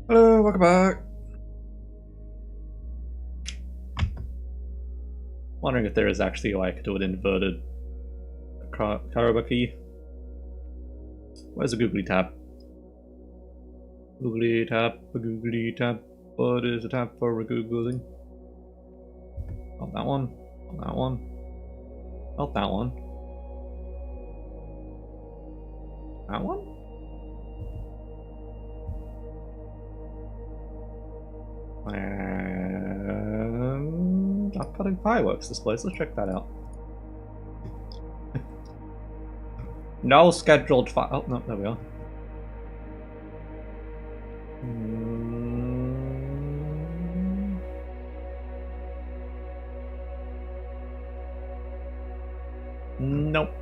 Hello, welcome back. Wondering if there is actually a way I could do an inverted karaoke. Where's the googly tab? Googly tab, a googly tab. What is a tab for a googling? Not that one. Not that one. Not that one. That one? And I'm putting fireworks this place. Let's check that out. No scheduled fire. Oh no, there we are. Nope.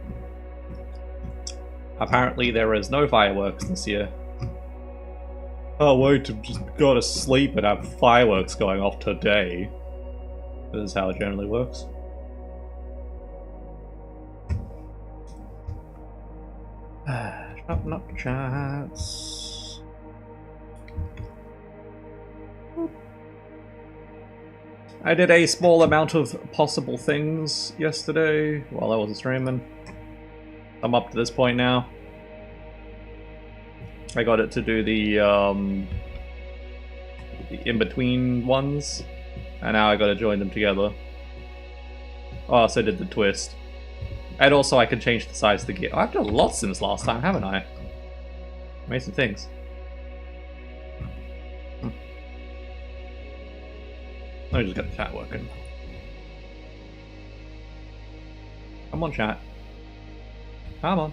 Apparently there is no fireworks this year. Oh wait, to just go to sleep and have fireworks going off today. This is how it generally works. Shutting up chats. I did a small amount of possible things yesterday while I wasn't streaming. I'm up to this point now. I got it to do the in-between ones, and now I gotta join them together. Oh, I also did the twist. And also I can change the size of the gear. I've done lots since last time, haven't I? Made some things. Let me just get the chat working. Come on, chat. Come on.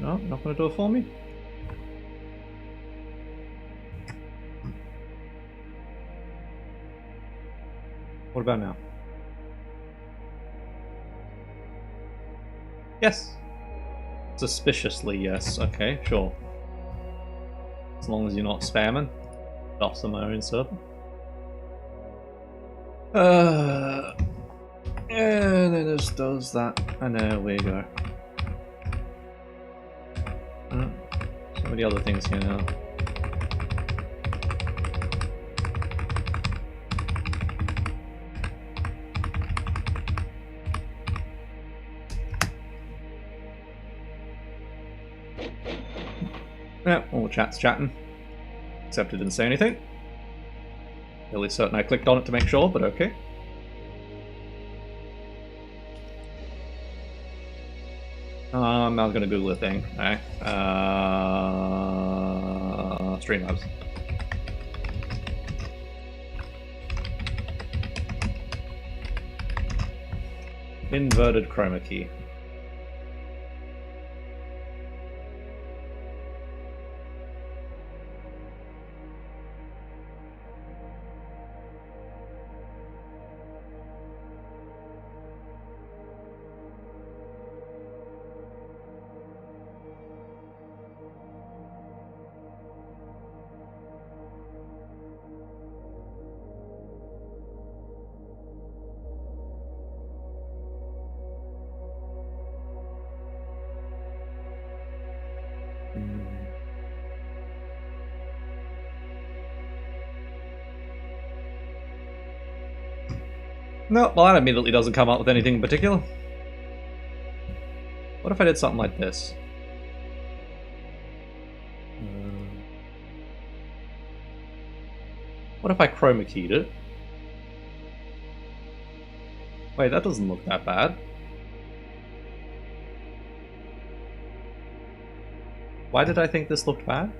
No, not gonna do it for me? What about now? Yes. Suspiciously, yes. Okay, sure. As long as you're not spamming. Off my own server. And then it just does that. And there we go. So many other things here now. Yeah, all chat's chatting. Except it didn't say anything. Fairly certain I clicked on it to make sure, but okay. I'm not gonna Google a thing. Okay. Streamlabs. Inverted chroma key. No, well that immediately doesn't come up with anything in particular. What if I did something like this? What if I chroma keyed it? Wait, that doesn't look that bad. Why did I think this looked bad?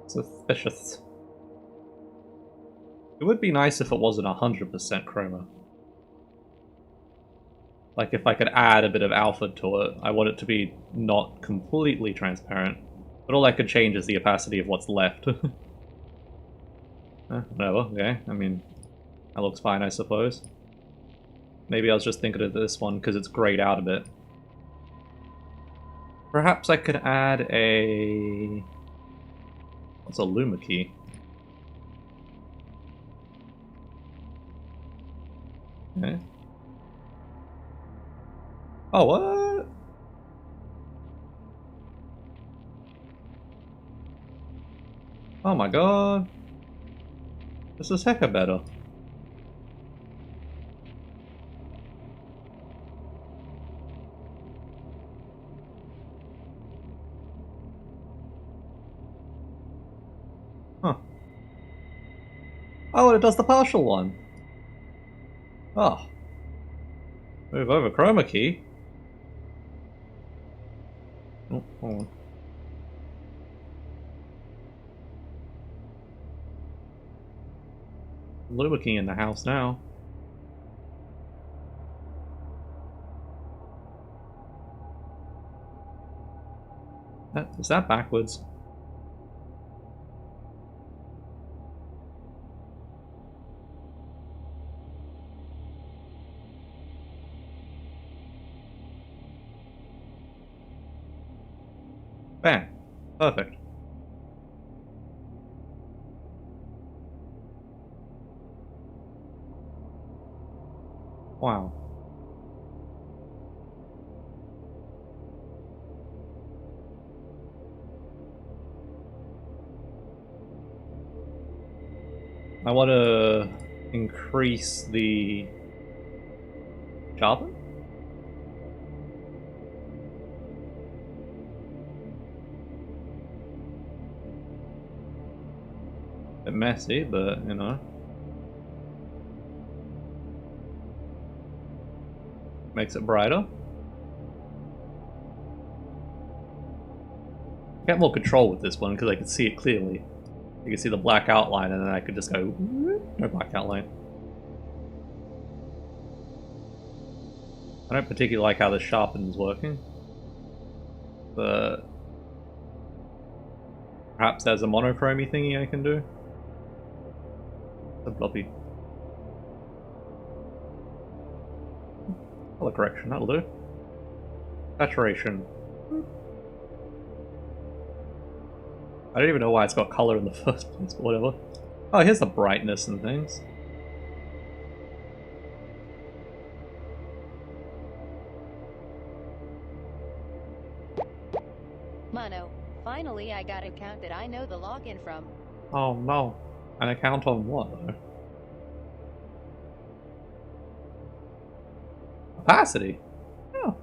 Suspicious. It would be nice if it wasn't 100% chroma. Like if I could add a bit of alpha to it. I want it to be not completely transparent. But all I could change is the opacity of what's left. Whatever, okay. I mean, that looks fine, I suppose. Maybe I was just thinking of this one because it's grayed out a bit. Perhaps I could add a... What's a luma key? Okay. Oh, what? Oh my god. This is hecka better. Huh. Oh, and it does the partial one. Oh. Move over chroma key. Oh, hold on. Luma key in the house now. Is that backwards? Bam. Perfect. Wow. I want to increase the sharpen? Bit messy, but you know. Makes it brighter. Get more control with this one because I can see it clearly. You can see the black outline and then I could just go, no black outline. I don't particularly like how the sharpen is working. But perhaps there's a monochromy thingy I can do. A bloppy. Color correction, that'll do. Saturation. I don't even know why it's got color in the first place, but whatever. Oh, here's the brightness and things. Mono, finally I got an account that I know the login from. Oh no. An account on what though? Opacity? Oh.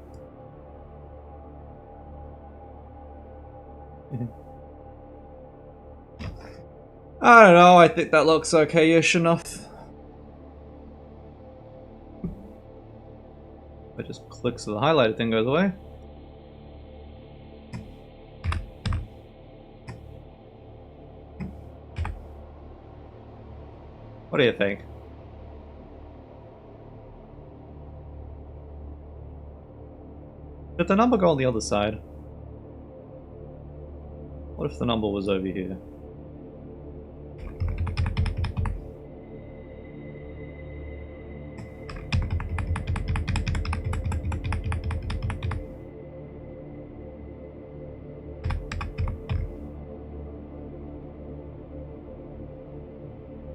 I don't know, I think that looks okay-ish enough. It just clicks so the highlighted thing goes away. What do you think? Did the number go on the other side? What if the number was over here?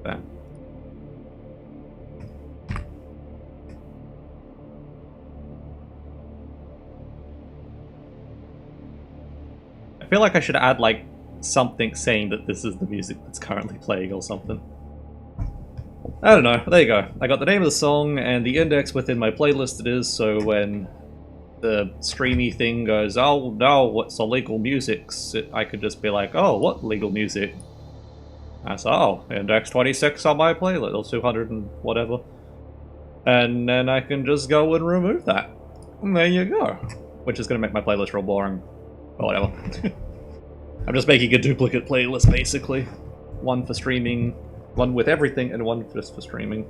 Bam. I feel like I should add like something saying that this is the music that's currently playing or something. I don't know, there you go. I got the name of the song and the index within my playlist it is, so when the streamy thing goes, oh no, what's illegal music? I could just be like, oh, what legal music? I say, oh, index 26 on my playlist, or 200 and whatever. And then I can just go and remove that. And there you go. Which is going to make my playlist real boring. Or whatever. I'm just making a duplicate playlist, basically. One for streaming, one with everything, and one just for streaming.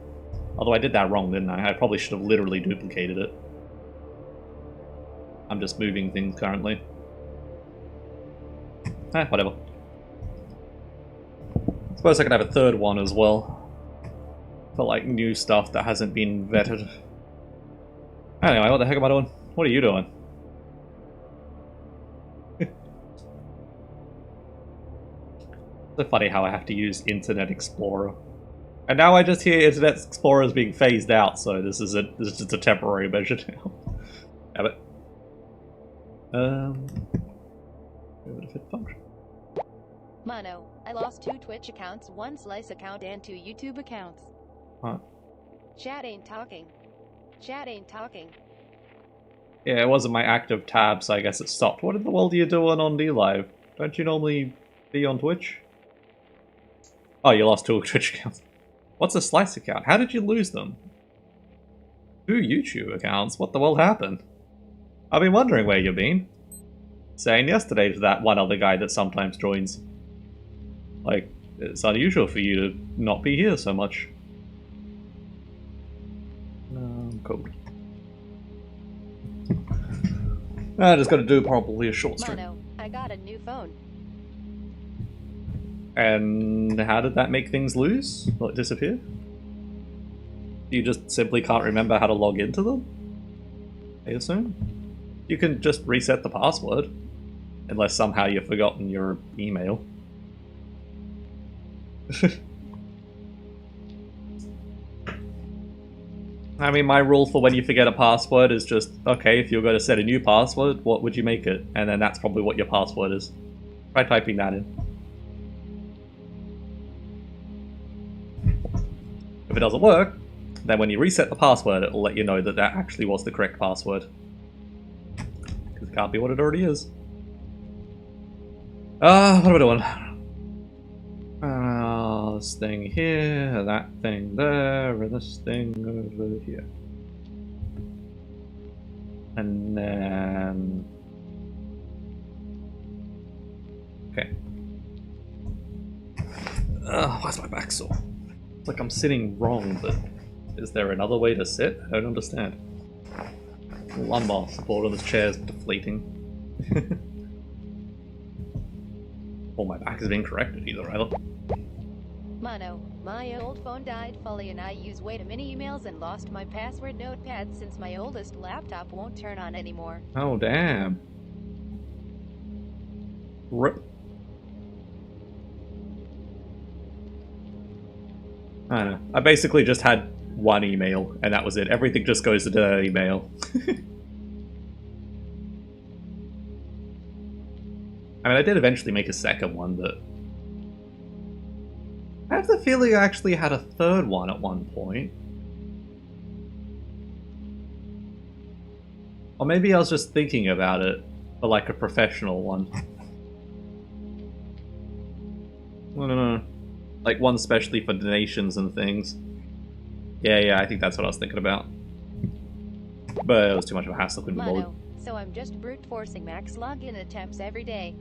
Although I did that wrong, didn't I? I probably should have literally duplicated it. I'm just moving things currently. Whatever. I suppose I could have a third one as well. For like new stuff that hasn't been vetted. Anyway, what the heck am I doing? What are you doing? It's so funny how I have to use Internet Explorer. And now I just hear Internet Explorer is being phased out, so this is just a temporary measure now. Damn it. Fit function. Mono, I lost 2 Twitch accounts, 1 Slice account, and 2 YouTube accounts. Huh. Chat ain't talking. Chat ain't talking. Yeah, it wasn't my active tab, so I guess it stopped. What in the world are you doing on D-Live? Don't you normally be on Twitch? Oh, you lost 2 Twitch accounts. What's a Slice account? How did you lose them? 2 YouTube accounts? What the world happened? I've been wondering where you've been. Saying yesterday to that one other guy that sometimes joins. Like, it's unusual for you to not be here so much. Cool. I just gotta do probably a short stream. Mono, I got a new phone. And how did that make things lose? Will it disappear? You just simply can't remember how to log into them? I assume? You can just reset the password. Unless somehow you've forgotten your email. I mean, my rule for when you forget a password is just, okay, if you're going to set a new password, what would you make it? And then that's probably what your password is. Try typing that in. If it doesn't work, then when you reset the password, it'll let you know that that actually was the correct password. Because it can't be what it already is. What am I doing? This thing here, that thing there, and this thing over here. And then... Okay. Why's my back sore? It's like I'm sitting wrong, but is there another way to sit? I don't understand. The lumbar support on this chair is deflating. Or my back is being corrected, either. Mono, my old phone died fully and I use way too many emails and lost my password notepad since my oldest laptop won't turn on anymore. Oh, damn. Rip. I don't know. I basically just had one email, and that was it. Everything just goes to that email. I mean, I did eventually make a second one, but... I have the feeling I actually had a third one at one point. Or maybe I was just thinking about it for like a professional one. I don't know. Like one specially for donations and things. Yeah, I think that's what I was thinking about. But it was too much of a hassle, couldn't be bothered. Mono, so I'm just brute forcing max login attempts every day.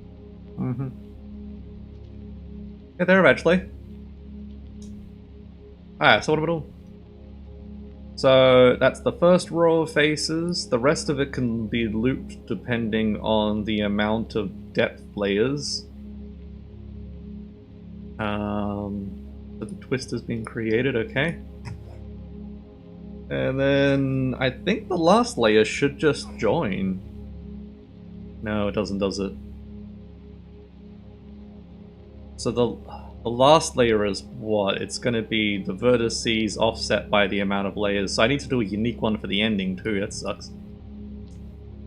Mm-hmm. Get there eventually. Alright, so what am I doing? So that's the first row of faces. The rest of it can be looped depending on the amount of depth layers. So the twist has been created, okay. And then I think the last layer should just join. No, it doesn't, does it? So the last layer is what? It's going to be the vertices offset by the amount of layers. So I need to do a unique one for the ending too. That sucks.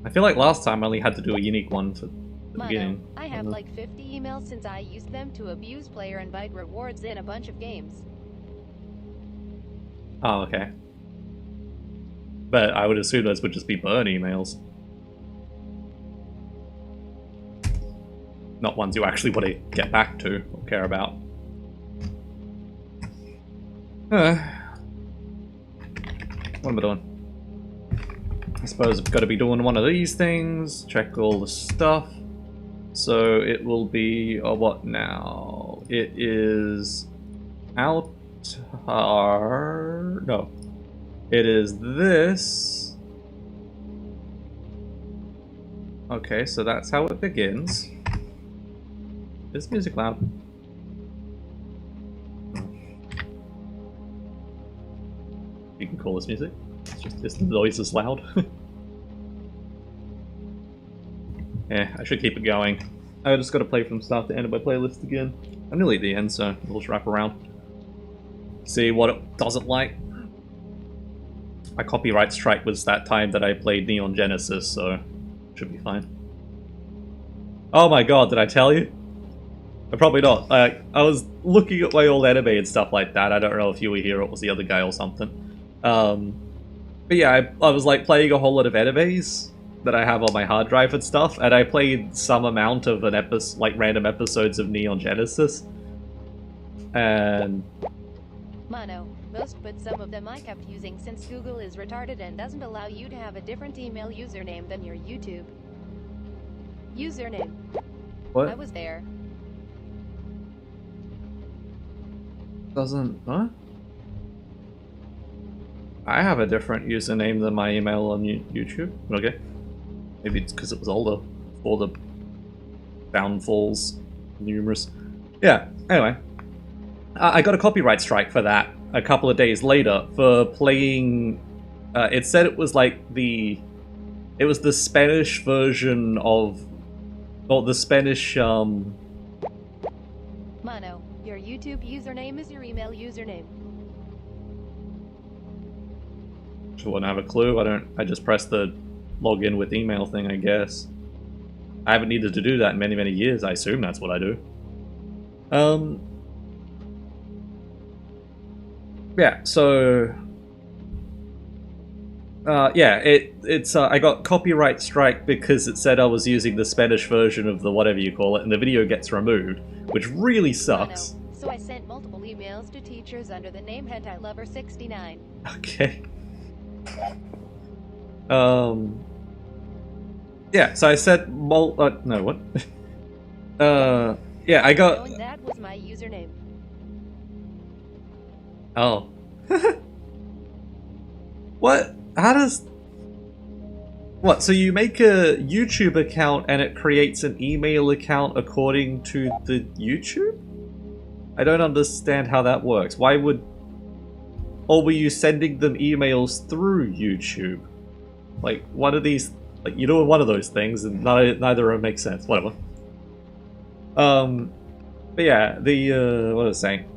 I feel like last time I only had to do a unique one for the beginning. I have like 50 emails since I used them to abuse player invite rewards in a bunch of games. Oh, okay. But I would assume those would just be burn emails. Not ones you actually want to get back to or care about. What am I doing? I suppose I've got to be doing one of these things, check all the stuff. So it will be, what now? It is no. It is this. Okay, so that's how it begins. Is music loud? You can call this music. It's just the noise is loud. Yeah, I should keep it going. I just gotta play from start to end of my playlist again. I'm nearly at the end, so we'll just wrap around. See what it doesn't like? My copyright strike was that time that I played Neon Genesis, so should be fine. Oh my god, did I tell you? Probably not. I was looking at my old anime and stuff like that. I don't know if you were here or it was the other guy or something. But yeah, I was like playing a whole lot of animes that I have on my hard drive and stuff, and I played some amount of an episode, like random episodes of Neon Genesis. And Mono, most but some of them I kept using since Google is retarded and doesn't allow you to have a different email username than your YouTube username. what? I was there. Doesn't what? I have a different username than my email on YouTube. Okay, maybe it's because it was older, before the downfalls numerous. Yeah. Anyway, I got a copyright strike for that a couple of days later for playing. It said it was like it was the Spanish version of, or the Spanish Mono, your YouTube username is your email username. I wouldn't have a clue. I just pressed the login with email thing, I guess. I haven't needed to do that in many, many years. I assume that's what I do. Yeah, so yeah, it's I got copyright strike because it said I was using the Spanish version of the whatever you call it, and the video gets removed, which really sucks. Mono, so I sent multiple emails to teachers under the name Hentai Lover 69. Okay. Yeah, so I said no, what? Yeah, I got... Knowing that was my username. Oh. What? How does... What, so you make a YouTube account and it creates an email account according to the YouTube? I don't understand how that works. Why would... Or were you sending them emails through YouTube? Like, one of these... Like, you're doing one of those things, and neither of them make sense. Whatever. But yeah, what was I saying?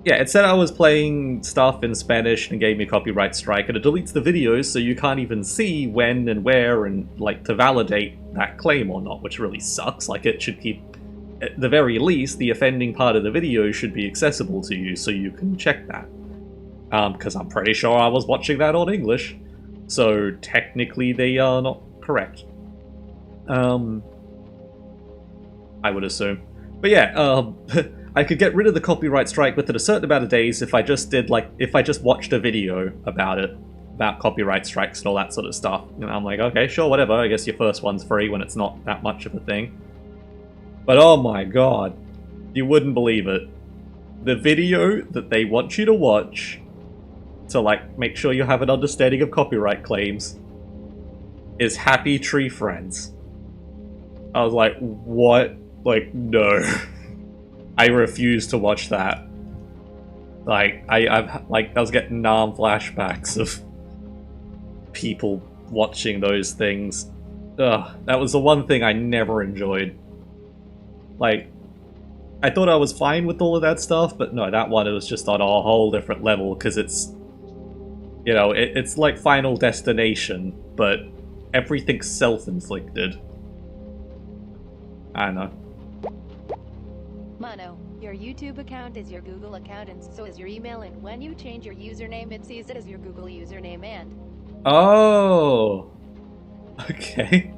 Yeah, it said I was playing stuff in Spanish and gave me a copyright strike, and it deletes the videos so you can't even see when and where and, like, to validate that claim or not, which really sucks. Like, it should keep... At the very least, the offending part of the video should be accessible to you so you can check that. Because I'm pretty sure I was watching that on English, so technically they are not correct. I would assume. But yeah, I could get rid of the copyright strike within a certain amount of days if I just did, like, if I just watched a video about it, about copyright strikes and all that sort of stuff. And I'm like, okay, sure, whatever, I guess your first one's free when it's not that much of a thing. But oh my god, you wouldn't believe it. The video that they want you to watch to, like, make sure you have an understanding of copyright claims is Happy Tree Friends. I was like, what? Like, no. I refuse to watch that. Like, I was getting Nam flashbacks of people watching those things. Ugh, that was the one thing I never enjoyed. Like, I thought I was fine with all of that stuff, but no, that one, it was just on a whole different level, because it's, you know, it's like Final Destination, but everything's self-inflicted. I don't know. Mono, your YouTube account is your Google account and so is your email, and when you change your username it sees it as your Google username and... Oh! Okay.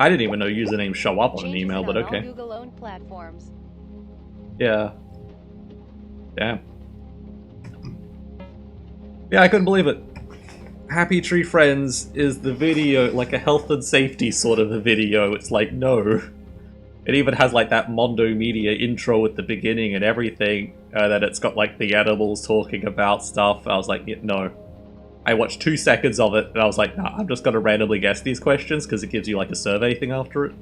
I didn't even know usernames show up on an email, but okay. All Google-owned platforms. Yeah. Damn. Yeah, I couldn't believe it. Happy Tree Friends is the video, like a health and safety sort of a video. It's like, no. It even has like that Mondo Media intro at the beginning and everything, that it's got like the animals talking about stuff. I was like, yeah, no. I watched 2 seconds of it and I was like, nah, I'm just gonna randomly guess these questions because it gives you like a survey thing after it.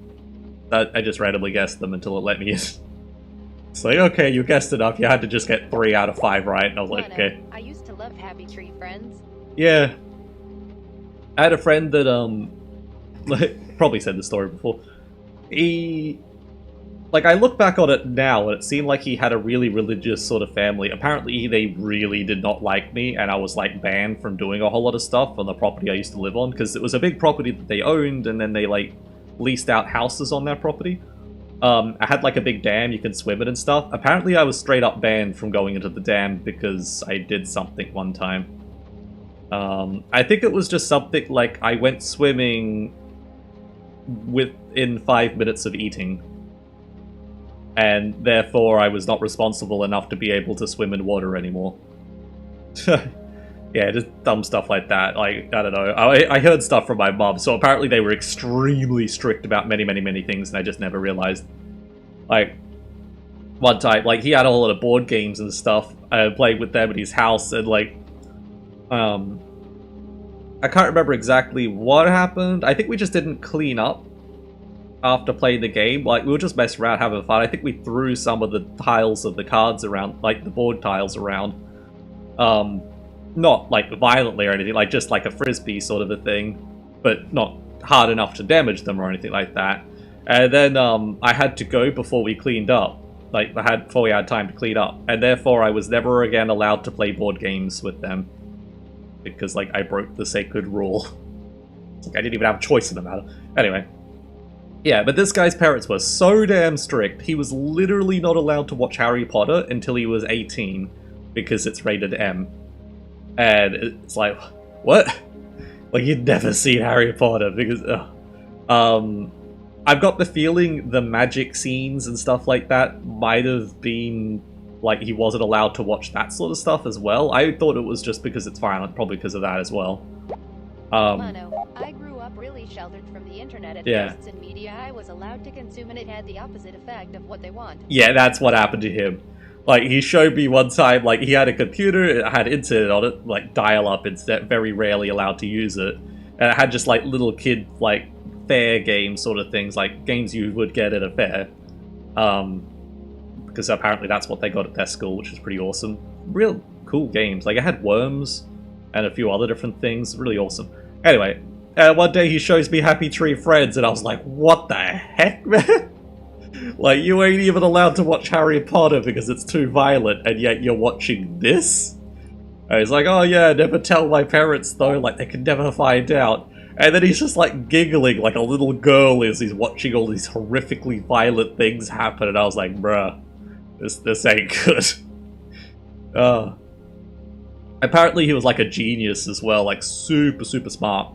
I just randomly guessed them until it let me in. It's like, okay, you guessed enough, you had to just get 3 out of 5 right, and I was like, okay. I used to love Happy Tree Friends. Yeah. I had a friend that, probably said the story before. He Like, I look back on it now, and it seemed like he had a really religious sort of family. Apparently, they really did not like me, and I was, like, banned from doing a whole lot of stuff on the property I used to live on, because it was a big property that they owned, and then they, like, leased out houses on that property. I had, like, a big dam you can swim in and stuff. Apparently, I was straight up banned from going into the dam because I did something one time. I think it was just something like I went swimming within 5 minutes of eating. And therefore I was not responsible enough to be able to swim in water anymore. Yeah, just dumb stuff like that. Like, I don't know. I heard stuff from my mom, so apparently they were extremely strict about many, many, many things, and I just never realized. Like, one time, like, he had a lot of board games and stuff. I played with them at his house, and, like, I can't remember exactly what happened. I think we just didn't clean up after playing the game. Like, we were just messing around having fun. I think we threw some of the tiles of the cards around, like the board tiles around. Not like violently or anything, like just like a frisbee sort of a thing, but not hard enough to damage them or anything like that. And then I had to go before we cleaned up. Like, before we had time to clean up. And therefore I was never again allowed to play board games with them. Because, like, I broke the sacred rule. Like, I didn't even have a choice in the matter. Anyway. Yeah, but this guy's parents were so damn strict, he was literally not allowed to watch Harry Potter until he was 18, because it's rated M. And it's like, what? Like, you'd never seen Harry Potter, because... I've got the feeling the magic scenes and stuff like that might have been... like, he wasn't allowed to watch that sort of stuff as well. I thought it was just because it's violent, probably because of that as well. Mono, I grew up really sheltered from the internet at first, and media I was allowed to consume, and it had the opposite effect of what they want. Yeah, that's what happened to him. Like, he showed me one time, like, he had a computer, it had internet on it, like, dial-up instead, very rarely allowed to use it. And it had just, like, little kid, like, fair game sort of things, like, games you would get at a fair. Because apparently that's what they got at their school, which is pretty awesome. Real cool games. Like, it had worms and a few other different things. Really awesome. Anyway, one day he shows me Happy Tree Friends, and I was like, what the heck, man? Like, you ain't even allowed to watch Harry Potter because it's too violent, and yet you're watching this? And he's like, oh yeah, never tell my parents though, like, they could never find out. And then he's just, like, giggling like a little girl as he's watching all these horrifically violent things happen, and I was like, bruh. This ain't good. Apparently he was like a genius as well, like super, super smart.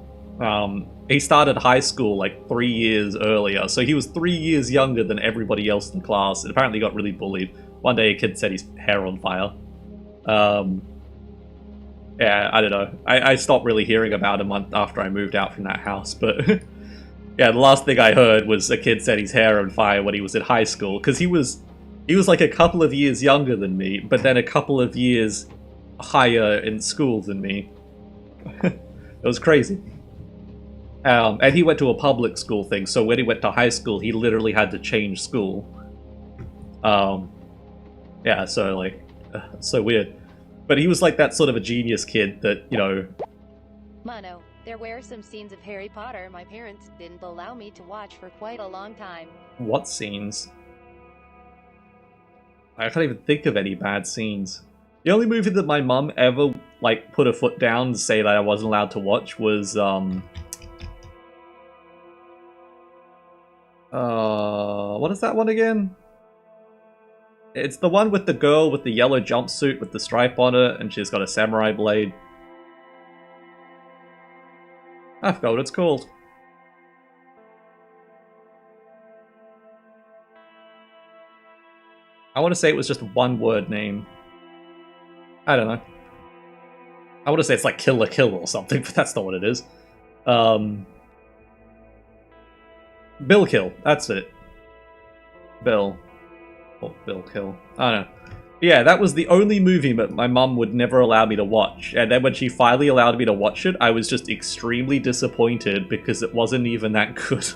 He started high school like 3 years earlier, so he was 3 years younger than everybody else in the class, and apparently got really bullied. One day a kid set his hair on fire. Yeah, I don't know. I stopped really hearing about him after I moved out from that house, but... yeah, the last thing I heard was a kid set his hair on fire when he was in high school, because he was like a couple of years younger than me, but then a couple of years higher in school than me. It was crazy. And he went to a public school thing, so when he went to high school, he literally had to change school. Yeah, so, like, so weird. But he was like that sort of a genius kid that, you know... Mono, there were some scenes of Harry Potter my parents didn't allow me to watch for quite a long time. What scenes? I can't even think of any bad scenes. The only movie that my mum ever, like, put a foot down to say that I wasn't allowed to watch was, what is that one again? It's the one with the girl with the yellow jumpsuit with the stripe on it, and she's got a samurai blade. I forgot what it's called. I want to say it was just one word name. I don't know. I want to say it's like Kill la Kill or something, but that's not what it is. Bill Kill, that's it. Bill. Or Bill Kill. I don't know. Yeah, that was the only movie that my mum would never allow me to watch. And then when she finally allowed me to watch it, I was just extremely disappointed because it wasn't even that good.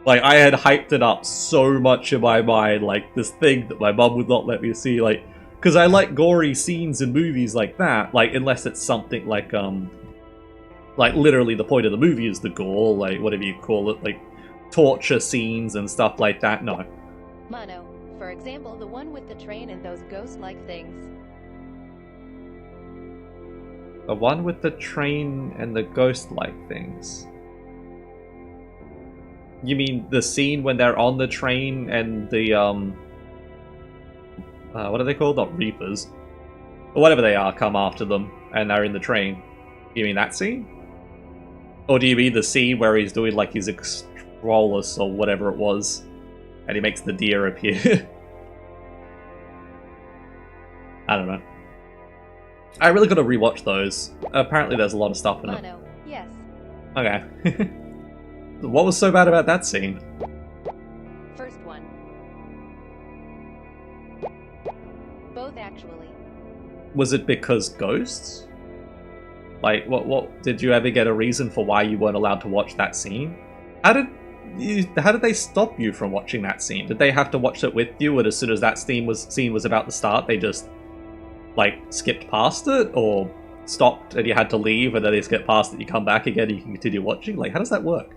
Like, I had hyped it up so much in my mind, like, this thing that my mum would not let me see, like... Because I like gory scenes in movies like that, like, unless it's something like, literally the point of the movie is the gore, like, whatever you call it, like, torture scenes and stuff like that, no. Mono. For example, the one with the train and those ghost-like things. The one with the train and the ghost-like things. You mean the scene when they're on the train and the, what are they called? Not Reapers. Or whatever they are, come after them, and they're in the train. You mean that scene? Or do you mean the scene where he's doing, like, his Extrolus or whatever it was, and he makes the deer appear? I don't know. I really gotta rewatch those. Apparently there's a lot of stuff in it. Mono. Yes. Okay. What was so bad about that scene? First one. Both, actually. Was it because ghosts? Like, what did you ever get a reason for why you weren't allowed to watch that scene? How did they stop you from watching that scene? Did they have to watch it with you, and as soon as that scene was about to start, they just, like, skipped past it? Or stopped and you had to leave, and then they skip past it, you come back again and you can continue watching? Like, how does that work?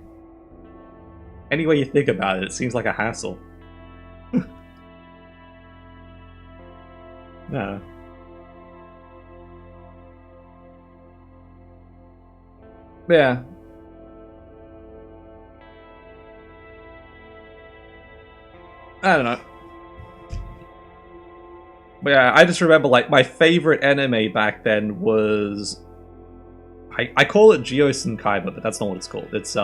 Any way you think about it, it seems like a hassle. No. Yeah. I don't know. But yeah, I just remember, like, my favorite anime back then was... I call it Geosenkaiba, but that's not what it's called. It's,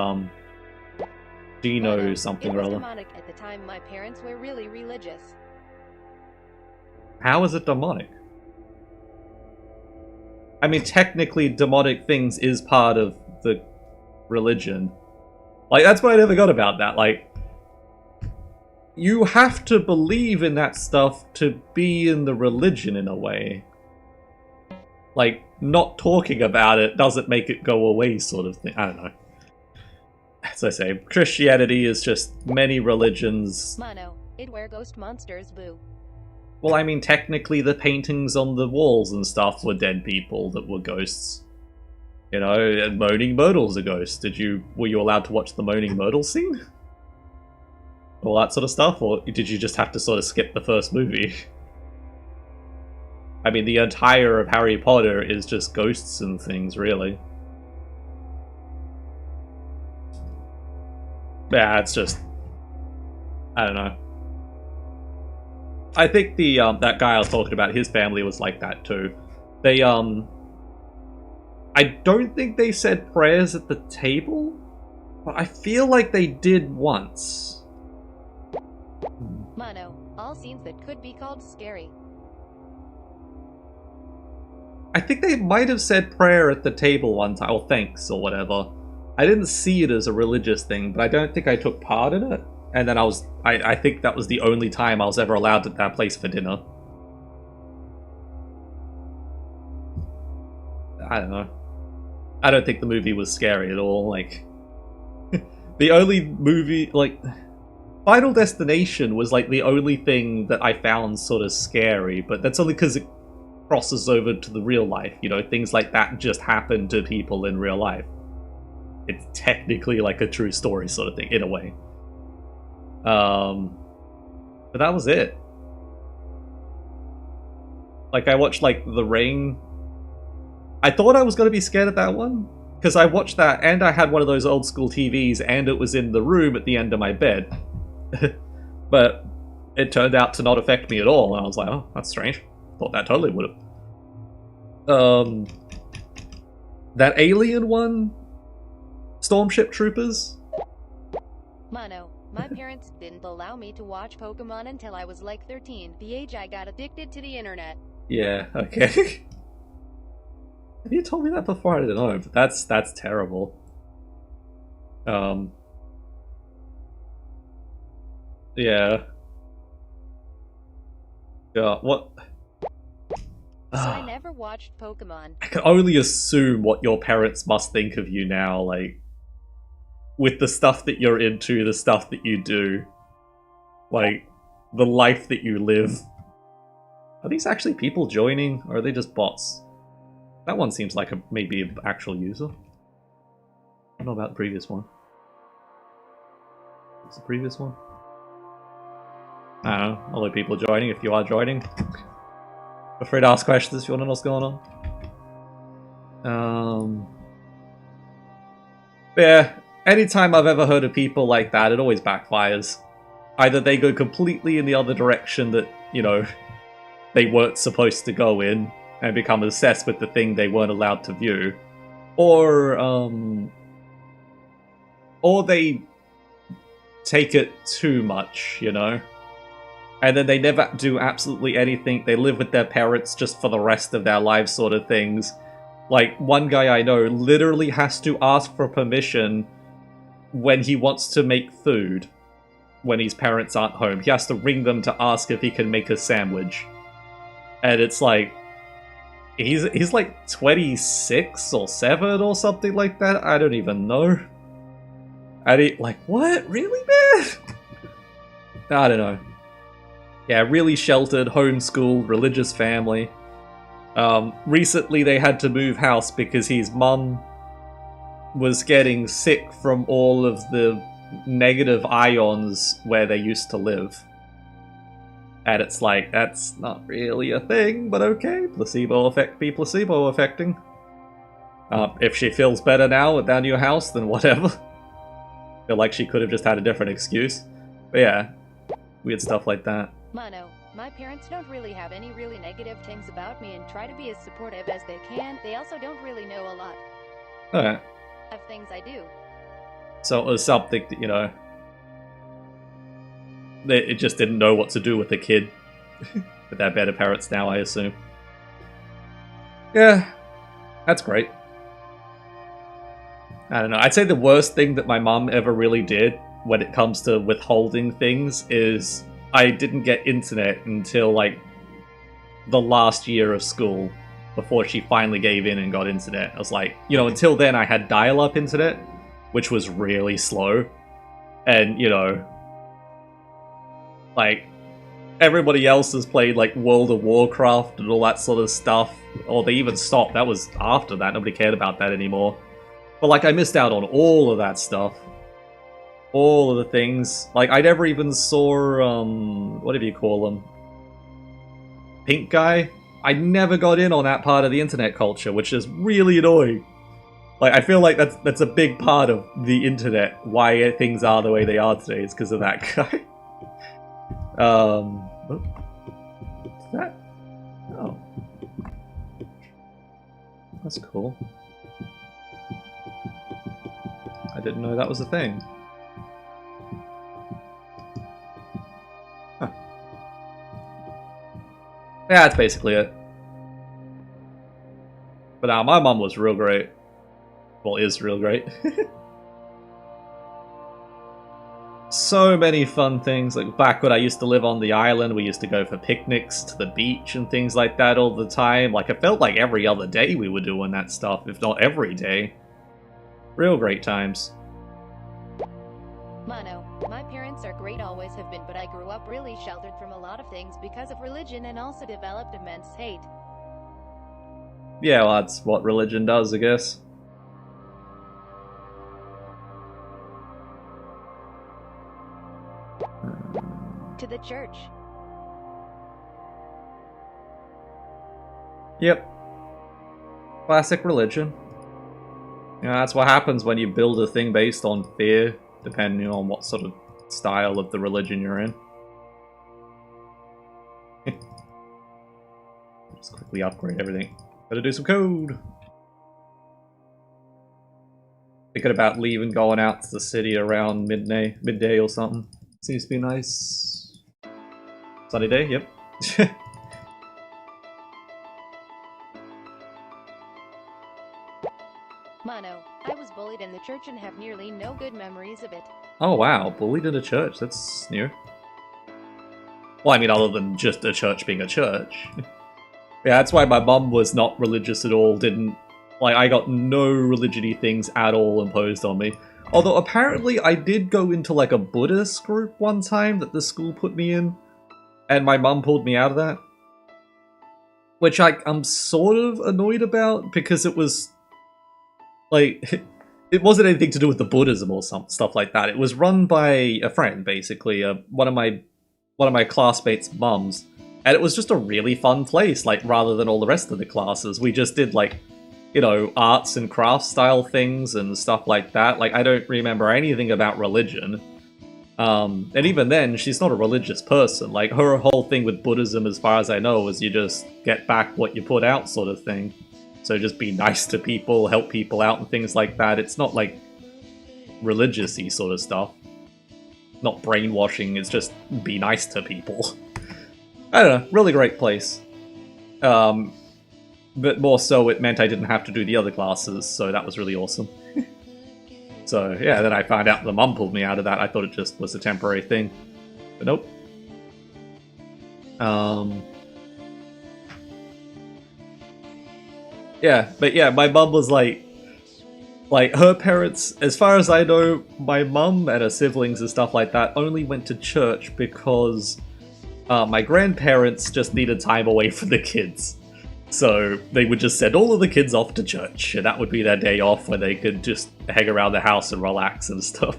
Geno something or other. It was demonic at the time. My parents were really religious. How is it demonic? I mean, technically, demonic things is part of the religion. Like, that's what I never got about that. Like, you have to believe in that stuff to be in the religion in a way. Like, not talking about it doesn't make it go away, sort of thing. I don't know. As I say, Christianity is just many religions. Mono. It were ghost monsters, boo. Well, I mean, technically the paintings on the walls and stuff were dead people that were ghosts. You know, Moaning Myrtle's a ghost. Were you allowed to watch the Moaning Myrtle scene? All that sort of stuff? Or did you just have to sort of skip the first movie? I mean, the entire of Harry Potter is just ghosts and things, really. Yeah, it's just... I don't know. I think the that guy I was talking about, his family was like that too. They I don't think they said prayers at the table, but I feel like they did once. Mono. All scenes that could be called scary. I think they might have said prayer at the table one time, or thanks, or whatever. I didn't see it as a religious thing, but I don't think I took part in it. And then I think that was the only time I was ever allowed at that place for dinner. I don't know. I don't think the movie was scary at all, like... the only movie, like... Final Destination was, like, the only thing that I found sort of scary, but that's only because it crosses over to the real life, you know? Things like that just happen to people in real life. It's technically like a true story sort of thing, in a way. But that was it. Like, I watched, like, The Ring. I thought I was going to be scared of that one, because I watched that, and I had one of those old school TVs, and it was in the room at the end of my bed. But it turned out to not affect me at all, and I was like, oh, that's strange. Thought that totally would have. That Alien one? Stormship Troopers? Mono. My parents didn't allow me to watch Pokemon until I was like 13, the age I got addicted to the internet. Yeah, okay. Have you told me that before? I don't know, but that's terrible. Yeah. Yeah, what? So I never watched Pokemon. I can only assume what your parents must think of you now, like... with the stuff that you're into, the stuff that you do. Like, the life that you live. Are these actually people joining, or are they just bots? That one seems like maybe an actual user. I don't know about the previous one. What's the previous one? I don't know, other people joining if you are joining. Feel free to ask questions if you want to know what's going on. But yeah, anytime I've ever heard of people like that, it always backfires. Either they go completely in the other direction that, you know, they weren't supposed to go in and become obsessed with the thing they weren't allowed to view, or they take it too much, you know? And then they never do absolutely anything. They live with their parents just for the rest of their lives, sort of things. Like, one guy I know literally has to ask for permission when he wants to make food when his parents aren't home. He has to ring them to ask if he can make a sandwich. And it's like, he's like 26 or 7 or something like that. I don't even know. And he, like, what? Really, man? I don't know. Yeah, really sheltered, homeschooled, religious family. Recently they had to move house because his mum was getting sick from all of the negative ions where they used to live. And it's like, that's not really a thing, but okay, placebo effect be placebo affecting. If she feels better now at that new house, then whatever. Feel like she could have just had a different excuse. But yeah, weird stuff like that. Mono, my parents don't really have any really negative things about me and try to be as supportive as they can. They also don't really know a lot Alright. of things I do. So it was something that, you know, it just didn't know what to do with the kid. But they're better parents now, I assume. Yeah, that's great. I don't know. I'd say the worst thing that my mom ever really did when it comes to withholding things is I didn't get internet until, like, the last year of school before she finally gave in and got internet. I was like, you know, until then I had dial-up internet, which was really slow. And, you know, like, everybody else has played, like, World of Warcraft and all that sort of stuff. Or they even stopped. That was after that. Nobody cared about that anymore. But, like, I missed out on all of that stuff. All of the things. Like, I never even saw, what do you call them? Pink Guy? I never got in on that part of the internet culture, which is really annoying. Like, I feel like that's a big part of the internet, why things are the way they are today, is because of that guy. What's that? Oh. That's cool. I didn't know that was a thing. Huh. Yeah, that's basically it. But now, my mum was real great. Well, is real great. So many fun things. Like, back when I used to live on the island, we used to go for picnics to the beach and things like that all the time. Like, it felt like every other day we were doing that stuff, if not every day. Real great times. Mono, my parents are great, always have been, but I grew up really sheltered from a lot of things because of religion and also developed immense hate. Yeah, well, that's what religion does, I guess. To the church. Yep. Classic religion. You know, that's what happens when you build a thing based on fear, depending on what sort of style of the religion you're in. Just quickly upgrade everything. Gotta do some code. Thinking about leaving, going out to the city around midday or something. Seems to be nice. Sunny day, yep. Mono, I was bullied in the church and have nearly no good memories of it. Oh wow, bullied in a church, that's new. Well, I mean, other than just a church being a church. Yeah, that's why my mum was not religious at all, didn't... Like, I got no religion-y things at all imposed on me. Although, apparently, I did go into, like, a Buddhist group one time that the school put me in. And my mum pulled me out of that. Which I'm sort of annoyed about, because it was... Like, it wasn't anything to do with the Buddhism or some stuff like that. It was run by a friend, basically. One of my one of my classmates' mums, and it was just a really fun place. Like, rather than all the rest of the classes, we just did like, you know, arts and crafts style things and stuff like that. Like, I don't remember anything about religion. And even then, she's not a religious person. Like, her whole thing with Buddhism, as far as I know, is you just get back what you put out sort of thing. So just be nice to people, help people out and things like that. It's not like religious-y sort of stuff. Not brainwashing, it's just be nice to people. I don't know, really great place. But more so, it meant I didn't have to do the other classes, so that was really awesome. So, yeah, then I found out the mum pulled me out of that. I thought it just was a temporary thing. But nope. Yeah, but yeah, my mum was like, her parents, as far as I know, my mum and her siblings and stuff like that only went to church because my grandparents just needed time away from the kids. So they would just send all of the kids off to church, and that would be their day off where they could just hang around the house and relax and stuff.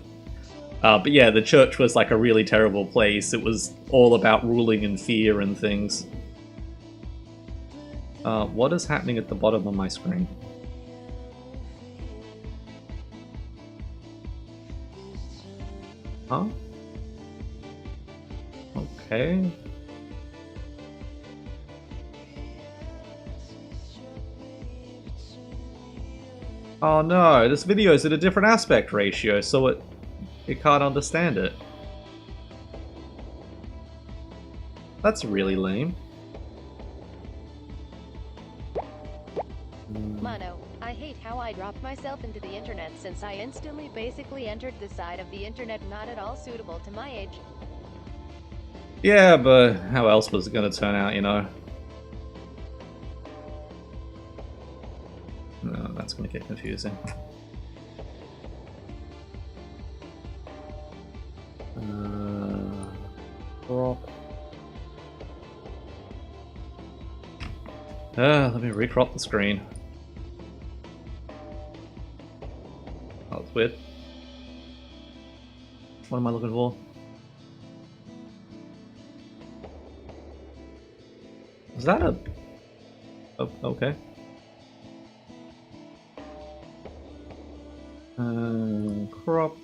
But yeah, the church was like a really terrible place. It was all about ruling and fear and things. What is happening at the bottom of my screen? Huh? Okay. Oh no, this video is at a different aspect ratio, so it can't understand it. That's really lame. Mono, I hate how I dropped myself into the internet since I instantly basically entered the side of the internet not at all suitable to my age. Yeah, but how else was it gonna turn out, you know? No, that's gonna get confusing. Crop. Let me recrop the screen. Oh, that's weird. What am I looking for? Is that a... Oh, okay. Crop.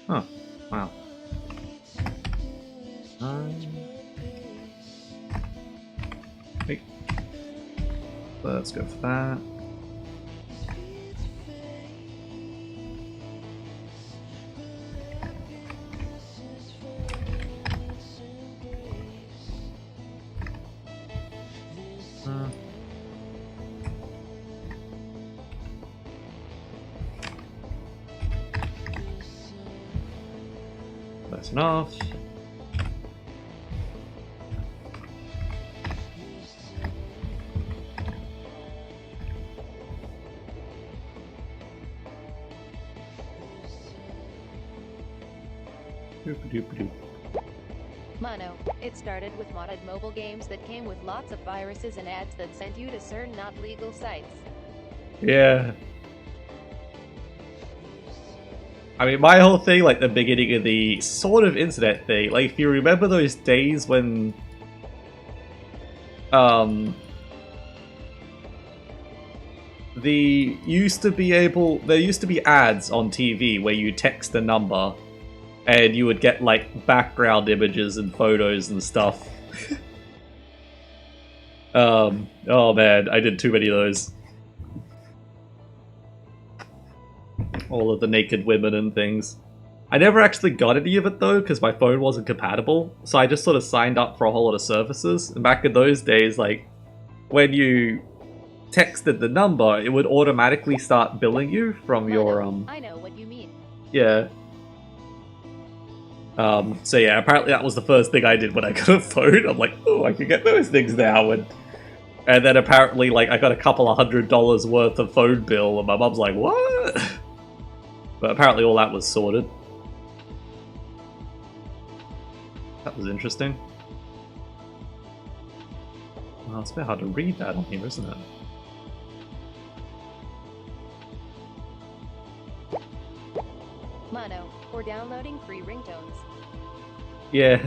Huh. Wow. Wait. Let's go for that. That's enough. Doop-a-doop-a-doop. Mono, it started with modded mobile games that came with lots of viruses and ads that sent you to certain not legal sites. Yeah. I mean, my whole thing, like the beginning of the sort of internet thing, like if you remember those days when there used to be ads on TV where you text a number and you would get like background images and photos and stuff. Oh man, I did too many of those. All of the naked women and things. I never actually got any of it though, because my phone wasn't compatible, so I just sort of signed up for a whole lot of services. And back in those days, like, when you texted the number, it would automatically start billing you from your, I know what you mean. Yeah. So yeah, apparently that was the first thing I did when I got a phone. I'm like, oh, I can get those things now. And then apparently, like, I got a couple of $100 worth of phone bill, and my mum's like, what? But apparently all that was sorted. That was interesting. Well, it's a bit hard to read that on here, isn't it? Mono, for downloading free ringtones. Yeah.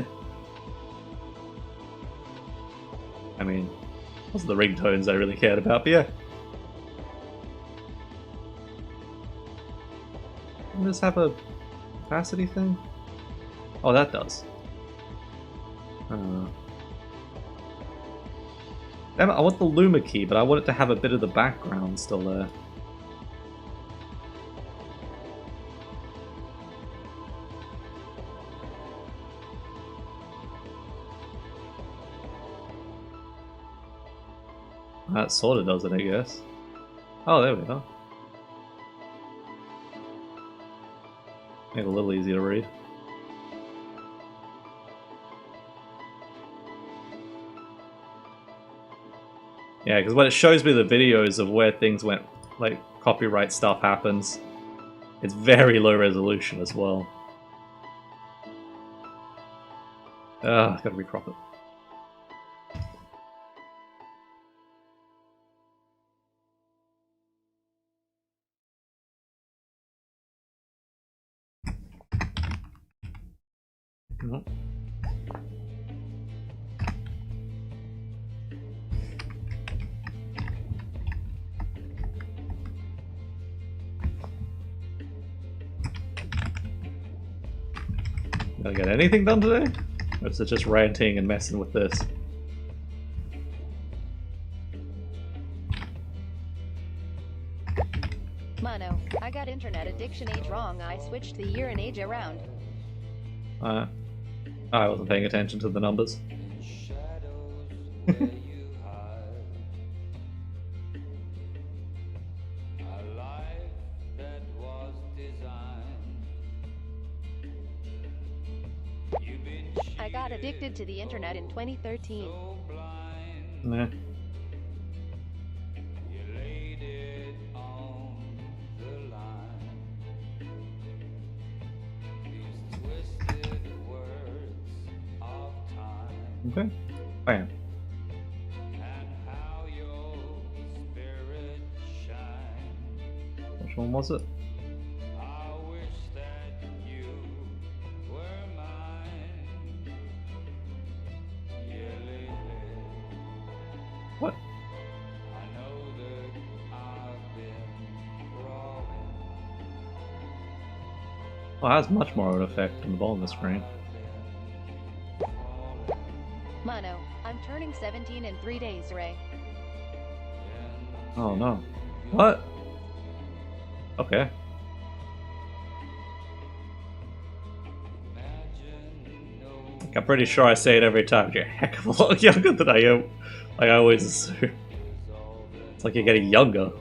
I mean, it wasn't the ringtones I really cared about, but yeah. Does this have a opacity thing? Oh, that does. Damn it, I want the Luma key, but I want it to have a bit of the background still there. That sort of does it, I guess. Oh, there we go. Make it a little easier to read. Yeah, because when it shows me the videos of where things went, like copyright stuff happens, it's very low resolution as well. I've got to recrop it. Nope. Gonna get anything done today? Or is it just ranting and messing with this? Mono, I got internet addiction age wrong. I switched the year and age around. I wasn't paying attention to the numbers. I got addicted to the internet in 2013. Nah. Okay. Bam. Which one was it? What? Oh, that has much more of an effect on the bottom of the screen. Mono, I'm turning 17 in 3 days, Ray. Oh no. What? Okay. I'm pretty sure I say it every time. You're a heck of a lot younger than I am. Like I always assume. It's like you're getting younger.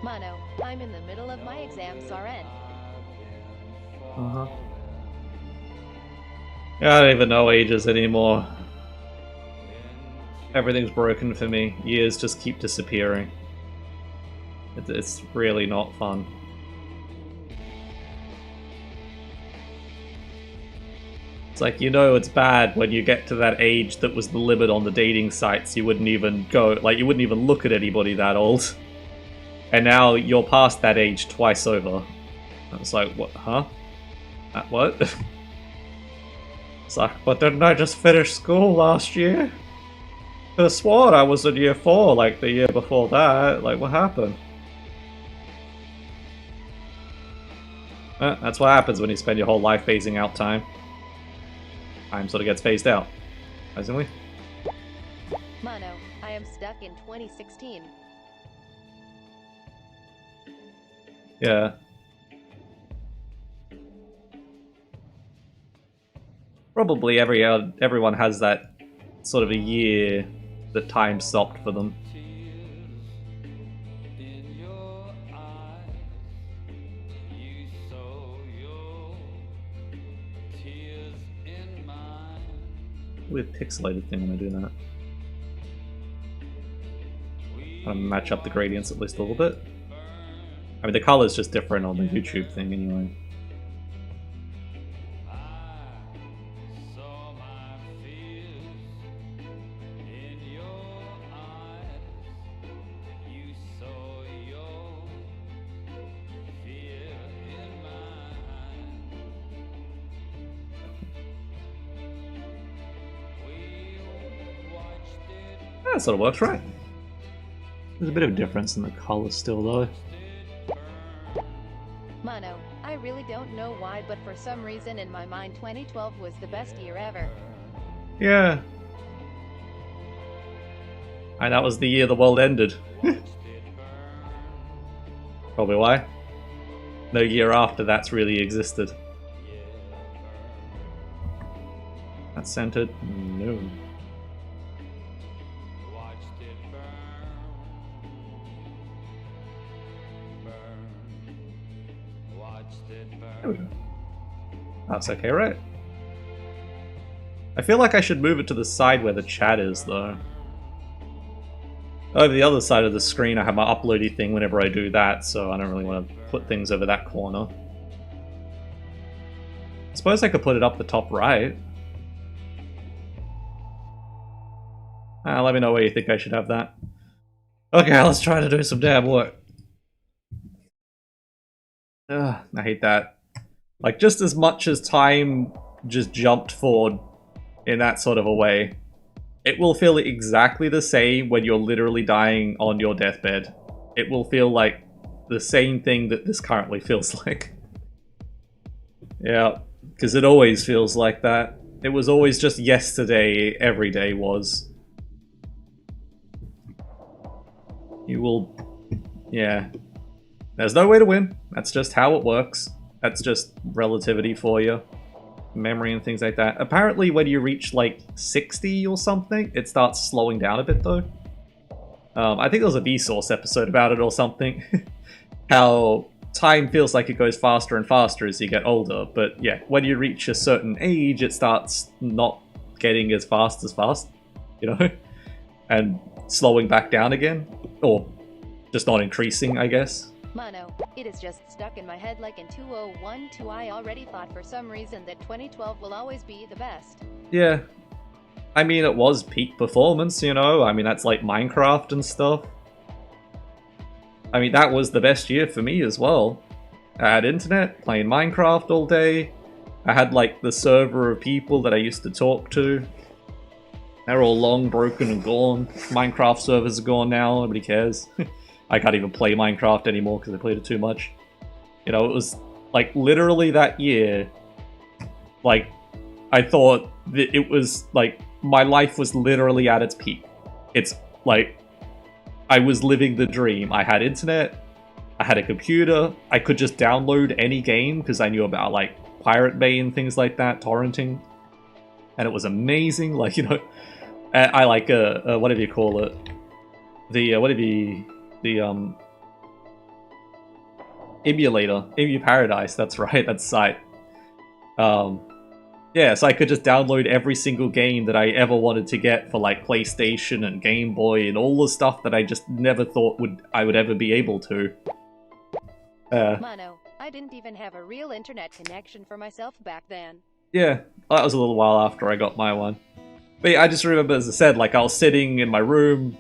Mono, I'm in the middle of my exams, RN. Yeah, I don't even know ages anymore. Everything's broken for me. Years just keep disappearing. It's really not fun. It's like, you know it's bad when you get to that age that was the limit on the dating sites. You wouldn't even go, like, you wouldn't even look at anybody that old. And now you're past that age twice over. It's like, what, huh? What? It's like, but didn't I just finish school last year? I could have sworn I was in year 4, like, the year before that. Like, what happened? That's what happens when you spend your whole life phasing out time. Time sort of gets phased out. Surprisingly. Mono, I am stuck in 2016. Yeah. Probably everyone has that sort of a year that time stopped for them. Weird pixelated thing when I do that. Kind of match up the gradients at least a little bit. I mean, the color's just different on the YouTube thing anyway. That sort of works, right? There's a bit of a difference in the color still, though. Mono, I really don't know why, but for some reason in my mind 2012 was the best year ever. Yeah. And that was the year the world ended. Probably why. No year after that's really existed. That's centered? No. There we go. That's okay, right? I feel like I should move it to the side where the chat is, though. Over the other side of the screen, I have my uploady thing whenever I do that, so I don't really want to put things over that corner. I suppose I could put it up the top right. Let me know where you think I should have that. Okay, let's try to do some damn work. Ugh, I hate that. Like, just as much as time just jumped forward in that sort of a way, it will feel exactly the same when you're literally dying on your deathbed. It will feel like the same thing that this currently feels like. Yeah, because it always feels like that. It was always just yesterday, every day was. You will... yeah. There's no way to win. That's just how it works. That's just relativity for you. Memory and things like that. Apparently when you reach like 60 or something, it starts slowing down a bit though. I think there was a Vsauce episode about it or something. How time feels like it goes faster and faster as you get older. But yeah, when you reach a certain age, it starts not getting as fast, you know? And slowing back down again. Or just not increasing, I guess. Mono, it is just stuck in my head like in 2012 I already thought for some reason that 2012 will always be the best. Yeah. I mean, it was peak performance, you know? I mean, that's like Minecraft and stuff. I mean, that was the best year for me as well. I had internet, playing Minecraft all day. I had like the server of people that I used to talk to. They're all long broken and gone. Minecraft servers are gone now, nobody cares. I can't even play Minecraft anymore because I played it too much. You know, it was like literally that year, like I thought that it was like my life was literally at its peak. It's like I was living the dream. I had internet, I had a computer, I could just download any game because I knew about like Pirate Bay and things like that, torrenting. And it was amazing, like, you know, I like, whatever you call it, the, emulator, Emu Paradise, that's right, that's site. Yeah, so I could just download every single game that I ever wanted to get for like PlayStation and Game Boy and all the stuff that I just never thought I would ever be able to. Mono, I didn't even have a real internet connection for myself back then. Yeah, that was a little while after I got my one. But yeah, I just remember, as I said, like I was sitting in my room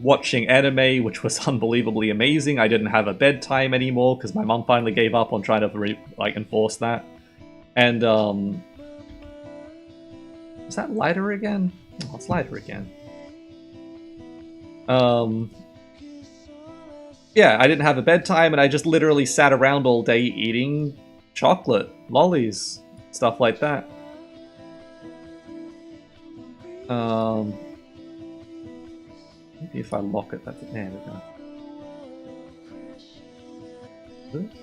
watching anime, which was unbelievably amazing. I didn't have a bedtime anymore because my mum finally gave up on trying to enforce that. And is that lighter again? Oh, it's lighter again. Yeah, I didn't have a bedtime and I just literally sat around all day eating chocolate, lollies, stuff like that. Maybe if I lock it, that's it. There we go. Oops.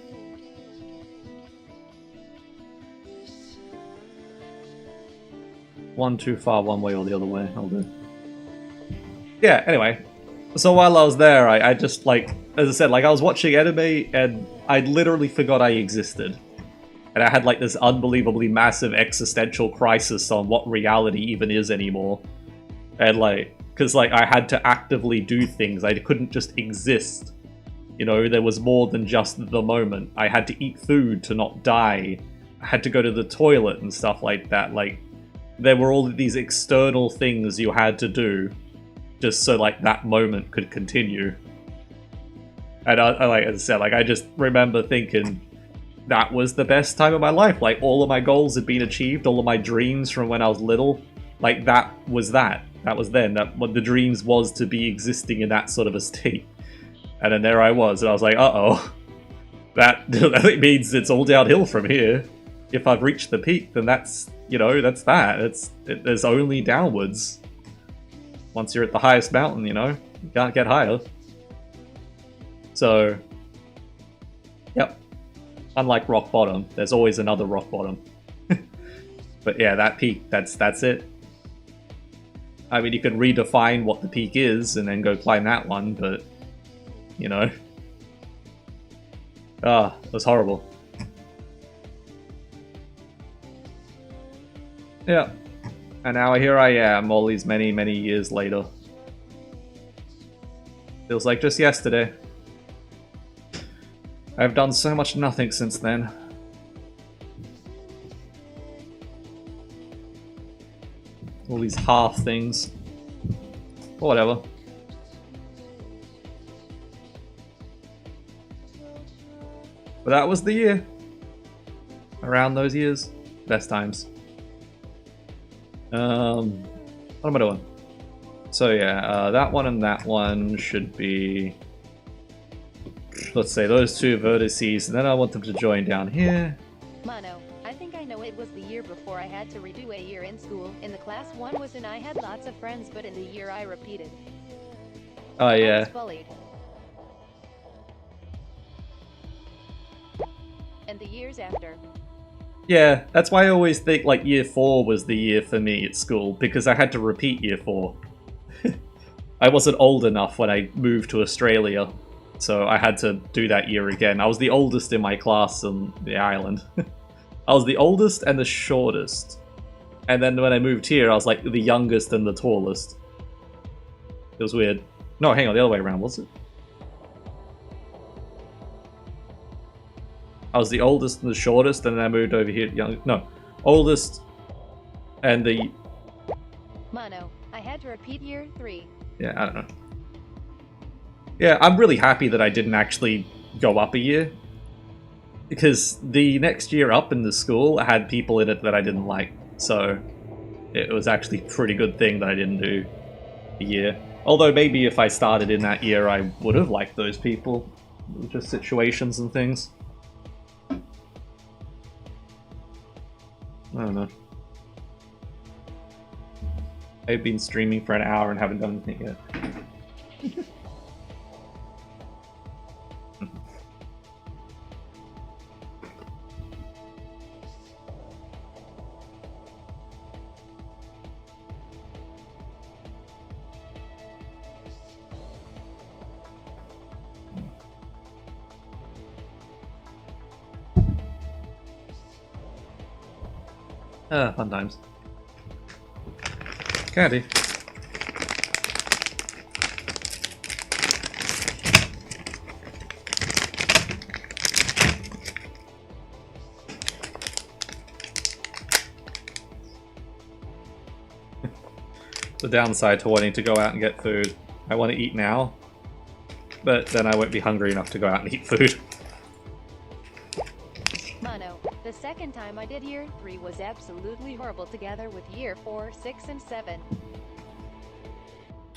One too far one way or the other way, I'll do. Yeah, anyway. So while I was there, I just, like, as I said, like, I was watching anime and I literally forgot I existed. And I had like this unbelievably massive existential crisis on what reality even is anymore. And like, because like I had to actively do things, I couldn't just exist. You know, there was more than just the moment. I had to eat food to not die. I had to go to the toilet and stuff like that. Like, there were all of these external things you had to do just so like that moment could continue. And I like as I said, like I just remember thinking that was the best time of my life. Like all of my goals had been achieved, all of my dreams from when I was little. Like that was then. That what the dreams was to be existing in that sort of a state. And then there I was, and I was like, uh-oh. That means it's all downhill from here. If I've reached the peak, then that's, you know, that's that. There's only downwards. Once you're at the highest mountain, you know, you can't get higher. So, yep. Unlike rock bottom, there's always another rock bottom. But yeah, that peak, that's it. I mean, you can redefine what the peak is and then go climb that one, but, you know. It was horrible. Yeah. And now here I am, all these many, many years later. Feels like just yesterday. I've done so much nothing since then. All these half things. Or whatever. But that was the year. Around those years. Best times. What am I doing? So yeah, that one and that one should be... Let's say those two vertices, and then I want them to join down here. Mono, I think I know it was the year before I had to redo a year in school. In the class 1 was and I had lots of friends, but in the year I repeated. Oh yeah. I was bullied. And the years after. Yeah, that's why I always think like year 4 was the year for me at school, because I had to repeat year 4. I wasn't old enough when I moved to Australia, so I had to do that year again. I was the oldest in my class on the island. I was the oldest and the shortest. And then when I moved here, I was like the youngest and the tallest. It was weird. No, hang on, the other way around, was it? I was the oldest and the shortest, and then I moved over here. No, oldest and the... Mono, I had to repeat year 3. Yeah, I don't know. Yeah, I'm really happy that I didn't actually go up a year. Because the next year up in the school had people in it that I didn't like. So it was actually a pretty good thing that I didn't do a year. Although maybe if I started in that year, I would have liked those people. Just situations and things. I don't know. I've been streaming for an hour and haven't done anything yet. Fun times. Candy. The downside to wanting to go out and get food. I want to eat now, but then I won't be hungry enough to go out and eat food. Mono, the second time I did year 3 was absolutely horrible together with year 4, 6, and 7.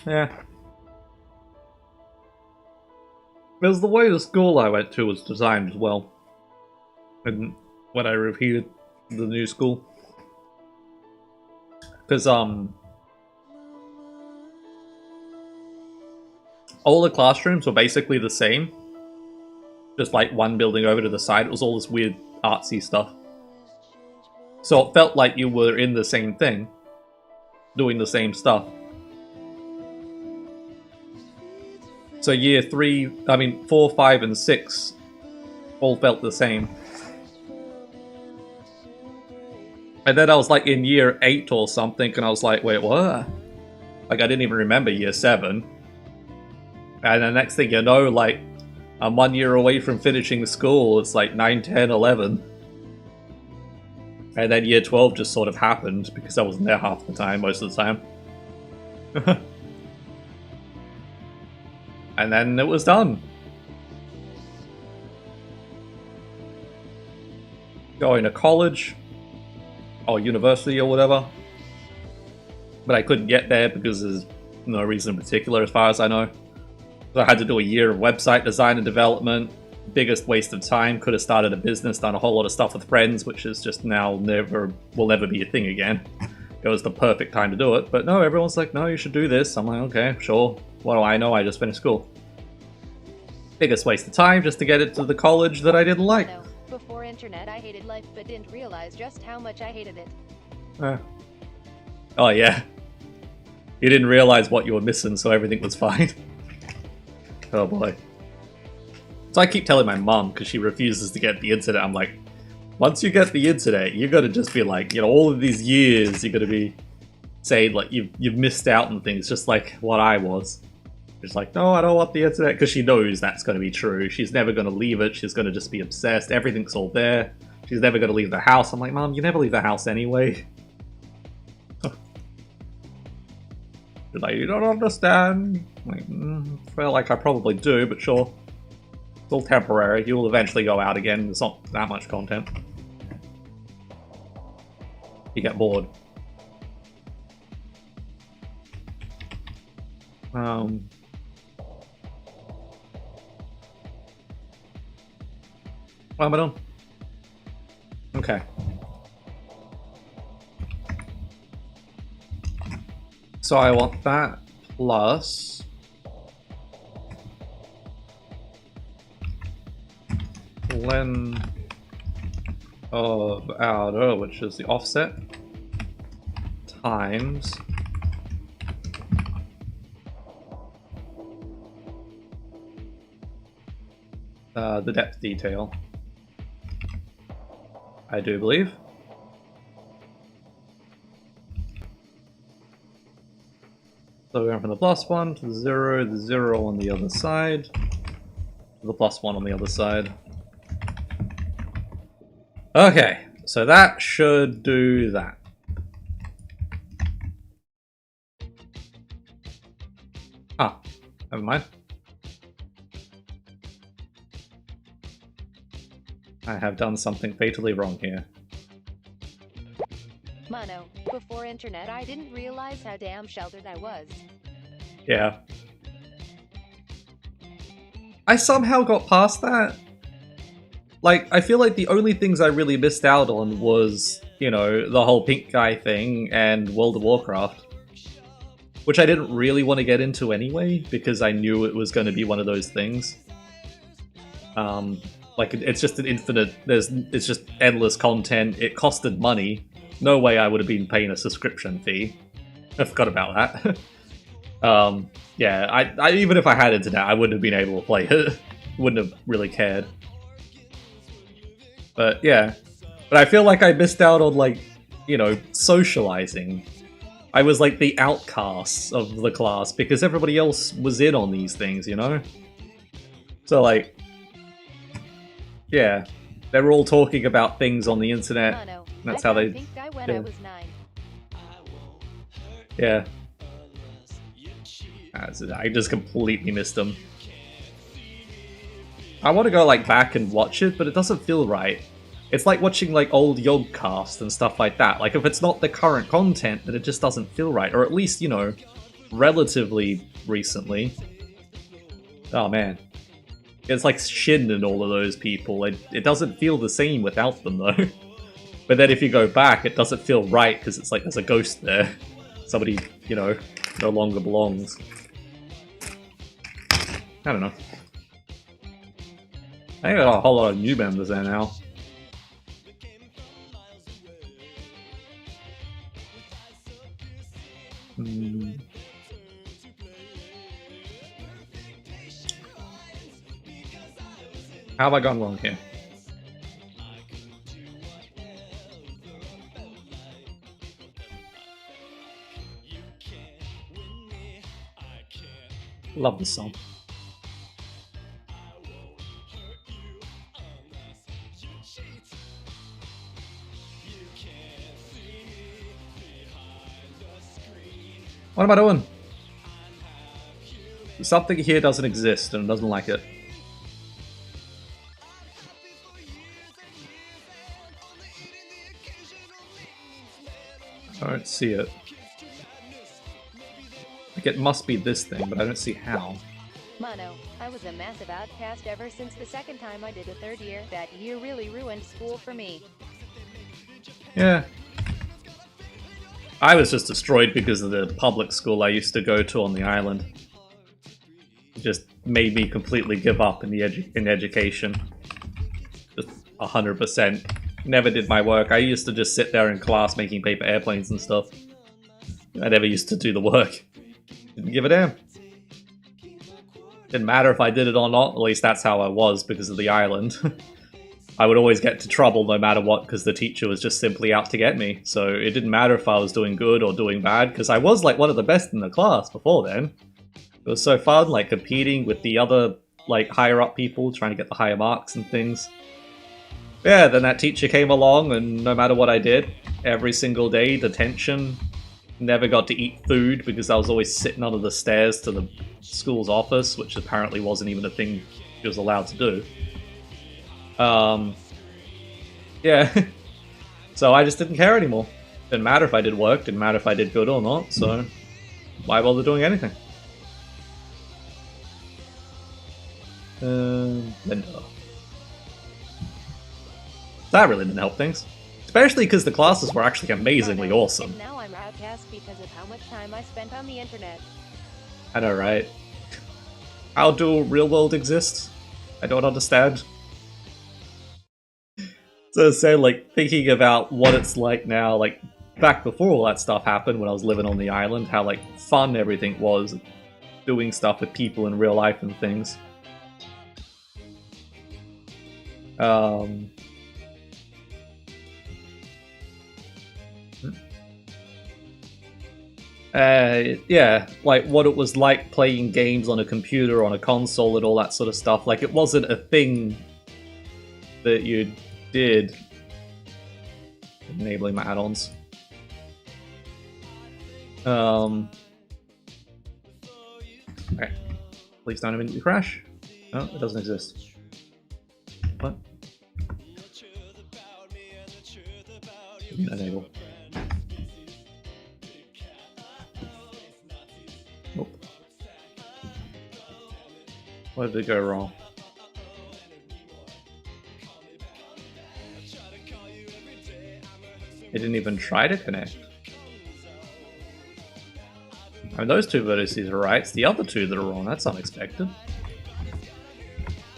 Yeah. It was the way the school I went to was designed as well. And when I repeated the new school. Because, all the classrooms were basically the same. Just like one building over to the side. It was all this weird artsy stuff. So it felt like you were in the same thing. Doing the same stuff. So year 4, 5, and 6 all felt the same. And then I was like in year 8 or something, and I was like, wait, what? Like, I didn't even remember year 7. And the next thing you know, like, I'm 1 year away from finishing school. It's like 9, 10, 11. And then year 12 just sort of happened, because I wasn't there half the time, most of the time. And then it was done. Going to college, or university or whatever. But I couldn't get there because there's no reason in particular as far as I know. So I had to do a year of website design and development. Biggest waste of time. Could have started a business, done a whole lot of stuff with friends, which is just now will never be a thing again. It was the perfect time to do it. But no, everyone's like, no, you should do this. I'm like, okay, sure. What do I know? I just finished school. Biggest waste of time just to get into the college that I didn't like. No. Before internet, I hated life, but didn't realize just how much I hated it. Oh yeah. You didn't realize what you were missing, so everything was fine. Oh boy. So I keep telling my mom, because she refuses to get the internet, I'm like, once you get the internet, you're gonna just be like, you know, all of these years, you're gonna be saying, like, you've missed out on things, just like what I was. She's like, no, I don't want the internet, because she knows that's going to be true. She's never going to leave it. She's going to just be obsessed. Everything's all there. She's never going to leave the house. I'm like, Mom, you never leave the house anyway. She's like, you don't understand. I'm like, feel like I probably do, but sure. It's all temporary. You will eventually go out again. There's not that much content. You get bored. What am I doing? Okay. So I want that plus len of outer, which is the offset, times the depth detail. I do believe. So we're going from the +1 to the 0 on the other side, to the +1 on the other side. Okay, so that should do that. Ah, never mind. I have done something fatally wrong here. Mono, before internet, I didn't realize how damn sheltered I was. Yeah. I somehow got past that. Like, I feel like the only things I really missed out on was, you know, the whole pink guy thing and World of Warcraft. Which I didn't really want to get into anyway, because I knew it was going to be one of those things. Like, it's just an infinite, it's just endless content, it costed money. No way I would have been paying a subscription fee. I forgot about that. Yeah, I even if I had internet, I wouldn't have been able to play it. Wouldn't have really cared. But yeah. But I feel like I missed out on, like, you know, socializing. I was like the outcast of the class because everybody else was in on these things, you know? So, like, yeah, they were all talking about things on the internet. Mono, That's how they. think I when I was 9. Yeah. I just completely missed them. I want to go like back and watch it, but it doesn't feel right. It's like watching like old Yogcast and stuff like that. Like if it's not the current content, then it just doesn't feel right. Or at least, you know, relatively recently. Oh man. It's like Shin and all of those people. It doesn't feel the same without them though. But then if you go back, it doesn't feel right because it's like there's a ghost there. Somebody, you know, no longer belongs. I don't know. I got a whole lot of new members there now. How have I gone wrong here? Love this song. What am I doing? Something here doesn't exist and doesn't like it. I don't see it. Like, it must be this thing, but I don't see how. Mono, I was a massive outcast ever since the second time I did a third year. That year really ruined school for me. Yeah. I was just destroyed because of the public school I used to go to on the island. It just made me completely give up in the education. Just 100%. Never did my work. I used to just sit there in class making paper airplanes and stuff. I never used to do the work. Didn't give a damn. Didn't matter if I did it or not, at least that's how I was because of the island. I would always get into trouble no matter what because the teacher was just simply out to get me. So it didn't matter if I was doing good or doing bad because I was like one of the best in the class before then. It was so fun, like competing with the other like higher up people, trying to get the higher marks and things. Yeah, then that teacher came along and no matter what I did, every single day, detention, never got to eat food because I was always sitting under the stairs to the school's office, which apparently wasn't even a thing she was allowed to do. Yeah. So I just didn't care anymore. Didn't matter if I did work, didn't matter if I did good or not, so why bother doing anything? Linda. That really didn't help things. Especially because the classes were actually amazingly awesome. And now I'm outcast because of how much time I spent on the internet. I know, right? How do real world exist? I don't understand. So say, like, thinking about what it's like now, like, back before all that stuff happened when I was living on the island, how, like, fun everything was, doing stuff with people in real life and things. Yeah, like what it was like playing games on a computer, on a console, and all that sort of stuff. Like, it wasn't a thing that you did. Enabling my add-ons. Okay. Please don't immediately crash. No, it doesn't exist. What? Enable. Nope. What did it go wrong? It didn't even try to connect. I mean, those two vertices are right. It's the other two that are wrong. That's unexpected.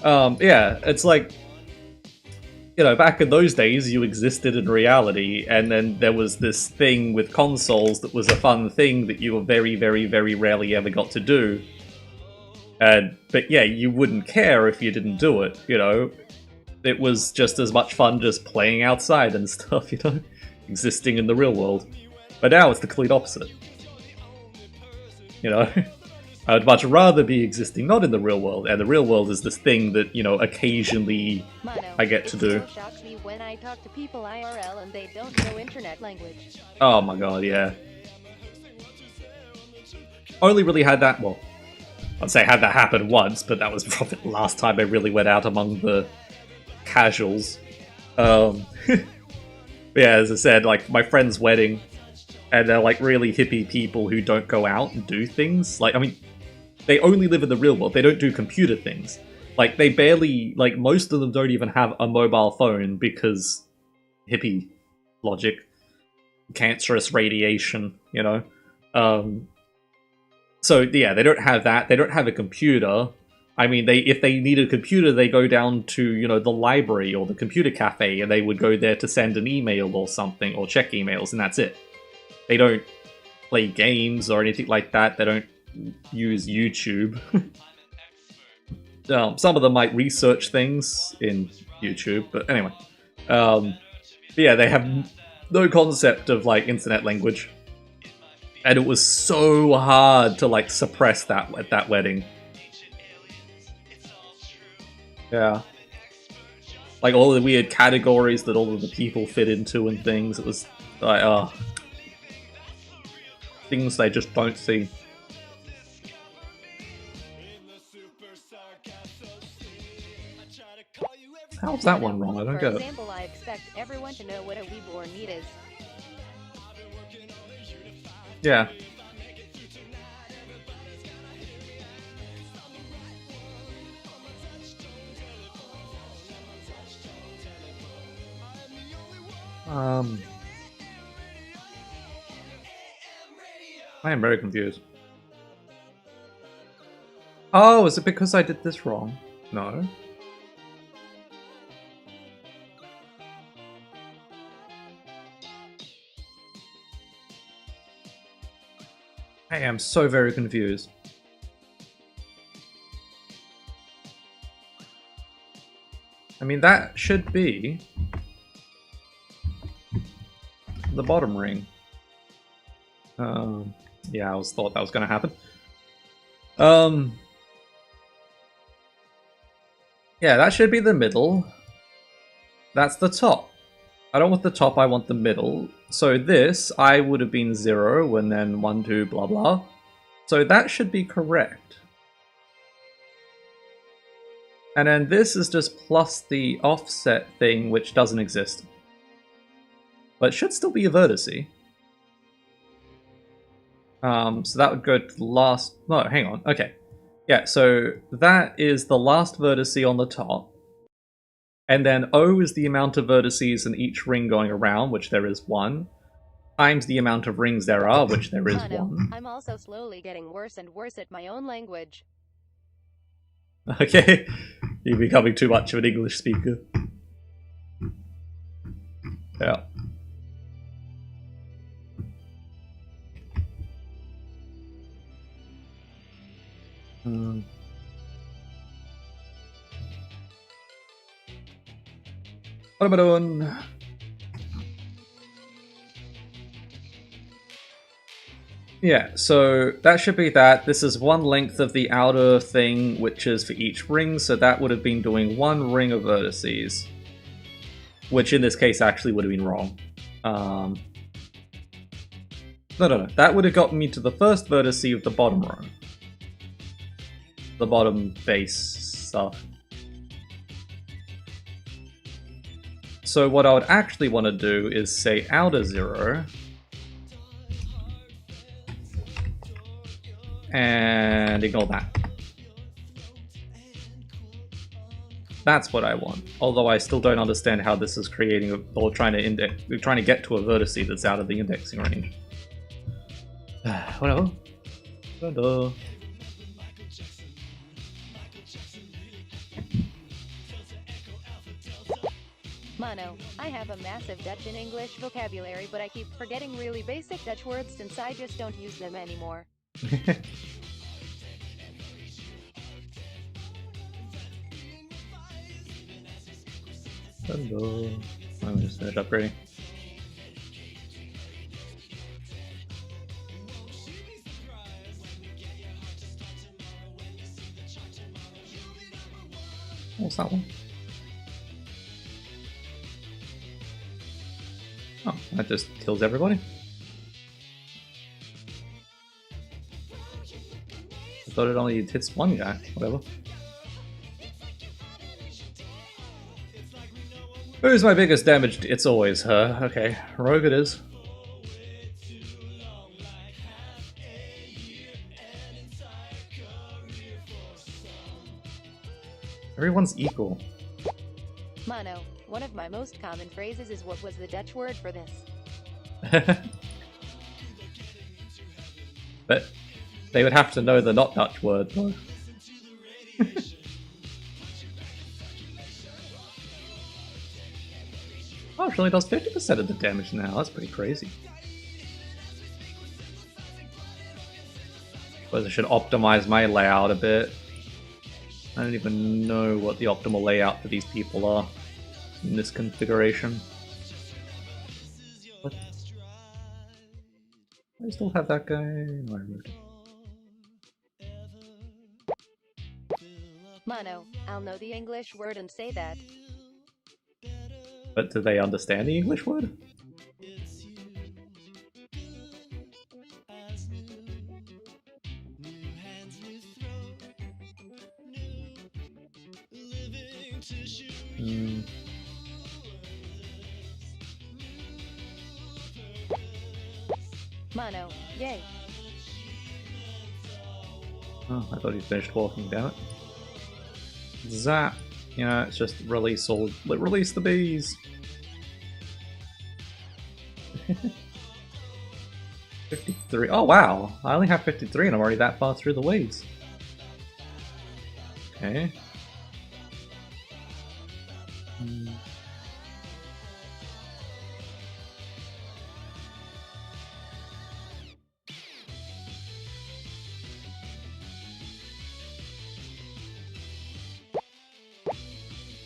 Yeah, it's like, you know, back in those days, you existed in reality, and then there was this thing with consoles that was a fun thing that you were very, very, very rarely ever got to do. But yeah, you wouldn't care if you didn't do it, you know? It was just as much fun just playing outside and stuff, you know? Existing in the real world. But now it's the complete opposite. You know? I would much rather be existing not in the real world, and the real world is this thing that, you know, occasionally I get to do. It still shocks me when I talk to people IRL and they don't know internet language. Oh my god, yeah. Only really had that, well, I'd say had that happen once, but that was probably the last time I really went out among the casuals. But yeah, as I said, like, my friend's wedding, and they're like really hippie people who don't go out and do things. Like, I mean, they only live in the real world, they don't do computer things. Like, they barely, like, most of them don't even have a mobile phone because hippie logic, cancerous radiation, you know? So yeah, they don't have that, they don't have a computer. I mean, if they need a computer, they go down to, you know, the library or the computer cafe, and they would go there to send an email or something, or check emails, and that's it. They don't play games or anything like that. They don't use YouTube. Some of them might research things in YouTube, but anyway. Yeah, they have no concept of, like, internet language. And it was so hard to like suppress that at that wedding. Yeah. Like all the weird categories that all of the people fit into and things. It was like, things they just don't see. How's that one wrong? I don't get it. For example, I expect everyone to know what a reborn meat is. Yeah. I am very confused. Oh, is it because I did this wrong? No. I am so very confused. I mean, that should be the bottom ring. Yeah, I thought that was going to happen. Yeah, that should be the middle. That's the top. I don't want the top, I want the middle. So this, I would have been 0, and then 1, 2, blah, blah. So that should be correct. And then this is just plus the offset thing, which doesn't exist. But it should still be a vertice. So that would go to the last... No, hang on. Okay. Yeah, so that is the last vertice on the top. And then O is the amount of vertices in each ring going around, which there is 1, times the amount of rings there are, which there is 1. I'm also slowly getting worse and worse at my own language. Okay, you're becoming too much of an English speaker. Yeah. What am I doing? Yeah, so that should be that. This is 1 length of the outer thing, which is for each ring, so that would have been doing 1 ring of vertices. Which in this case actually would have been wrong. No. That would have gotten me to the first vertice of the bottom row. The bottom base stuff. So what I would actually want to do is say outer 0. And ignore that. That's what I want. Although I still don't understand how this is creating or trying to get to a vertice that's out of the indexing range. Whatever. Mono, I have a massive Dutch and English vocabulary, but I keep forgetting really basic Dutch words since I just don't use them anymore. Hello. I'm just finished upgrading. What's that one? Oh, that just kills everybody. I thought it only hits 1 guy. Whatever. Who's my biggest damage? It's always her. Okay, rogue it is. Everyone's equal. Mono, one of my most common phrases is what was the Dutch word for this? But they would have to know the not Dutch word, though. Oh, it really does 50% of the damage now. That's pretty crazy. Suppose I should optimize my layout a bit. I don't even know what the optimal layout for these people are in this configuration. What? I still have that guy. No, I removed him. Mono, I'll know the English word and say that. But do they understand the English word? Hmm. Mono, yay. Oh, I thought he finished walking, damn it. Zap! Yeah, it's just release release the bees! 53. Oh wow! I only have 53 and I'm already that far through the weeds. Okay.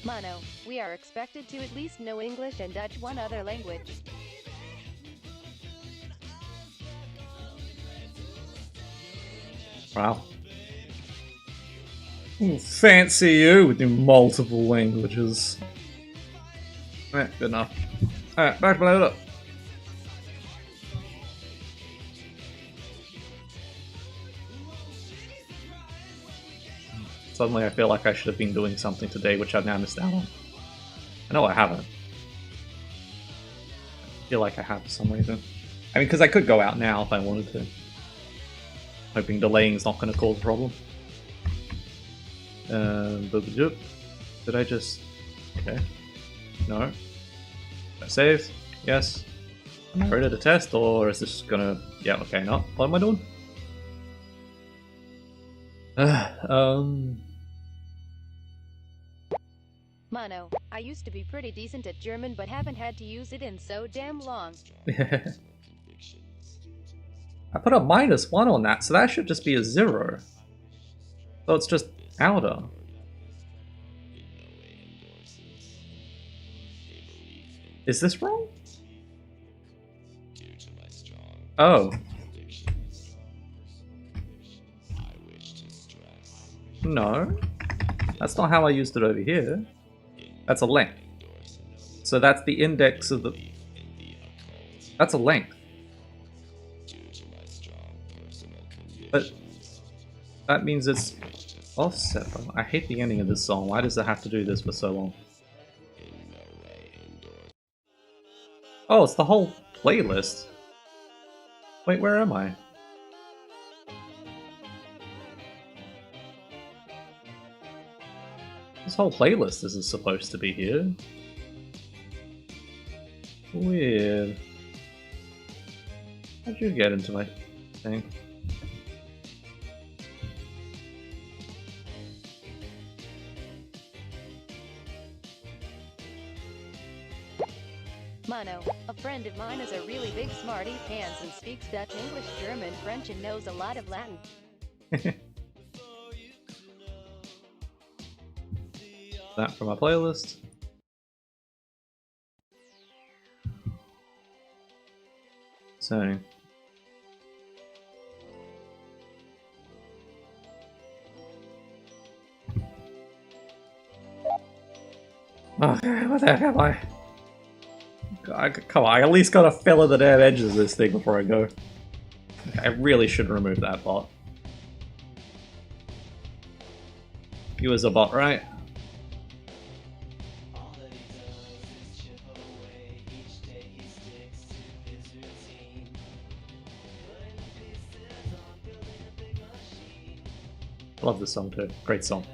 Mono, we are expected to at least know English and Dutch, one other language. Wow. Ooh, fancy you with your multiple languages. Alright, good enough. Alright, back to load up. Suddenly I feel like I should have been doing something today which I've now missed out on. I know I haven't. I feel like I have for some reason. I mean, because I could go out now if I wanted to. Hoping delaying is not going to cause a problem. Did I just... Okay. No. Did I save? Yes. Am I ready to test, or is this gonna... Yeah, okay, not. What am I doing? Mono, I used to be pretty decent at German but haven't had to use it in so damn long. I put a -1 on that, so that should just be a 0. So it's just outer. Is this wrong? Oh. No. That's not how I used it over here. That's a length. So that's the index of the... That's a length. But that means it's offset. I hate the ending of this song. Why does it have to do this for so long? Oh, it's the whole playlist. Wait, where am I? This whole playlist isn't supposed to be here. Weird. How'd you get into my thing? Mono, a friend of mine is a really big smarty pants and speaks Dutch, English, German, French, and knows a lot of Latin. That from my playlist. So. Okay, what the heck am I? Come on, I at least gotta fill in the damn edges of this thing before I go. Okay, I really should remove that bot. You was a bot, right? Love this song too. Great song.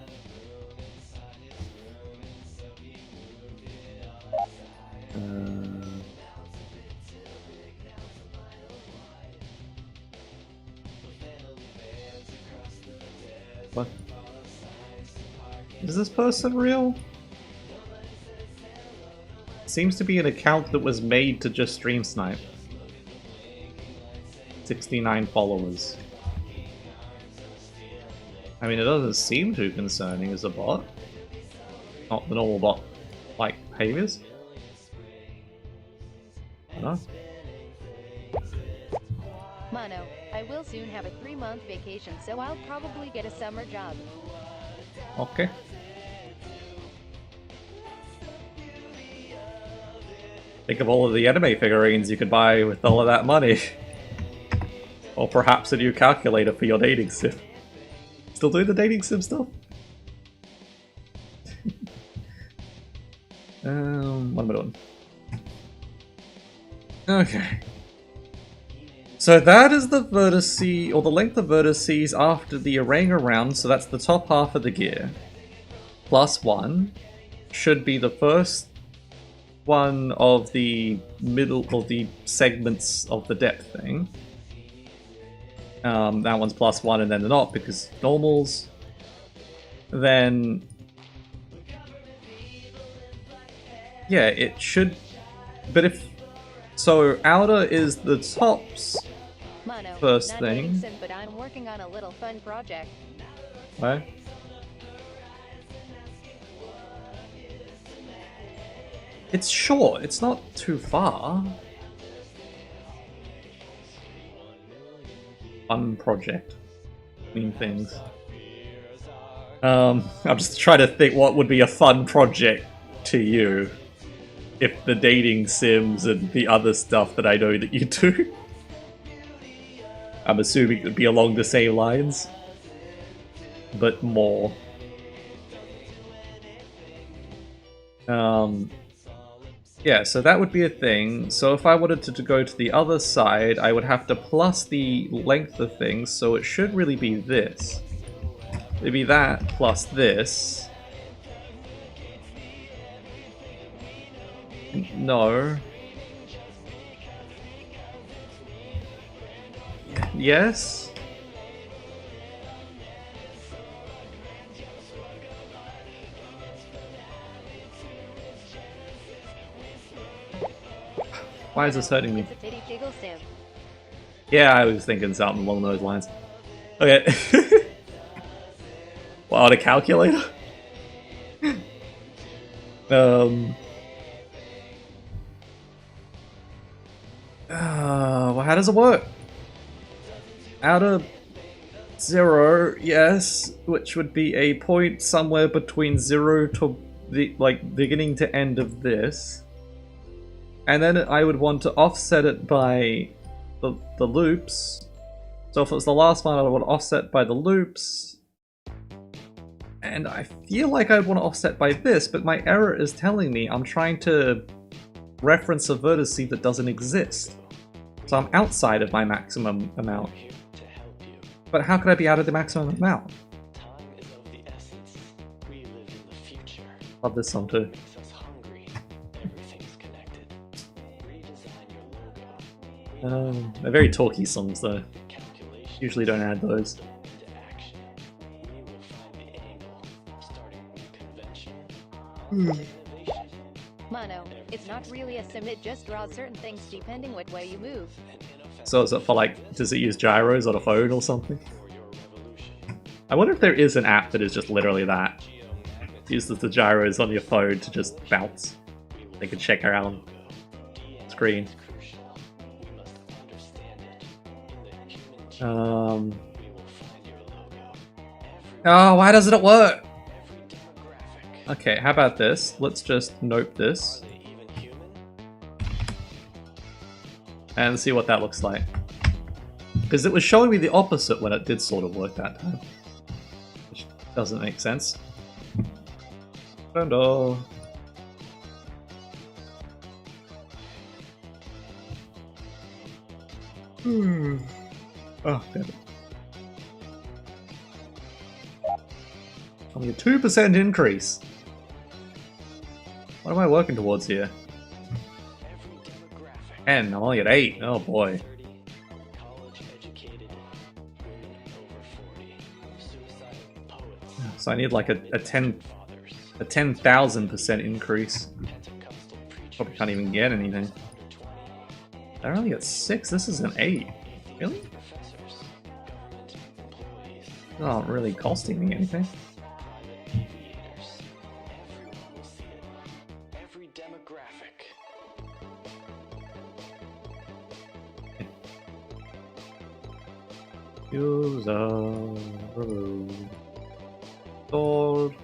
What? Is this person real? Seems to be an account that was made to just stream snipe. 69 followers. I mean, it doesn't seem too concerning as a bot. Not the normal bot like behaviors. I don't know. Mono, I will soon have a 3-month vacation, so I'll probably get a summer job. Okay. Think of all of the anime figurines you could buy with all of that money. Or perhaps a new calculator for your dating sim. Still doing the dating sim stuff? What am I doing? Okay. So that is the vertice, or the length of vertices after the Oranga round, so that's the top half of the gear. Plus 1 should be the first one of the middle, of the segments of the depth thing. That one's plus 1 and then they're not because normals. Then... yeah, it should... but if... so outer is the tops Mono, first not thing. dating sim, but I'm working on a little fun project. What? It's short, it's not too far. Fun project. Mean things. I'm just trying to think what would be a fun project to you if the dating sims and the other stuff that I know that you do. I'm assuming it would be along the same lines, but more. Yeah, so that would be a thing. So if I wanted to go to the other side, I would have to plus the length of things, so it should really be this. It'd be that plus this. No. Yes? Why is this hurting me? It's a titty jiggle sim. Yeah, I was thinking something along those lines. Okay. Wow, a calculator? Well, how does it work? Out of 0, yes, which would be a point somewhere between 0 to the, like, beginning to end of this. And then I would want to offset it by the loops. So if it was the last one, I would offset by the loops. And I feel like I'd want to offset by this, but my error is telling me I'm trying to reference a vertice that doesn't exist. So I'm outside of my maximum amount. But how could I be out of the maximum amount? Love this song too. They're very talky songs though. Usually don't add those. Mono, it's not really a sim, it just draws certain things depending what way you move. So is it for like, does it use gyros on a phone or something? I wonder if there is an app that is just literally that. It uses the gyros on your phone to just bounce. They can check around screen. Oh, why doesn't it work? Okay, how about this? Let's just nope this. And see what that looks like. Because it was showing me the opposite when it did sort of work that time. Which doesn't make sense. Oh. Oh, damn it. Only a 2% increase. What am I working towards here? 10, I'm only at 8. Oh boy. So I need like a 10,000% increase. Probably can't even get anything. They're only at 6, this is an 8. Really? It's not really costing me anything. User remove. Stored.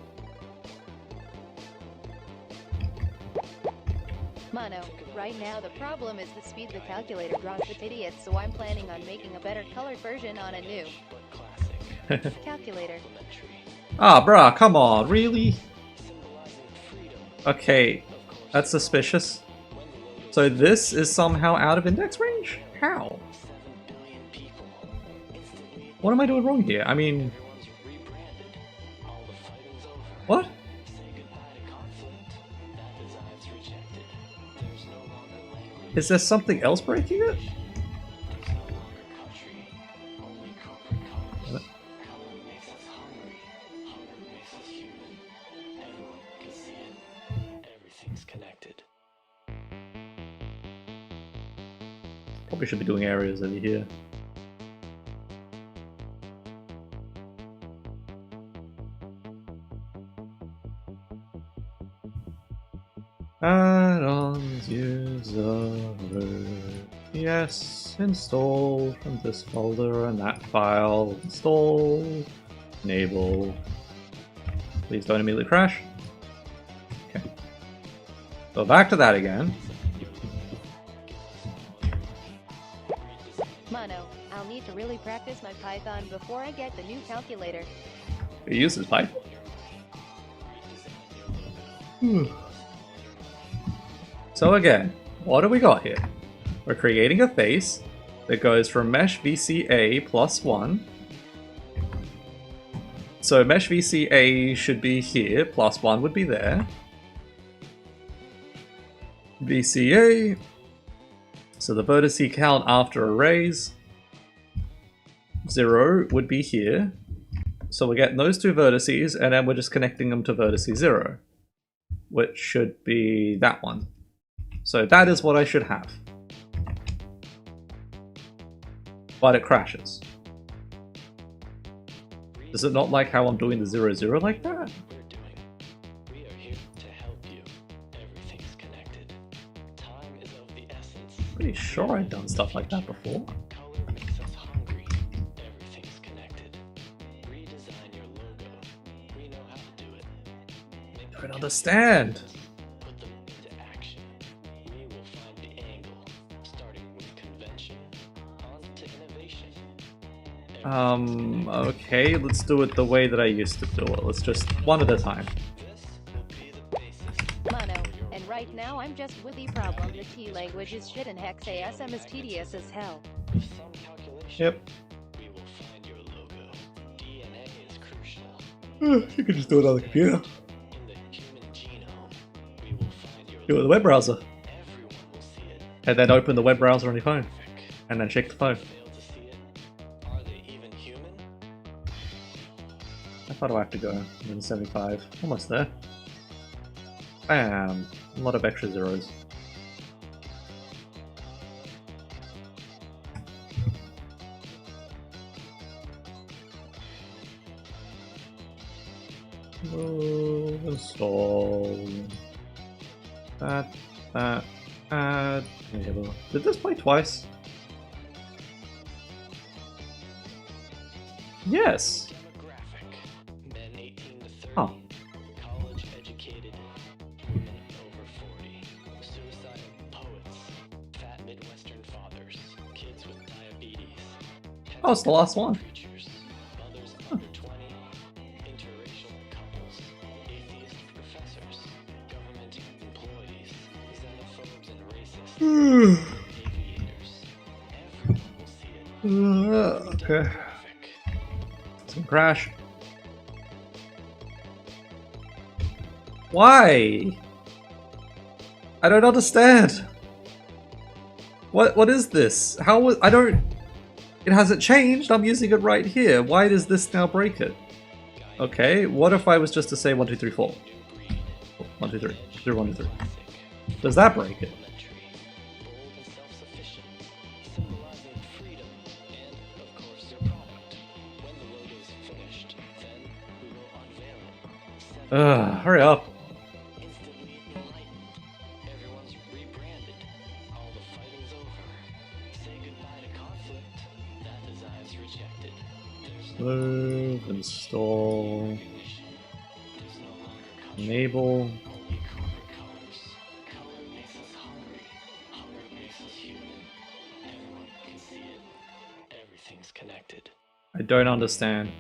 Mono, right now the problem is the speed the calculator draws the idiots, so I'm planning on making a better colored version on a new calculator. Ah, bruh, come on, really? Okay, that's suspicious. So this is somehow out of index range? How? What am I doing wrong here? I mean... What? Is there something else breaking it? Probably should be doing areas over here. Add-ons user. Yes, install from this folder and that file. Install. Enable. Please don't immediately crash. Okay. Go back to that again. Mono, I'll need to really practice my Python before I get the new calculator. It uses Python. So again, what do we got here? We're creating a face that goes from mesh VCA plus 1. So mesh VCA should be here, plus 1 would be there. VCA. So the vertice count after arrays. 0 would be here. So we're getting those two vertices, and then we're just connecting them to vertice 0, which should be that one. So that is what I should have. But it crashes. Does it not like how I'm doing the 0, 0 like that? We are here to help you. Everything's connected. Time is of the essence. Pretty sure I've done stuff like that before. Color makes us hungry. Everything's connected. Redesign your logo. We know how to do it. I don't understand. Put them into action. We will find the angle, starting with convention, on to innovation. Okay, let's do it the way that I used to do it. Let's just one at a time. This will be the basis. Mono, and right now I'm just with the problem. The T language is shit and hex ASM is tedious as hell. With some calculation, Yep. we will find your logo. DNA is crucial. You can just do it on the computer. In the human genome, we will find your Do it with the web browser. Everyone will see it. And then open the web browser on your phone. And then shake the phone. Fail to see it. Are they even human? How far do I have to go? 175. Almost there. Bam! A lot of extra zeros. Install. That. Add. Did this play twice? Yes! Demographic. Men 18 to 30. Huh. College educated. Women over 40. Suicidal poets. Fat Midwestern fathers. Kids with diabetes. Oh, it's the last one. Preachers. Mothers under 20. Interracial couples. Atheist professors. Government employees. Xenophobes and racists. Aviators. Everyone will see it. Okay. Demographic. Some crash. Why? I don't understand. What is this? How was I don't it hasn't changed. I'm using it right here. Why does this now break it? Okay, what if I was just to say 1 2 3 4? 1 2 3. 0 1 2 3. Does that break it? Hurry up. Instantly enlightened. Everyone's rebranded. All the fighting's over. Say goodbye to conflict. That design's rejected. Move, install, enable. Only corporate colors. Color makes us hungry. Hunger makes us human. Everyone can see it. Everything's connected. I don't understand.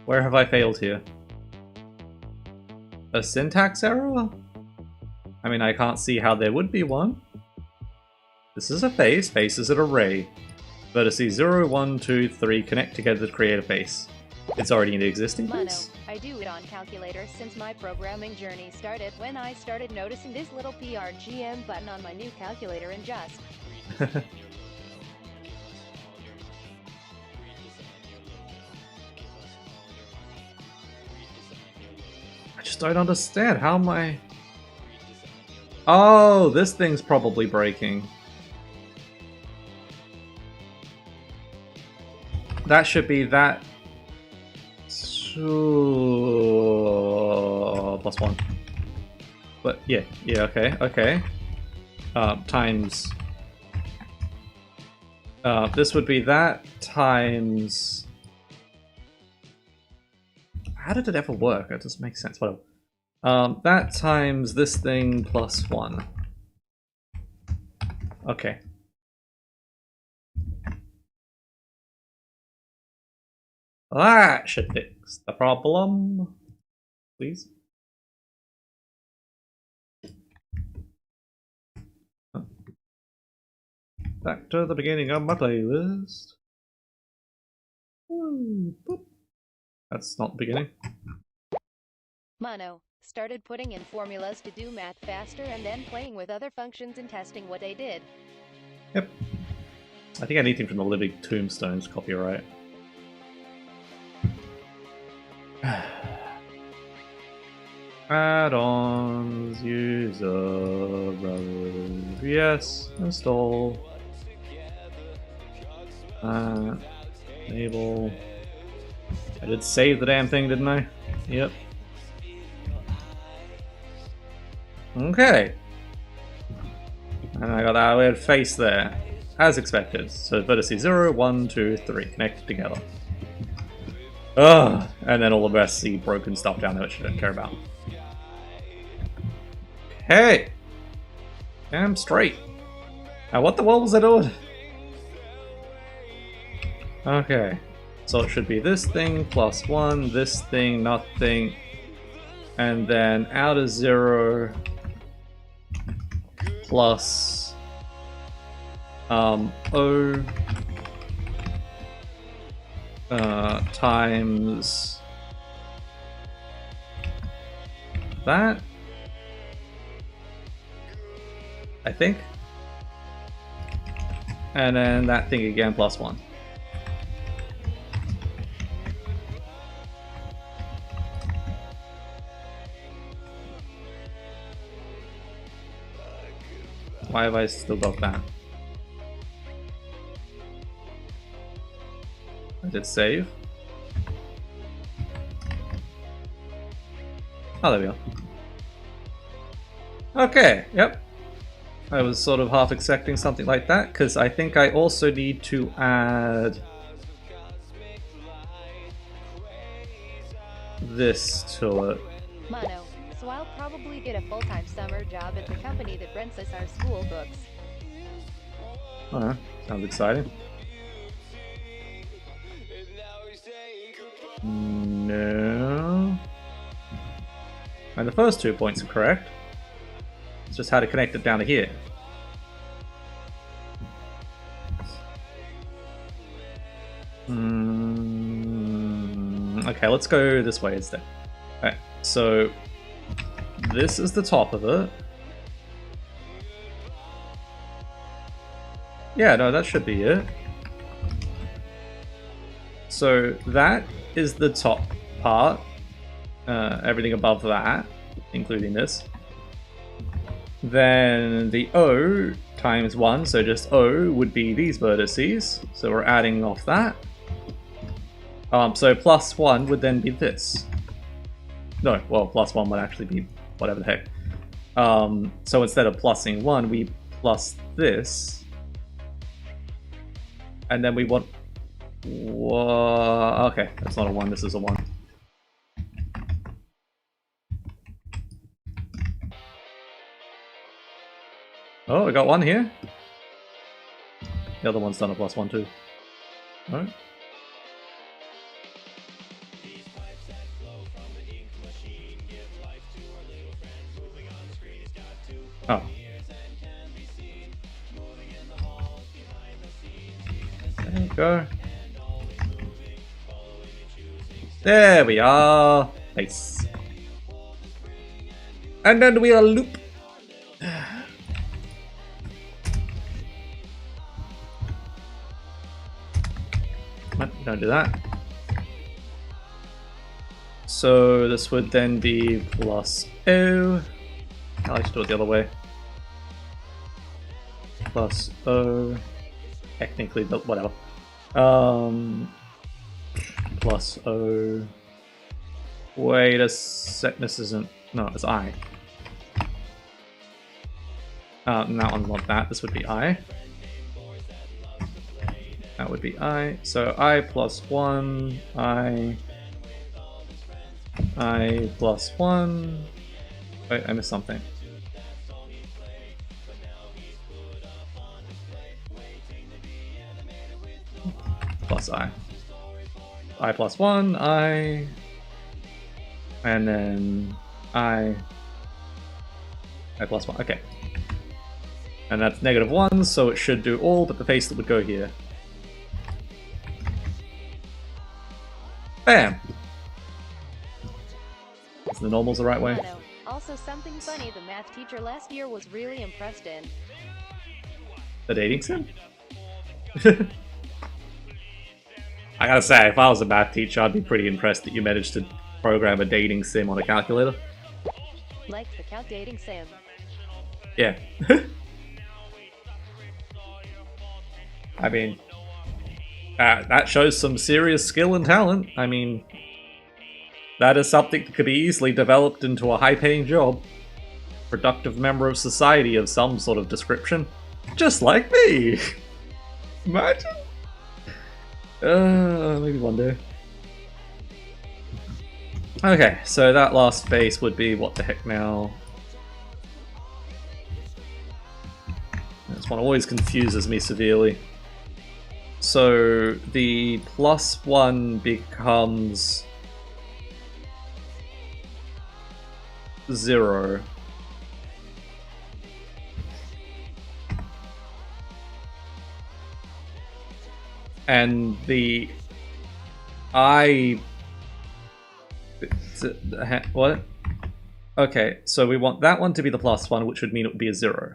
Where have I failed here? A syntax error? I mean, I can't see how there would be one. This is a face. Face is an array. Vertices 0, 1, 2, 3 connect together to create a face. It's already an existing Mono, face. I do it on calculator since my programming journey started when I started noticing this little PRGM button on my new calculator and just... I just don't understand. How am I... Oh, this thing's probably breaking. That should be that... +1. But yeah, okay. Times... this would be that times... How did it ever work? It doesn't make sense. Whatever. That times this thing plus 1. Okay. That should fix the problem. Please. Back to the beginning of my playlist. Boop. That's not the beginning. Mono, started putting in formulas to do math faster and then playing with other functions and testing what they did. Yep. I think anything from the Living Tombstones copyright. Add-ons, user, yes, install, enable. I did save the damn thing, didn't I? Yep. Okay. And I got that weird face there, as expected. So vertices 0, 1, 2, 3 connected together. Ugh, and then all the rest see broken stuff down there which I don't care about. Hey! Damn straight. Now what the world was I doing? Okay. So it should be this thing plus 1, this thing, nothing, and then out of 0 plus O times that, I think, and then that thing again plus 1. Why have I still got that? I did save. Oh, there we go. Okay, yep. I was sort of half expecting something like that, because I think I also need to add this to it. Mono, so I'll probably get a full-time summer job at the company that rents us our school books. Alright, sounds exciting. No. And the first 2 points are correct. It's just how to connect it down to here. Okay, let's go this way instead. Alright, so this is the top of it. Yeah, no, that should be it. So that is the top part. Everything above that, including this. Then the O times 1, so just O would be these vertices. So we're adding off that. So plus 1 would then be this. No, well, plus 1 would actually be whatever the heck. So instead of plussing 1, we plus this. And then we want... Whoa, okay, that's not a 1, this is a 1. Oh, I got 1 here. The other one's done a +1 too. Alright. Oh. There we go. There we are. Nice. And then we are loop. Don't do that. So this would then be plus O. I like to do it the other way. Plus O. Technically, but whatever. Plus O. Wait a sec. This isn't. No, it's I. And that one's not that. This would be I. That would be I. So I plus 1. I plus 1. Wait, I missed something. Plus I. I plus 1, I. And then I plus 1. Okay. And that's -1, so it should do all but the face that would go here. Bam! Is the normals the right way? Also, something funny the math teacher last year was really impressed in. The dating sim? I gotta say, if I was a math teacher, I'd be pretty impressed that you managed to program a dating sim on a calculator. Like the CANT dating sim. Yeah. I mean, that shows some serious skill and talent. I mean, that is something that could be easily developed into a high-paying job. Productive member of society of some sort of description. Just like me! Imagine? Maybe one day. Okay, so that last face would be what the heck now? This one always confuses me severely. So the +1 becomes 0. And the I... What? Okay, so we want that one to be the +1, which would mean it would be a 0.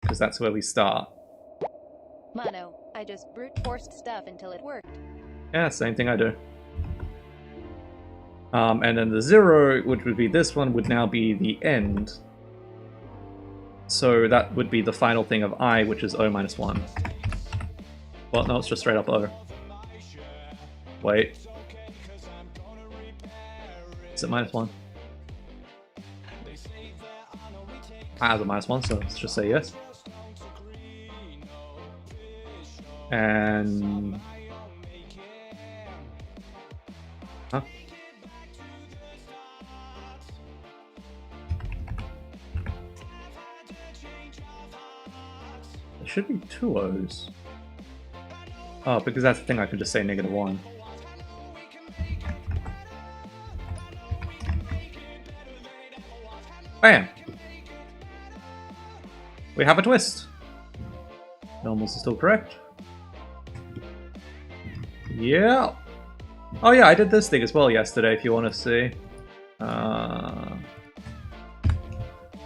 Because that's where we start. Mono, I just brute forced stuff until it worked. Yeah, same thing I do. And then the 0, which would be this one, would now be the end. So that would be the final thing of I, which is O minus 1. Well, no, it's just straight up O. Wait. Is it -1? I have a -1, so let's just say yes. And... Huh? There should be 2 O's. Oh, because that's the thing, I could just say -1. Bam! We have a twist! Normals are still correct. Yeah! Oh yeah, I did this thing as well yesterday, if you want to see.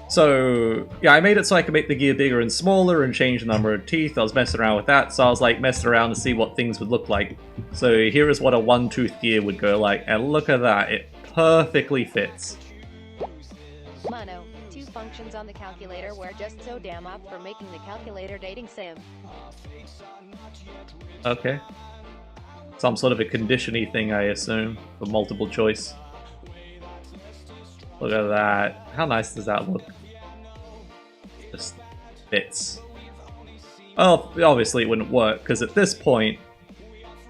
So, yeah, I made it so I could make the gear bigger and smaller and change the number of teeth. I was messing around with that, so I was like messing around to see what things would look like. So here is what a 1-tooth gear would go like, and look at that, it perfectly fits. Mono, 2 functions on the calculator were just so damn up for making the calculator dating sim. Okay. Some sort of a condition-y thing, I assume, for multiple choice. Look at that. How nice does that look? Just fits. Oh, obviously it wouldn't work, because at this point,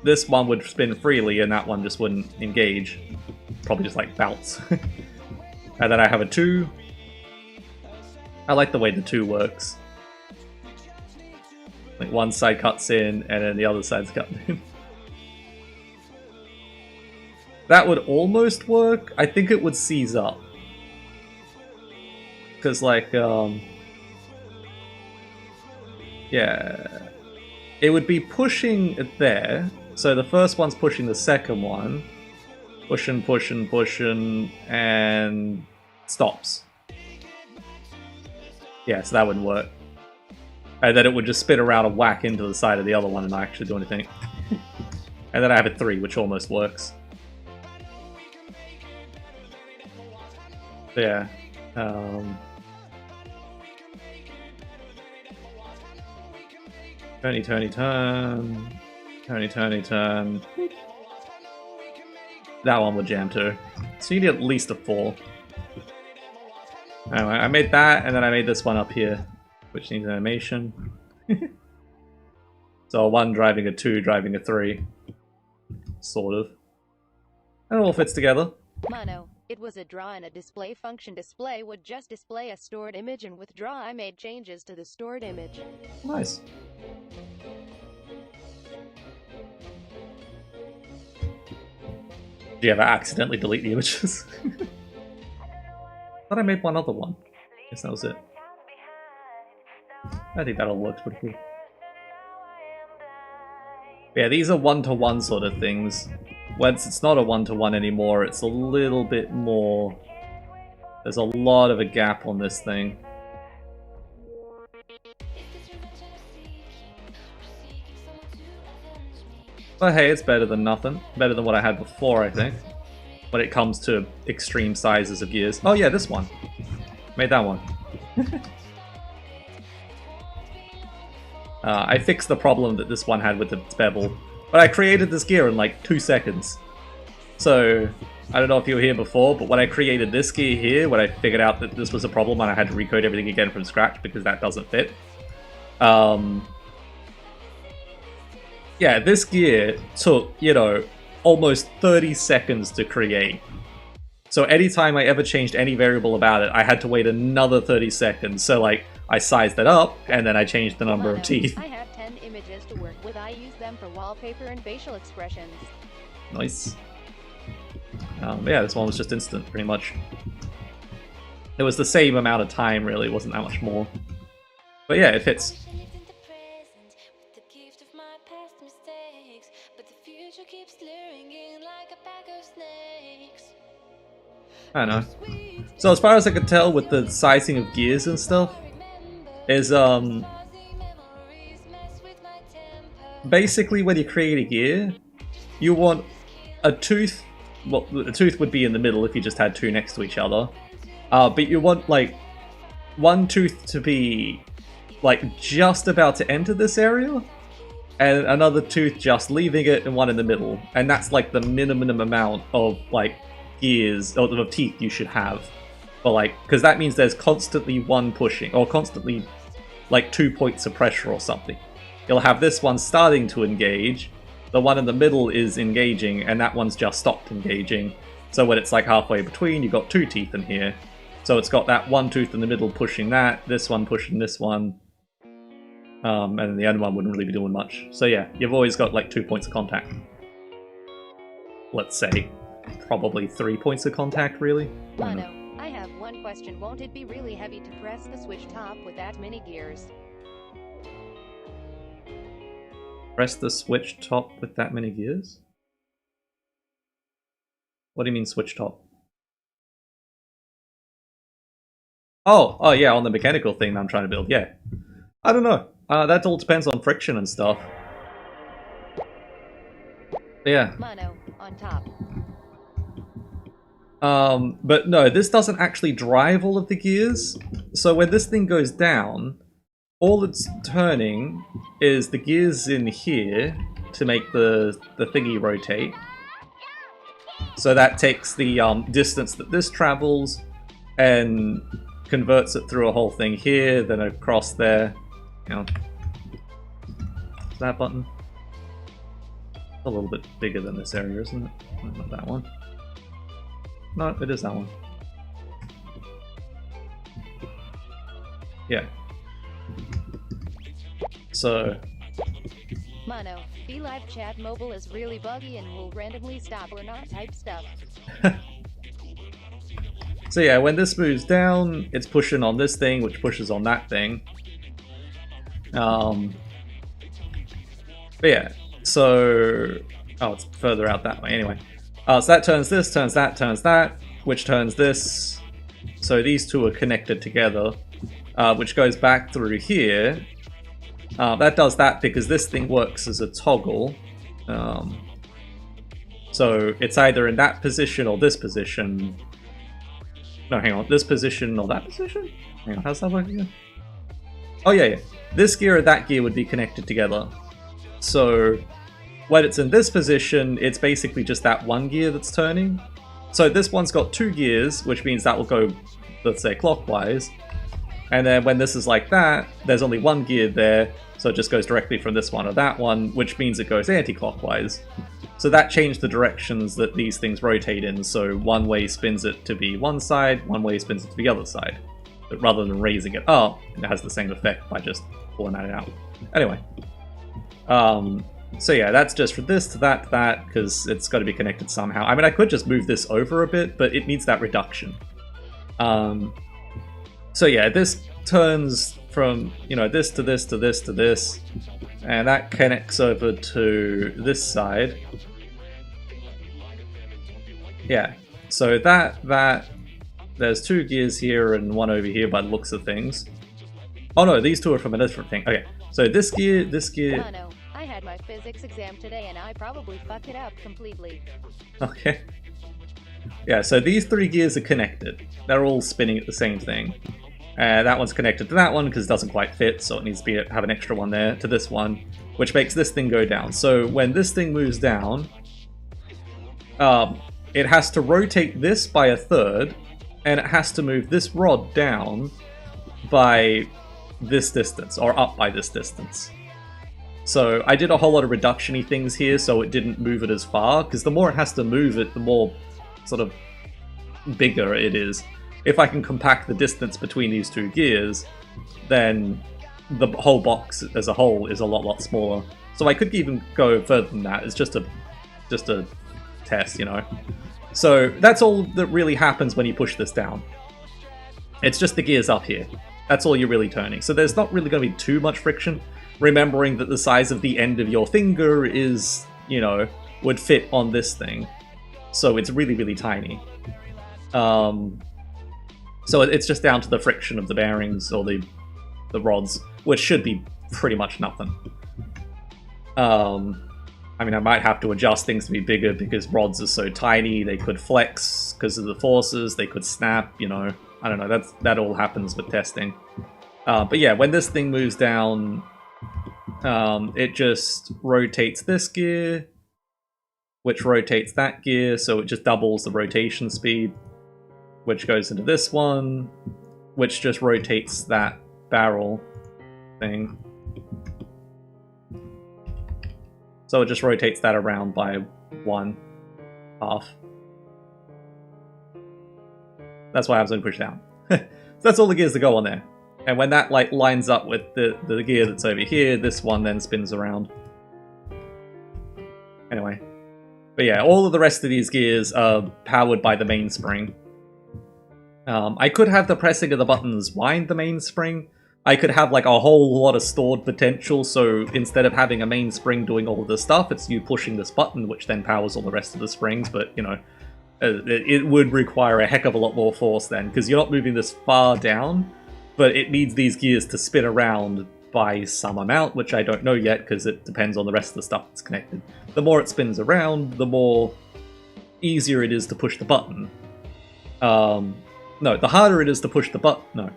this one would spin freely and that one just wouldn't engage. Probably just like bounce. And then I have a 2. I like the way the 2 works. Like one side cuts in and then the other side's cut in. That would almost work. I think it would seize up. Because like, yeah. It would be pushing it there. So the first one's pushing the second one. Pushing, pushing, pushing, and stops. Yeah, so that wouldn't work. And then it would just spin around and whack into the side of the other one and not actually do anything. And then I have a 3, which almost works. So yeah. Turny, turny, turn. Turny, turny, turn. That one would jam too. So you need at least a 4. Anyway, I made that, and then I made this one up here, which needs animation. So a 1 driving a 2 driving a 3. Sort of. And it all fits together. Mono, it was a draw and a display function. Display would just display a stored image, and with draw I made changes to the stored image. Nice. Did you ever accidentally delete the images? Thought I made one other one. Guess that was it. I think that all works pretty cool. Yeah, these are one-to-one sort of things. Once it's not a one-to-one anymore, it's a little bit more... There's a lot of a gap on this thing. But hey, it's better than nothing. Better than what I had before, I think. When it comes to extreme sizes of gears. Oh yeah, this one. Made that one. I fixed the problem that this one had with the bevel. But I created this gear in like 2 seconds. So, I don't know if you were here before, but when I created this gear here, when I figured out that this was a problem and I had to recode everything again from scratch because that doesn't fit. Yeah, this gear took, you know, almost 30 seconds to create. So anytime I ever changed any variable about it, I had to wait another 30 seconds. So like, I sized it up, and then I changed the number of teeth. I have 10 images to work with. I use them for wallpaper and facial expressions. Nice. Yeah, this one was just instant, pretty much. It was the same amount of time, really. It wasn't that much more. But yeah, it fits. I don't know. So as far as I could tell with the sizing of gears and stuff, is basically when you create a gear, you want a tooth. Well, a tooth would be in the middle if you just had 2 next to each other. But you want like one tooth to be like just about to enter this area, and another tooth just leaving it, and one in the middle. And that's like the minimum amount of like gears or of teeth you should have. But like, because that means there's constantly one pushing, or constantly like 2 points of pressure or something. You'll have this one starting to engage, the one in the middle is engaging, and that one's just stopped engaging. So when it's like halfway between, you've got 2 teeth in here. So it's got that one tooth in the middle pushing that, this one pushing this one, and the other one wouldn't really be doing much. So yeah, you've always got like 2 points of contact. Let's say, probably 3 points of contact, really. Mono, I have one question. Won't it be really heavy to press the switch top with that many gears? Press the switch top with that many gears? What do you mean switch top? Oh yeah, on the mechanical thing I'm trying to build, yeah. I don't know. That all depends on friction and stuff. Yeah. Mono, on top. But no, this doesn't actually drive all of the gears. So when this thing goes down, all it's turning is the gears in here to make the thingy rotate. So that takes the distance that this travels and converts it through a whole thing here, then across there. You know. that button. A little bit bigger than this area, isn't it? Not that one. No, it is that one. Yeah. So... Mono, Live Chat Mobile is really buggy and will randomly stop or not type stuff. So yeah, when this moves down, it's pushing on this thing, which pushes on that thing. But yeah, so... Oh, it's further out that way, anyway. So that turns this, turns that, which turns this. So these two are connected together, which goes back through here. That does that because this thing works as a toggle. So it's either in that position or this position. No, hang on, this position or that position? Hang on, how's that work again? Oh yeah, yeah. This gear and that gear would be connected together. So when it's in this position, it's basically just that one gear that's turning. So this one's got two gears, which means that will go, let's say, clockwise. And then when this is like that, there's only one gear there, so it just goes directly from this one or that one, which means it goes anti-clockwise. So that changed the directions that these things rotate in, so one way spins it to be one side, one way spins it to the other side. But rather than raising it up, it has the same effect by just pulling that out. Anyway. So yeah, that's just from this to that, because it's got to be connected somehow. I mean, I could just move this over a bit, but it needs that reduction. So yeah, this turns from, you know, this to this to this to this, and that connects over to this side. Yeah, so there's two gears here and one over here by the looks of things. Oh no, these two are from a different thing. Okay, so this gear... Mono, I had my physics exam today and I probably fucked it up completely. Okay. Yeah, so these three gears are connected. They're all spinning at the same thing. That one's connected to that one because it doesn't quite fit, so it needs to have an extra one there, to this one, which makes this thing go down. So when this thing moves down, it has to rotate this by a third, and it has to move this rod down by this distance, or up by this distance. So I did a whole lot of reduction-y things here so it didn't move it as far, because the more it has to move it, the more sort of bigger it is. If I can compact the distance between these two gears, then the whole box as a whole is a lot smaller. So I could even go further than that. It's just a test, you know. So that's all that really happens when you push this down. It's just the gears up here. That's all you're really turning. So there's not really going to be too much friction. Remembering that the size of the end of your finger is, you know, would fit on this thing. So it's really tiny. So it's just down to the friction of the bearings or the rods, which should be pretty much nothing. I mean, I might have to adjust things to be bigger because rods are so tiny. They could flex because of the forces. They could snap, you know. I don't know. That all happens with testing. But yeah, when this thing moves down, it just rotates this gear, which rotates that gear, so it just doubles the rotation speed, which goes into this one, which just rotates that barrel thing. So it just rotates that around by 1/2. That's why I was going to push down. So that's all the gears that go on there. And when that like lines up with the gear that's over here, this one then spins around. Anyway. But yeah, all of the rest of these gears are powered by the mainspring. I could have the pressing of the buttons wind the mainspring. I could have like a whole lot of stored potential, so instead of having a mainspring doing all of this stuff, it's you pushing this button, which then powers all the rest of the springs, but, you know, it would require a heck of a lot more force then, because you're not moving this far down, but it needs these gears to spin around by some amount, which I don't know yet, because it depends on the rest of the stuff that's connected. The more it spins around, the more easier it is to push the button. No, the harder it is to push the button. No.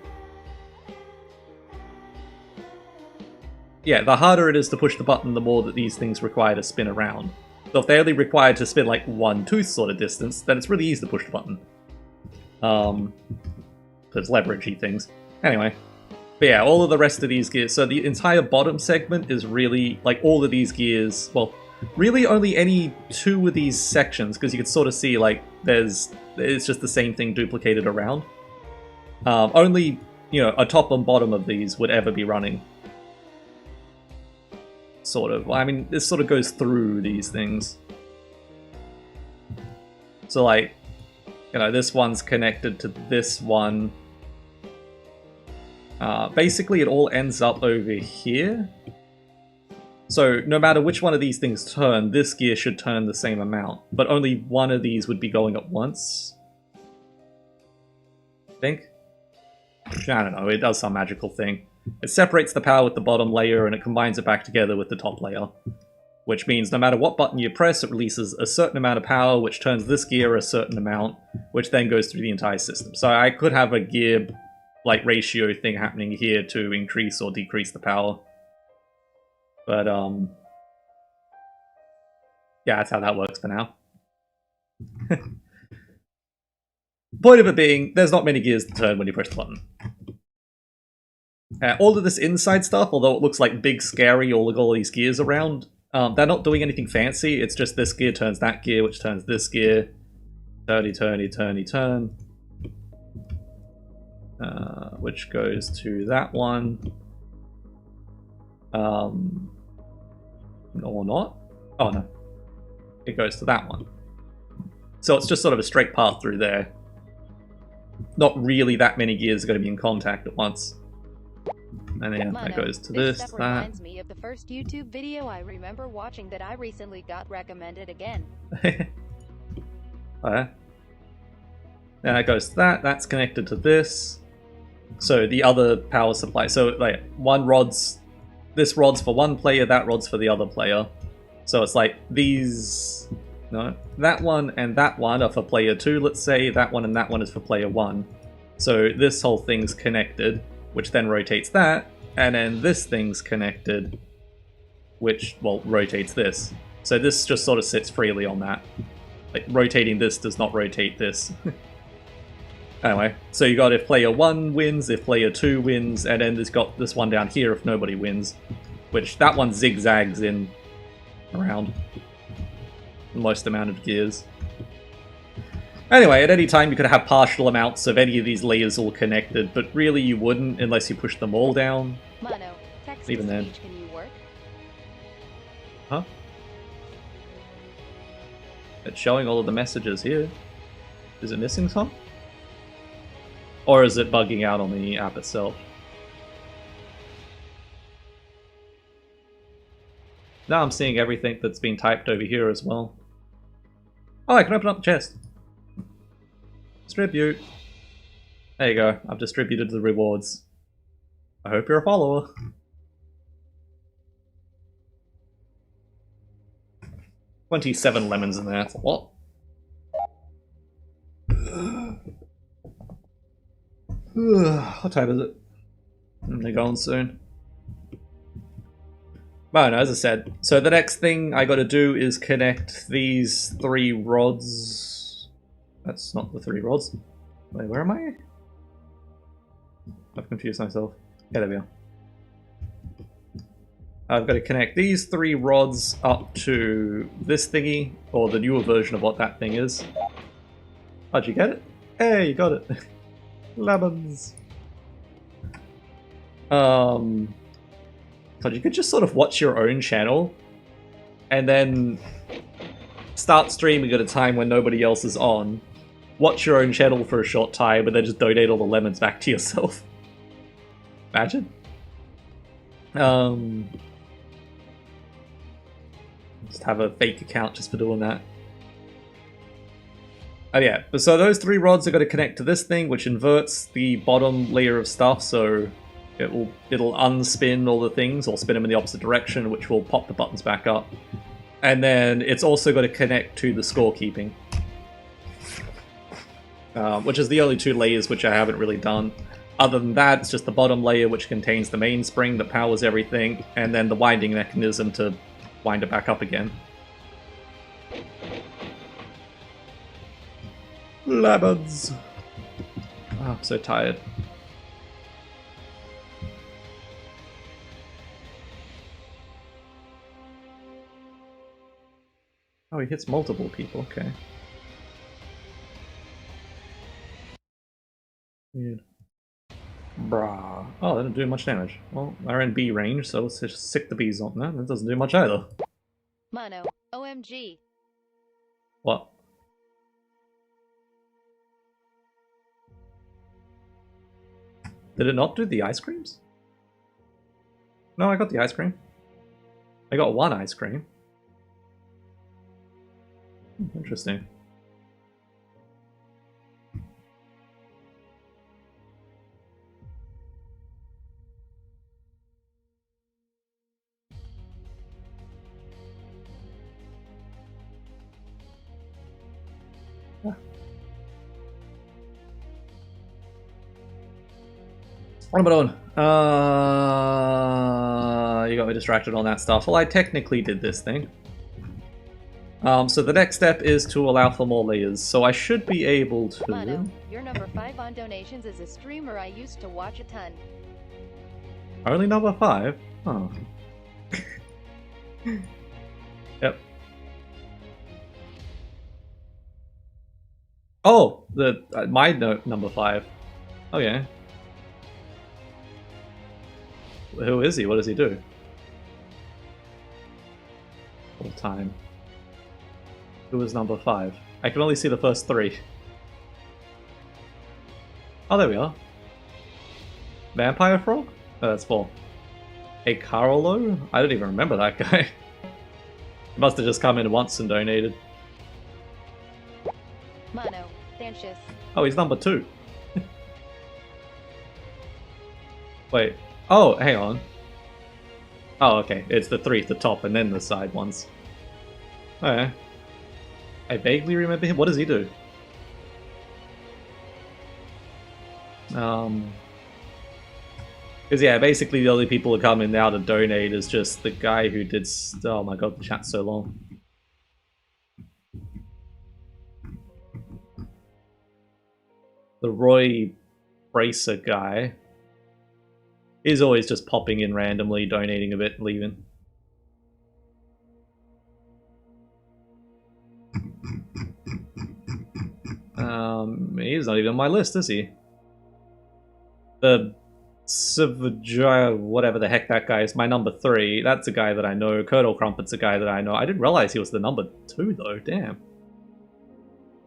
Yeah, the harder it is to push the button, the more that these things require to spin around. So if they only require to spin like 1/2 sort of distance, then it's really easy to push the button. Because leveragey things. Anyway. But But yeah, all of the rest of these gears, so the entire bottom segment is really, like, all of these gears, well, really only any 2 of these sections, because you can sort of see, like, it's just the same thing duplicated around. Only, you know, a top and bottom of these would ever be running. Sort of. I mean, this sort of goes through these things. So, like, you know, this one's connected to this one. Basically, it all ends up over here. So, no matter which one of these things turn, this gear should turn the same amount. But only one of these would be going at once. I think? I don't know, it does some magical thing. It separates the power with the bottom layer and it combines it back together with the top layer. Which means no matter what button you press, it releases a certain amount of power, which turns this gear a certain amount, which then goes through the entire system. So I could have a gear, like, ratio thing happening here to increase or decrease the power. But, yeah, that's how that works for now. Point of it being, there's not many gears to turn when you press the button. All of this inside stuff, although it looks like big, scary, all these gears around, they're not doing anything fancy. It's just this gear turns that gear, which turns this gear. Turny, turny, turny, turn. Which goes to that one. Or not. Oh, no. It goes to that one. So it's just sort of a straight path through there. Not really that many gears are going to be in contact at once. And then that goes to this, stuff that. reminds me of the first YouTube video I remember watching that I recently got recommended again. Then that goes to that. That's connected to this. So the other power supply. So like this rod's for one player, that rod's for the other player. So it's like these. No, that one and that one are for player 2, let's say. That one and that one is for player 1. So this whole thing's connected, which then rotates that, and then this thing's connected, which, well, rotates this. So this just sort of sits freely on that. Like, rotating this does not rotate this. Anyway, so you got if player 1 wins, if player 2 wins, and then there's got this one down here if nobody wins. Which, that one zigzags in around the most amount of gears. Anyway, at any time you could have partial amounts of any of these layers all connected, but really you wouldn't unless you push them all down. Mono, text Even to then. speech, can you work? Huh? It's showing all of the messages here. Is it missing some? Or is it bugging out on the app itself? Now I'm seeing everything that's been typed over here as well. Oh, I can open up the chest. Distribute. There you go. I've distributed the rewards. I hope you're a follower. $27 lemons in there. That's a lot. What time is it? They're going soon. Well, no, as I said, so the next thing I gotta do is connect these 3 rods. That's not the 3 rods. Wait, where am I? I've confused myself. Yeah, there we are. I've got to connect these 3 rods up to this thingy, or the newer version of what that thing is. How'd you get it? Hey, you got it. Lemons. But you could just sort of watch your own channel and then start streaming at a time when nobody else is on. Watch your own channel for a short time and then just donate all the lemons back to yourself. Imagine. Just have a fake account just for doing that. Oh yeah, so those 3 rods are going to connect to this thing, which inverts the bottom layer of stuff, so it'll unspin all the things, or spin them in the opposite direction, which will pop the buttons back up. And then it's also got to connect to the scorekeeping. Which is the only 2 layers which I haven't really done. Other than that, it's just the bottom layer which contains the mainspring that powers everything, and then the winding mechanism to wind it back up again. Lemons! Oh, I'm so tired. Oh, he hits multiple people, okay. Weird. Brah. Oh, that didn't do much damage. Well, they're in B range, so let's just sick the bees on that. That doesn't do much either. Mono. OMG. What? Did it not do the ice creams? No, I got the ice cream. I got one ice cream. Interesting. What am I doing? You got me distracted on that stuff. Well, I technically did this thing. So the next step is to allow for more layers. So I should be able to... Mono, you're number 5 on donations as a streamer I used to watch a ton. Only number 5? Oh. Yep. Oh, my note number 5. Oh yeah. Who is he? What does he do? All time. Who was number 5? I can only see the first 3. Oh, there we are. Vampire Frog? Oh, that's 4. Hey, Carolo? I don't even remember that guy. He must have just come in once and donated. Mono. Thanchus. Oh, he's number 2. Wait. Oh, hang on. Oh, okay. It's the 3 at the top and then the side ones. Oh, yeah. I vaguely remember him. What does he do? Because yeah, basically the only people who come in now to donate is just the guy who did... Oh my god, the chat's so long. The Roy Bracer guy. He's always just popping in randomly, donating a bit, and leaving. He's not even on my list, is he? The Savajaya, whatever the heck that guy is, my number 3. That's a guy that I know. Curdle Crumpet's a guy that I know. I didn't realize he was the number 2 though. Damn.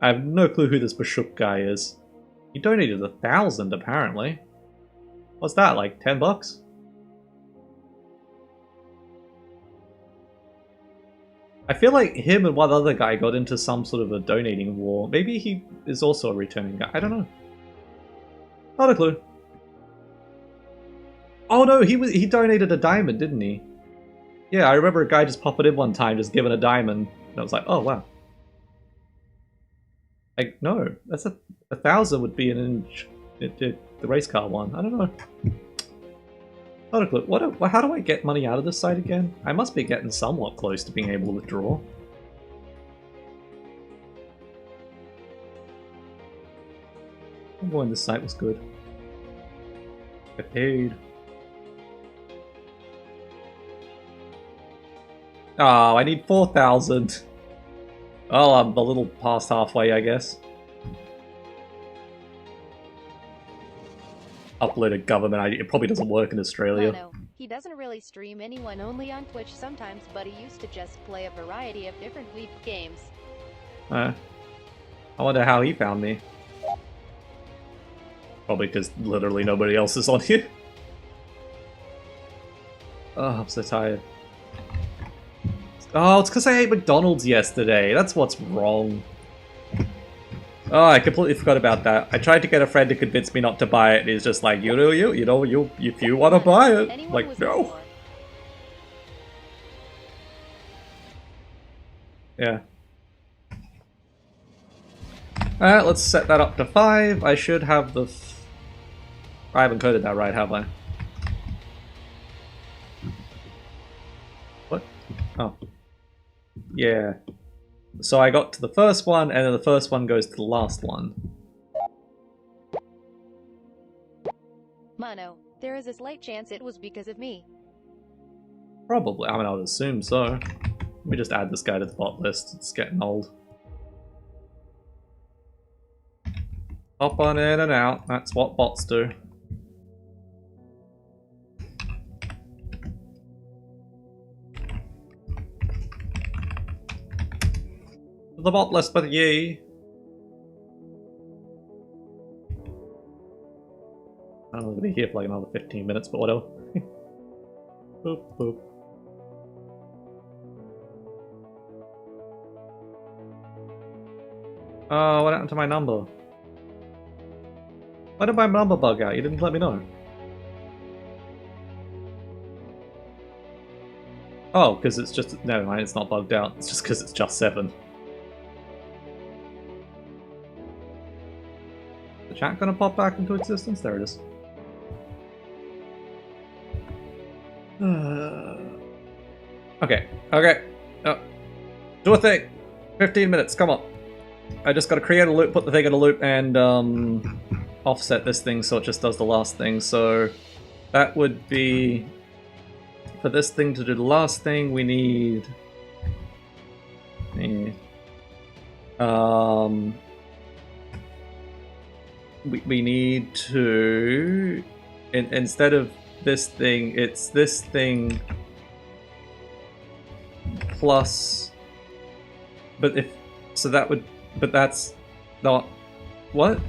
I have no clue who this Bashuk guy is. He donated 1,000 apparently. What's that, like 10 bucks? I feel like him and one other guy got into some sort of a donating war. Maybe he is also a returning guy. I don't know. Not a clue. Oh no, he donated a diamond, didn't he? Yeah, I remember a guy just popping in one time, just giving a diamond. And I was like, oh wow. Like, no, that's 1,000 would be an inch. The race car one. I don't know. Not a clue. How do I get money out of this site again? I must be getting somewhat close to being able to withdraw. Oh boy, this site was good. Get paid. Oh, I need 4,000. Oh, I'm a little past halfway, I guess. Uploaded government ID. It probably doesn't work in Australia. Mono. He doesn't really stream anyone, only on Twitch sometimes, but he used to just play a variety of different Weep games. I wonder how he found me. Probably because literally nobody else is on here. Oh, I'm so tired. Oh, it's because I ate McDonald's yesterday. That's what's wrong. Oh, I completely forgot about that. I tried to get a friend to convince me not to buy it, and he's just like, if you want to buy it. Anyone Like, was no. before. Yeah. Alright, let's set that up to 5. I should have the... I haven't coded that right, have I? What? Oh. Yeah. So I got to the first one, and then the first one goes to the last one. Mono, there is a slight chance it was because of me. Probably. I mean, I would assume so. Let me just add this guy to the bot list. It's getting old. Hop on in and out. That's what bots do. The bot list for ye. I'm gonna be here for like another 15 minutes, but whatever. Boop, boop. Oh, what happened to my number? Why did my number bug out? You didn't let me know. Oh, because it's just... Never mind, it's not bugged out. It's just because it's just 7. The chat gonna pop back into existence? There it is. Okay, okay. Do a thing! 15 minutes, come on. I just gotta create a loop, put the thing in a loop, and offset this thing so it just does the last thing. So that would be... For this thing to do the last thing, we need... We need to... Instead of this thing, it's this thing plus... But if... So that would... But that's not... What?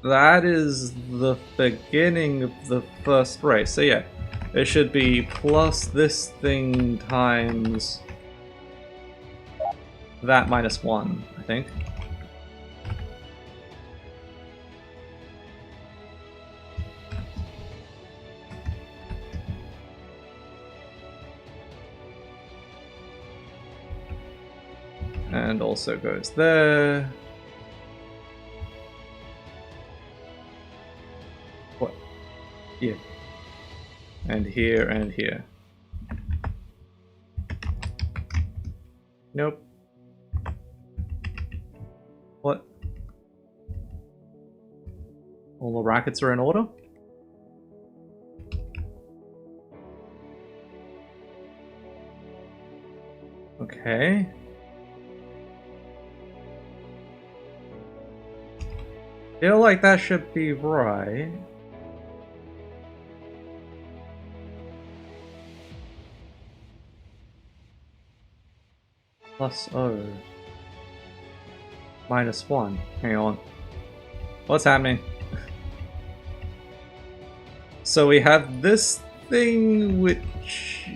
That is the beginning of the first race. So yeah, it should be plus this thing times that minus 1, I think. And also goes there. What? Here. And here and here. Nope. What? All the brackets are in order? Okay. Feel like that should be right. Plus O. Minus 1. Hang on. What's happening? So we have this thing which...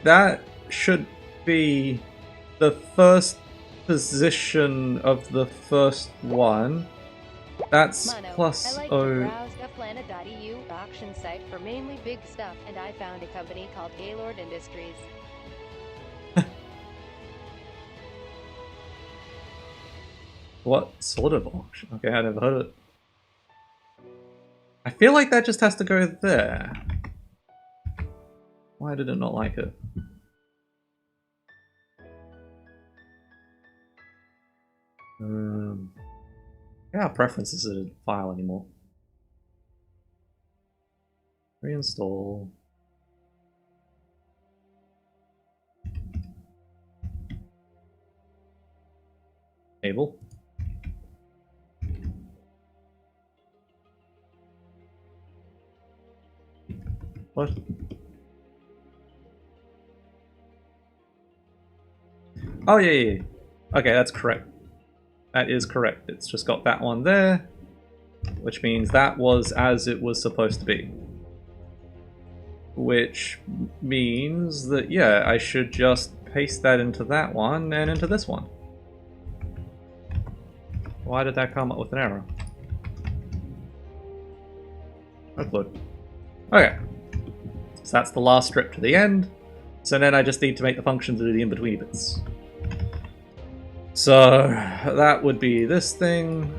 That should be the first position of the first one. That's Mono, plus I like O. to browse theplanet.eu auction site for mainly big stuff, and I found a company called Gaylord Industries. What sort of auction? Okay, I never heard of it. I feel like that just has to go there. Why did it not like it? Yeah, preferences isn't a file anymore. Reinstall. Table. What? Oh yeah. Okay, that's correct. That is correct. It's just got that one there, which means that was as it was supposed to be. Which means that, yeah, I should just paste that into that one and into this one. Why did that come up with an error? Upload. Okay. So that's the last strip to the end. So then I just need to make the function to do the in-between bits. So that would be this thing.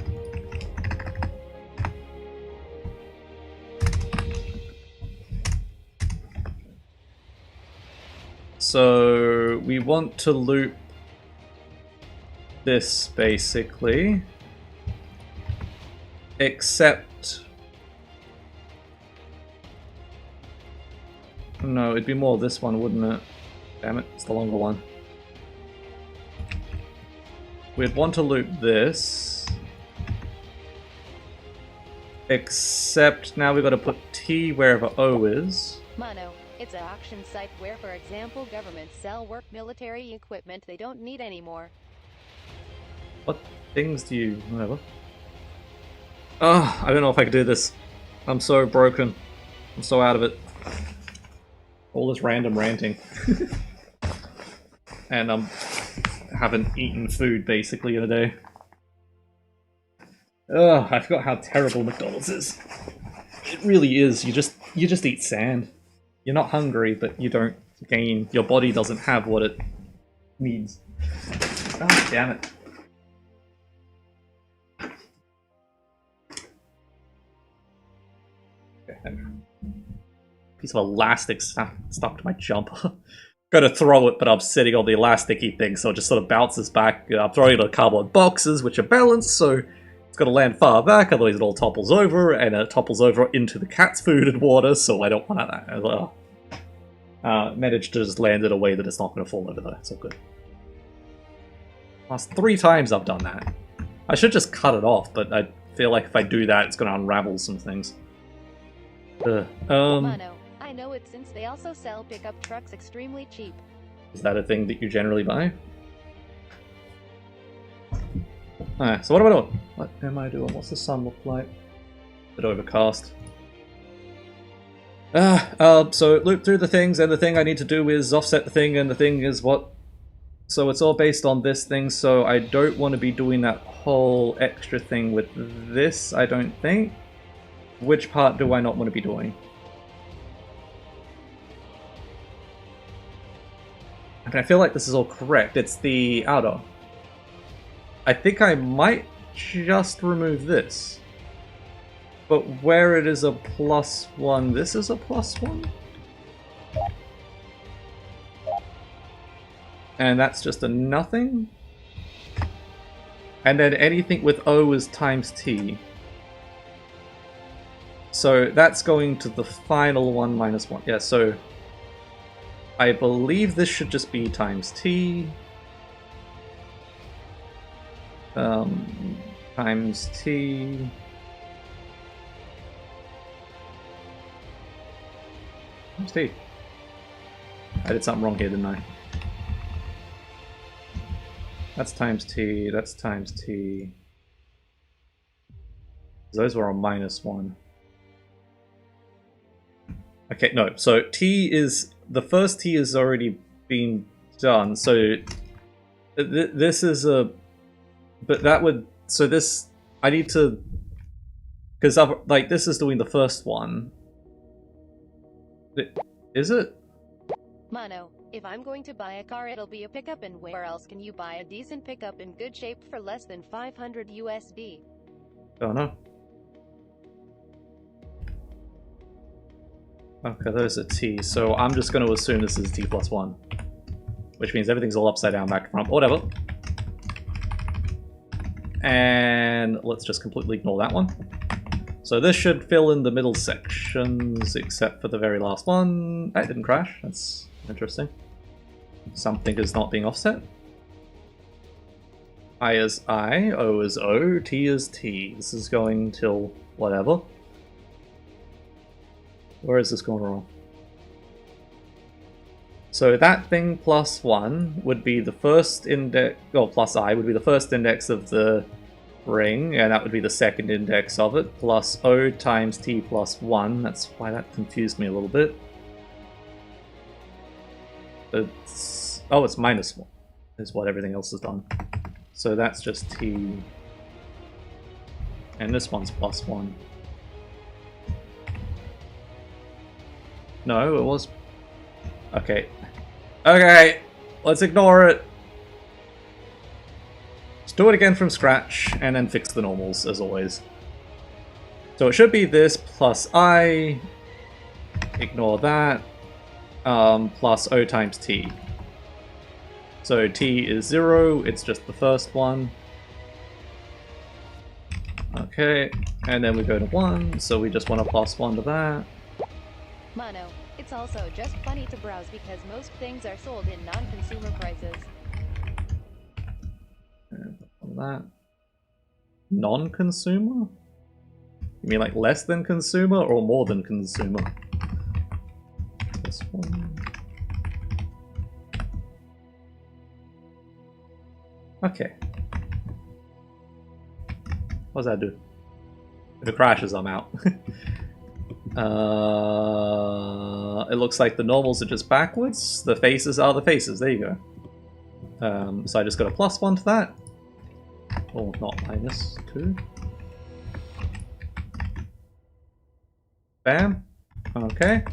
So we want to loop this basically, except No, it'd be more this one, wouldn't it? Damn it, it's the longer one. We'd want to loop this. Except now we've got to put T wherever O is. Mono, it's an auction site where, for example, governments sell work military equipment they don't need anymore. What things do you... whatever. I don't know if I can do this. I'm so broken. I'm so out of it. All this random ranting. And I haven't eaten food basically in a day. I forgot how terrible McDonald's is. It really is. You just eat sand. You're not hungry, but you don't gain. Your body doesn't have what it needs. Oh, damn it. Okay. Piece of elastic stuck to my jumper. Go to throw it, but I'm sitting on the elasticy thing, so it just sort of bounces back. I'm throwing it on cardboard boxes, which are balanced, so it's got to land far back, otherwise it all topples over, and it topples over into the cat's food and water, so I don't want that. Managed to just land it in a way that it's not going to fall over there, so good. Last 3 times I've done that. I should just cut it off, but I feel like if I do that, it's going to unravel some things. Mono, I know it since they also sell pickup trucks extremely cheap. Is that a thing that you generally buy? Alright, so what am I doing? What am I doing? What's the sun look like? A bit overcast. So loop through the things, and the thing I need to do is offset the thing, and the thing is what? So it's all based on this thing, so I don't want to be doing that whole extra thing with this, I don't think. Which part do I not want to be doing? I mean, I feel like this is all correct. It's the outer. I think I might just remove this. But where it is a +1, this is a +1? And that's just a nothing? And then anything with O is times T. So that's going to the final one minus 1. Yeah, so I believe this should just be times T. Times T. Times T. I did something wrong here, didn't I? That's times T, that's times T. Those were on -1. Okay, no, so T is... the first T has already been done, so... this is a... but that would... so this... I need to... because, like, this is doing the first one. Is it? Mono, if I'm going to buy a car, it'll be a pickup, and where else can you buy a decent pickup in good shape for less than 500 USD? Oh no. Okay, those are T, so I'm just going to assume this is T+1. Which means everything's all upside down back from whatever. And let's just completely ignore that one. So this should fill in the middle sections, except for the very last one. That didn't crash, that's interesting. Something is not being offset. I is I, O is O, T is T. This is going till whatever. Where is this going wrong? So that thing +1 would be the first index, or plus I would be the first index of the ring, and that would be the second index of it, plus O times T plus 1. That's why that confused me a little bit. It's, oh, it's -1 is what everything else is done. So that's just T. And this one's +1. No, it was... okay. Okay, let's ignore it. Let's do it again from scratch, and then fix the normals, as always. So it should be this plus I, ignore that, plus O times T. So T is 0, it's just the first one. Okay, and then we go to 1, so we just want to +1 to that. Mono, It's also just funny to browse because most things are sold in non-consumer prices. That non-consumer? You mean like less than consumer or more than consumer? This one. Okay. What does that do? If it crashes, I'm out. It looks like the normals are just backwards. The faces are the faces. There you go. So I just got a +1 to that. Or not, -2. Bam. Okay.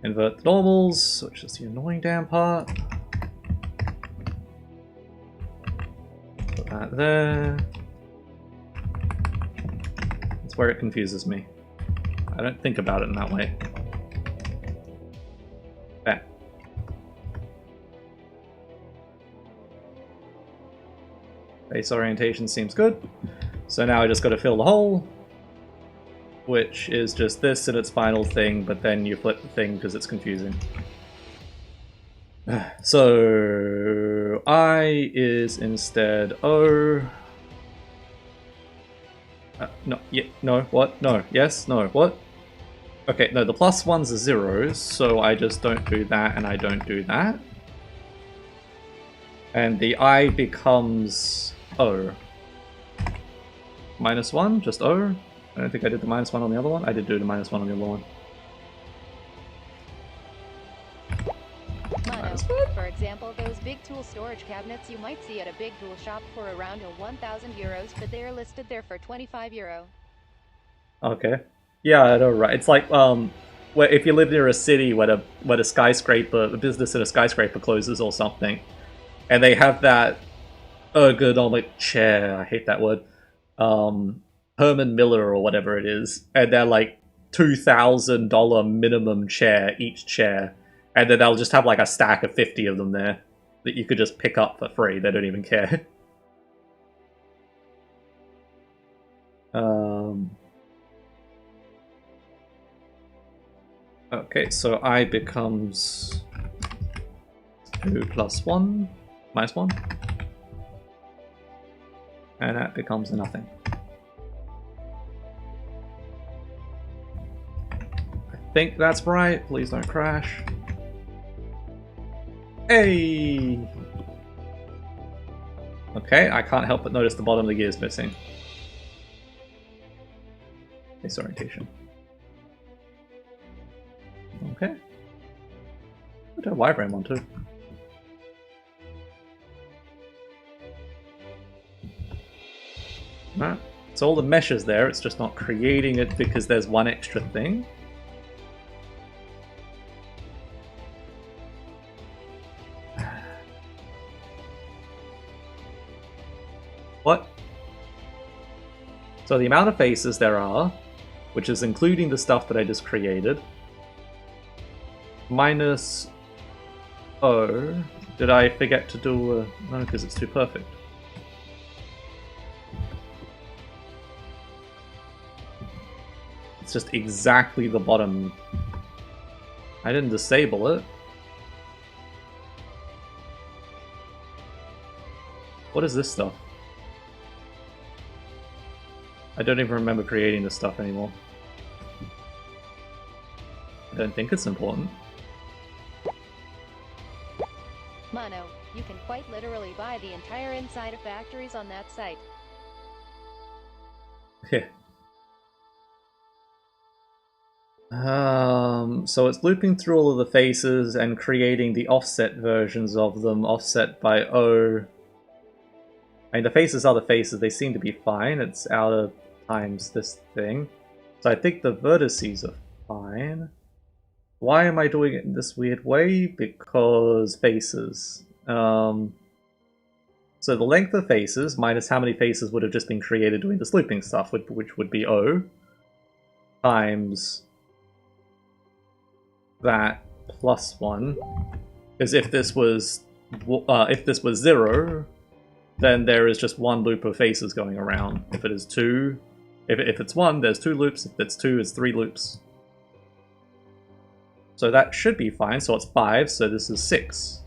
Invert the normals, which is the annoying damn part. Put that there. That's where it confuses me. I don't think about it in that way. Bam. Face orientation seems good. So now I just got to fill the hole, which is just this in its final thing, but then you flip the thing because it's confusing. So I is instead O. No, yeah, no, what? No, yes, no, what? Okay, no, the +1s are zeros, so I just don't do that and I don't do that. And the I becomes O. -1, just O. I don't think I did the -1 on the other one. I did do the -1 on the other one. Mono. For example, those big tool storage cabinets you might see at a big tool shop for around 1,000 euros, but they are listed there for 25 euro. Okay. Yeah, I know, right? It's like where if you live near a city where a skyscraper, a business in a skyscraper closes or something, and they have that ergonomic chair. I hate that word. Herman Miller or whatever it is, and they're like $2,000 minimum chair each chair, and then they'll just have like a stack of 50 of them there that you could just pick up for free. They don't even care. Okay, so I becomes 2 + 1 -1, and that becomes nothing. I think that's right. Please don't crash. Hey! Okay, I can't help but notice the bottom of the gear is missing. Face orientation. Okay. I do a wireframe one too. Right. So all the mesh is there, it's just not creating it because there's one extra thing. What? So the amount of faces there are, which is including the stuff that I just created, minus O. Did I forget to do a... No, because it's too perfect. It's just exactly the bottom. I didn't disable it. What is this stuff? I don't even remember creating this stuff anymore. I don't think it's important. Mono, you can quite literally buy the entire inside of factories on that site. Yeah. So it's looping through all of the faces and creating the offset versions of them, offset by O. I mean, the faces are the faces, they seem to be fine. It's out of times this thing. So I think the vertices are fine. Why am I doing it in this weird way? Because faces. So the length of faces minus how many faces would have just been created doing this looping stuff, which would be O, times that +1. Because if this was 0, then there is just one loop of faces going around. If it is 2, if it's 1, there's 2 loops. If it's 2, it's 3 loops. So that should be fine. So it's 5, so this is 6.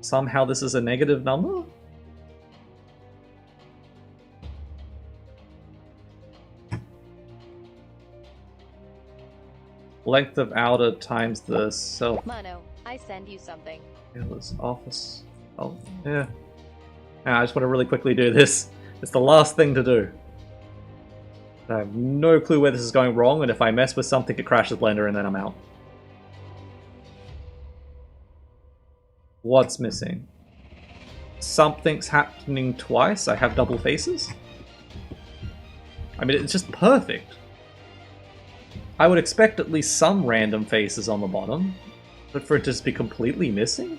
Somehow this is a negative number? Length of outer times the self. Mono, I send you something. Office. Oh, yeah. I just want to really quickly do this. It's the last thing to do. I have no clue where this is going wrong, and if I mess with something, it crashes Blender, and then I'm out. What's missing? Something's happening twice. I have double faces? I mean, it's just perfect. I would expect at least some random faces on the bottom, but for it to just be completely missing?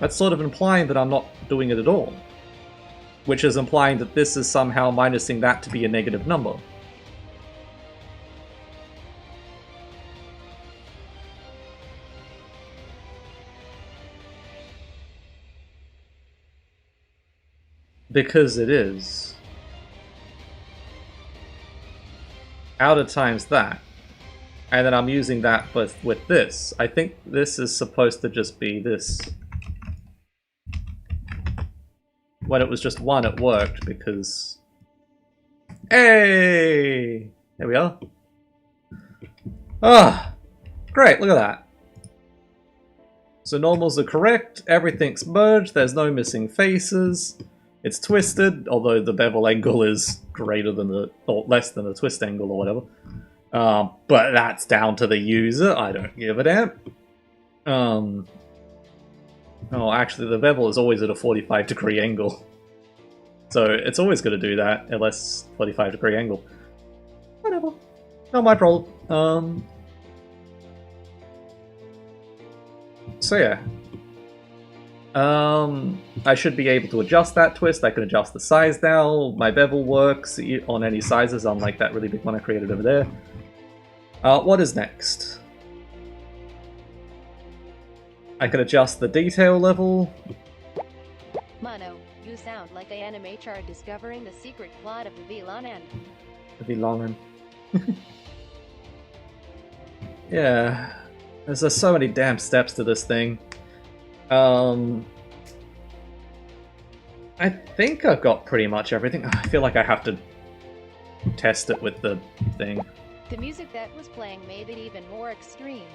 That's sort of implying that I'm not doing it at all. Which is implying that this is somehow minusing that to be a negative number. Because it is. Outer times that. And then I'm using that with this. I think this is supposed to just be this. When it was just 1, it worked because... Hey! There we are. Ah! Great, look at that. So normals are correct, everything's merged, there's no missing faces. It's twisted, although the bevel angle is greater than the... or less than the twist angle or whatever. But that's down to the user, I don't give a damn. Oh, actually, the bevel is always at a 45-degree angle. So it's always going to do that, unless 45-degree angle. Whatever. Not my problem. So yeah. I should be able to adjust that twist. I can adjust the size now. My bevel works on any sizes, unlike that really big one I created over there. What is next? I can adjust the detail level. Mono, you sound like an animator discovering the secret plot of the Villain. The Villain. Yeah. There's just so many damn steps to this thing. I think I've got pretty much everything. I feel like I have to test it with the thing. The music that was playing made it even more extreme.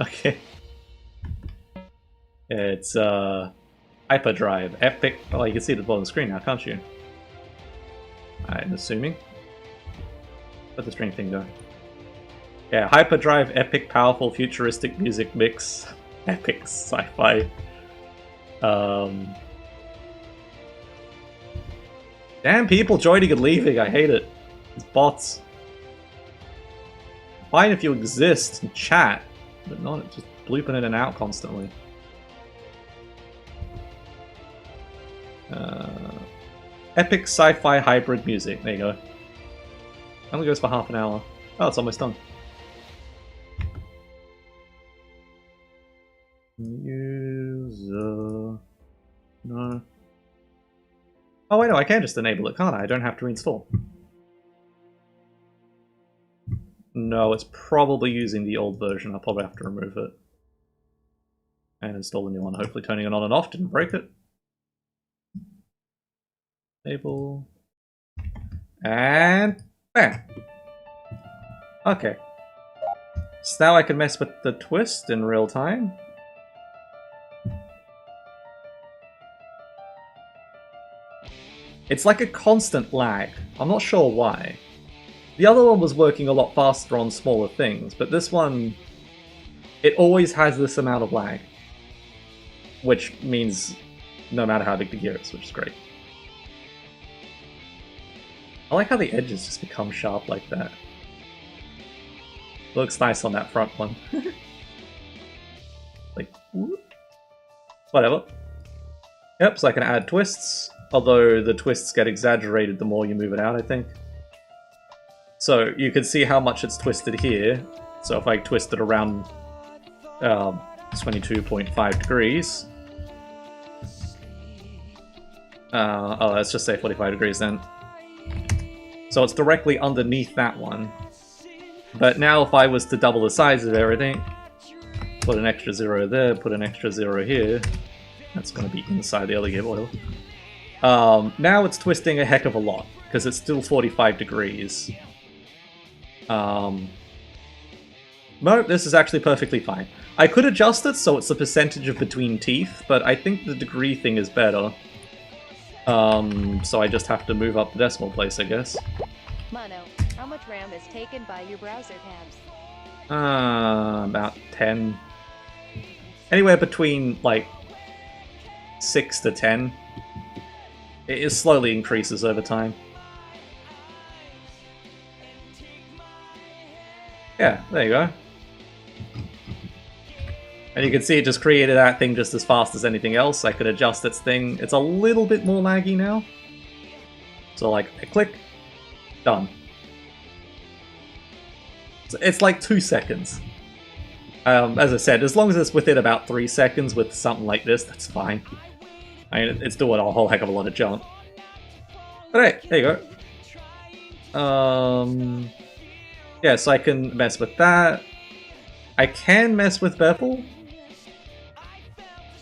Okay. It's Hyperdrive, Epic. Oh, you can see it at the bottom of the screen now, can't you? I'm assuming. Where'd the string thing go? Yeah, Hyperdrive, Epic, Powerful, Futuristic Music Mix, Epic Sci-Fi. Damn people joining and leaving, I hate it. It's bots. Fine if you exist and chat, but not just blooping in and out constantly. Epic sci-fi hybrid music. There you go. Only goes for half an hour. Oh, it's almost done. User. No. Oh wait, no, I can just enable it, can't I? I don't have to reinstall. No, it's probably using the old version. I'll probably have to remove it. And install the new one. Hopefully turning it on and off didn't break it. Enable. And bam! Okay. So now I can mess with the twist in real time. It's like a constant lag. I'm not sure why. The other one was working a lot faster on smaller things, but this one, it always has this amount of lag. Which means no matter how big the gear is, which is great. I like how the edges just become sharp like that. Looks nice on that front one. Like, whoop. Whatever. Yep, so I can add twists, although the twists get exaggerated the more you move it out, I think. So you can see how much it's twisted here. So if I twist it around 22.5 degrees. Oh, let's just say 45 degrees then. So it's directly underneath that one. But now if I was to double the size of everything, put an extra 0 there, put an extra 0 here, that's going to be inside the other gear oil. Now it's twisting a heck of a lot, because it's still 45 degrees. No, this is actually perfectly fine. I could adjust it so it's the percentage of between teeth, but I think the degree thing is better. So I just have to move up the decimal place, I guess. Mono, how much RAM is taken by your browser tabs? About 10. Anywhere between, like, 6 to 10. It slowly increases over time. Yeah, there you go. And you can see it just created that thing just as fast as anything else. I could adjust its thing. It's a little bit more laggy now. So like, I click, done. So it's like 2 seconds. As I said, as long as it's within about 3 seconds with something like this, that's fine. I mean, it's doing a whole heck of a lot of junk. But hey, there you go. Yeah, so I can mess with that. I can mess with bevel,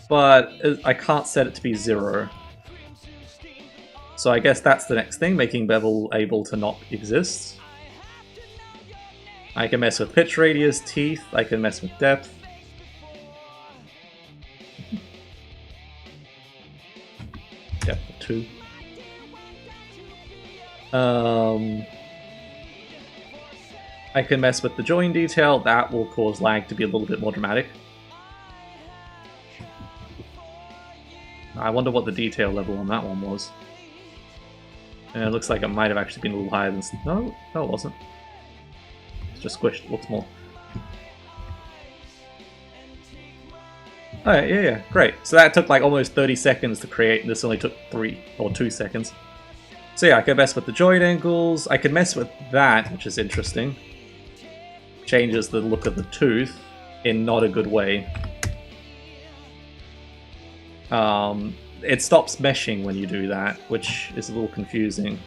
but I can't set it to be 0. So I guess that's the next thing, making bevel able to not exist. I can mess with pitch radius, teeth, I can mess with depth. Depth of 2. I can mess with the join detail, that will cause lag to be a little bit more dramatic. I wonder what the detail level on that one was. And it looks like it might have actually been a little higher than... No, it wasn't. It's just squished, it looks more. Alright, yeah, great. So that took like almost 30 seconds to create, and this only took 3 or 2 seconds. So yeah, I can mess with the joint angles, I can mess with that, which is interesting. Changes the look of the tooth in not a good way. It stops meshing when you do that, which is a little confusing.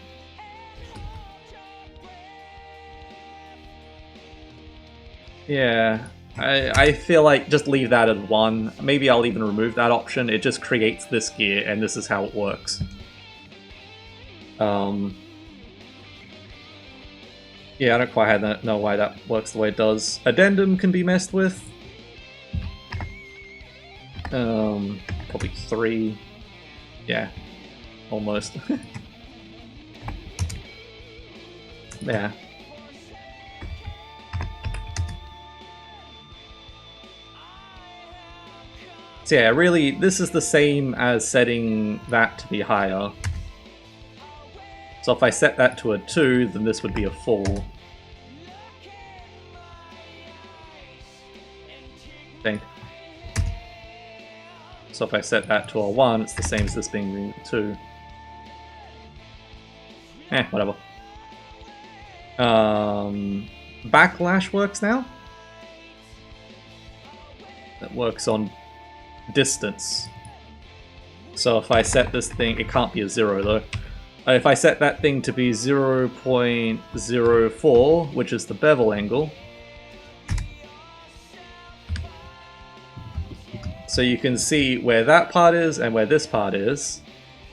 Yeah, I feel like just leave that at 1. Maybe I'll even remove that option. It just creates this gear, and this is how it works. Yeah, I don't quite know why that works the way it does. Addendum can be messed with. Probably 3. Yeah, almost. Yeah. So yeah, really, this is the same as setting that to be higher. So if I set that to a 2, then this would be a 4. I think. So if I set that to a 1, it's the same as this being a 2. Whatever. Backlash works now. That works on distance. So if I set this thing, it can't be a 0 though. If I set that thing to be 0.04, which is the bevel angle, so you can see where that part is and where this part is,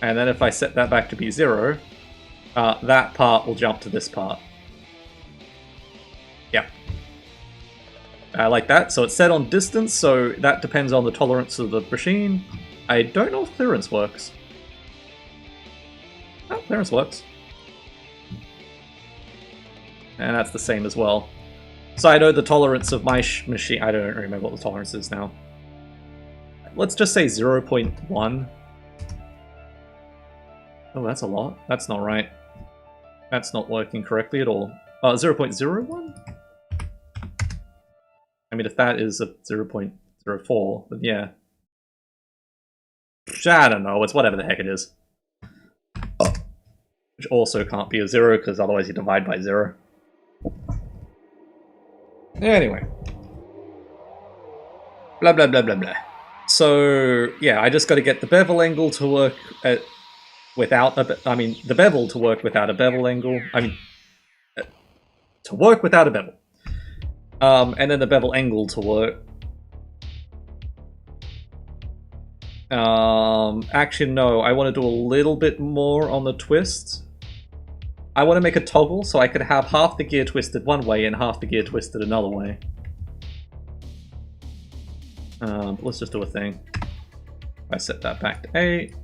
and then if I set that back to be 0, that part will jump to this part. Yeah. Like that, so it's set on distance, so that depends on the tolerance of the machine. I don't know if clearance works. Oh, clearance works. And that's the same as well. So I know the tolerance of my machine... I don't remember what the tolerance is now. Let's just say 0.1. Oh, that's a lot. That's not right. That's not working correctly at all. 0.01? I mean, if that is a 0.04, then yeah. I don't know, it's whatever the heck it is. Which also can't be a 0, because otherwise you divide by 0. Anyway. Blah blah blah blah blah. So, yeah, I just got to get the bevel angle to work without a... the bevel to work without a bevel angle. to work without a bevel. And then the bevel angle to work. Actually, no, I want to do a little bit more on the twist. I want to make a toggle so I could have half the gear twisted one way and half the gear twisted another way. Let's just do a thing. I set that back to 8,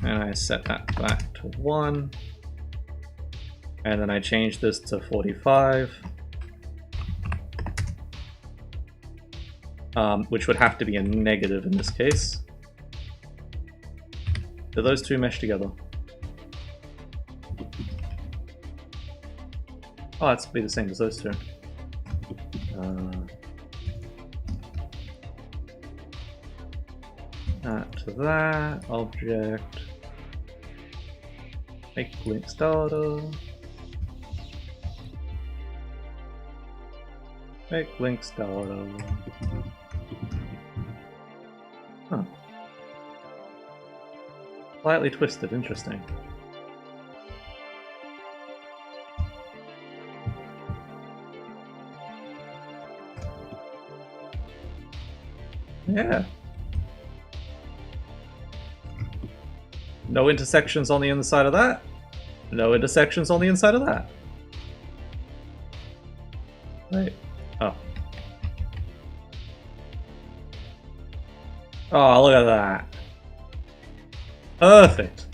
and I set that back to 1, and then I change this to 45, which would have to be a negative in this case. Do those two mesh together? Oh, that's be the same as those two. That to that, object, make link starter, make link starter. Huh. Slightly twisted, interesting. Yeah. No intersections on the inside of that. No intersections on the inside of that. Right. Oh. Oh, look at that. Perfect.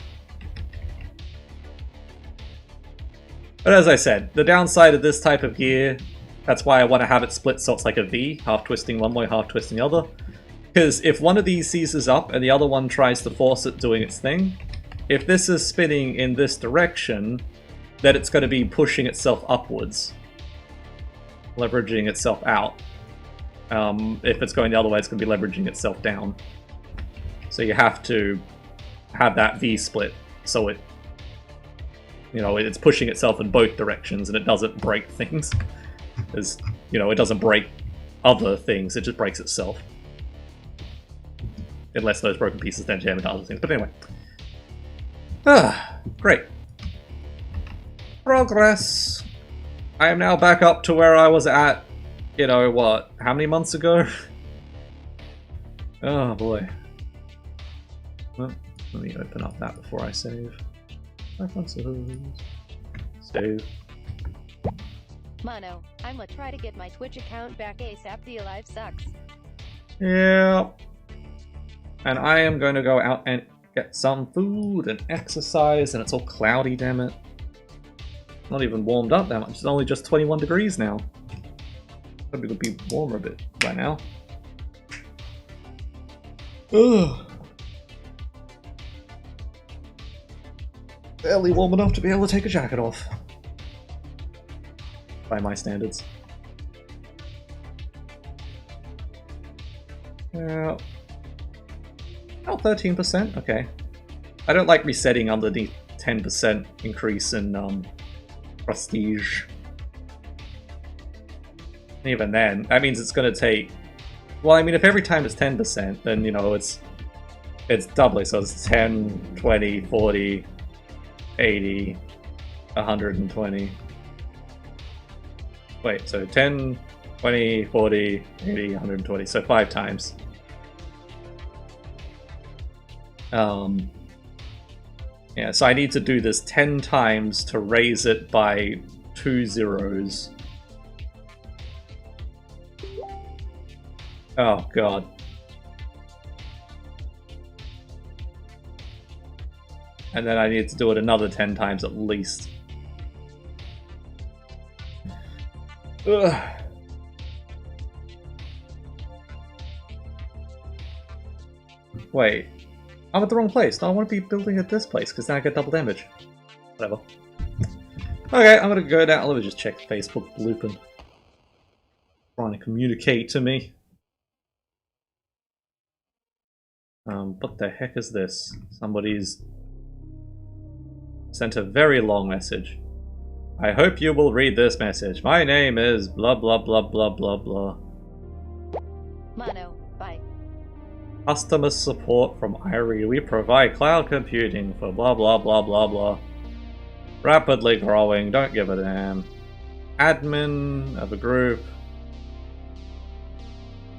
But as I said, the downside of this type of gear, that's why I want to have it split so it's like a V, half twisting one way, half twisting the other. Because if one of these seizes up and the other one tries to force it doing its thing, if this is spinning in this direction, then it's going to be pushing itself upwards, leveraging itself out. If it's going the other way, it's going to be leveraging itself down. So you have to have that V split so it, you know, it's pushing itself in both directions and it doesn't break things. As, you know, it doesn't break other things, it just breaks itself. Unless those broken pieces then jam into other things. But anyway. Great. Progress. I am now back up to where I was at, you know, what, how many months ago? Oh boy. Well, let me open up that before I save. Save. Mono, I'ma try to get my Twitch account back ASAP. The Alive sucks. Yeah. And I am going to go out and get some food and exercise, and it's all cloudy, damn it. Not even warmed up that much, it's only just 21 degrees now. Probably could be warmer a bit by now. Ugh. Barely warm enough to be able to take a jacket off. By my standards. Yeah. Oh, 13%, okay. I don't like resetting underneath 10% increase in prestige. Even then, that means it's going to take... Well, I mean, if every time it's 10%, then, you know, it's doubling, so it's 10, 20, 40, 80, 120. Wait, so 10, 20, 40, 80, 120, so 5 times. Yeah, so I need to do this 10 times to raise it by 2 zeros. Oh god. And then I need to do it another 10 times at least. Ugh. Wait. I'm at the wrong place. No, I want to be building at this place, because then I get double damage. Whatever. Okay, I'm gonna go down. Let me just check Facebook blooping. Trying to communicate to me. What the heck is this? Somebody's sent a very long message. I hope you will read this message. My name is blah blah blah blah blah blah. Mono, bye. Customer support from Irie. We provide cloud computing for blah blah blah blah blah. Rapidly growing, don't give a damn. Admin of a group.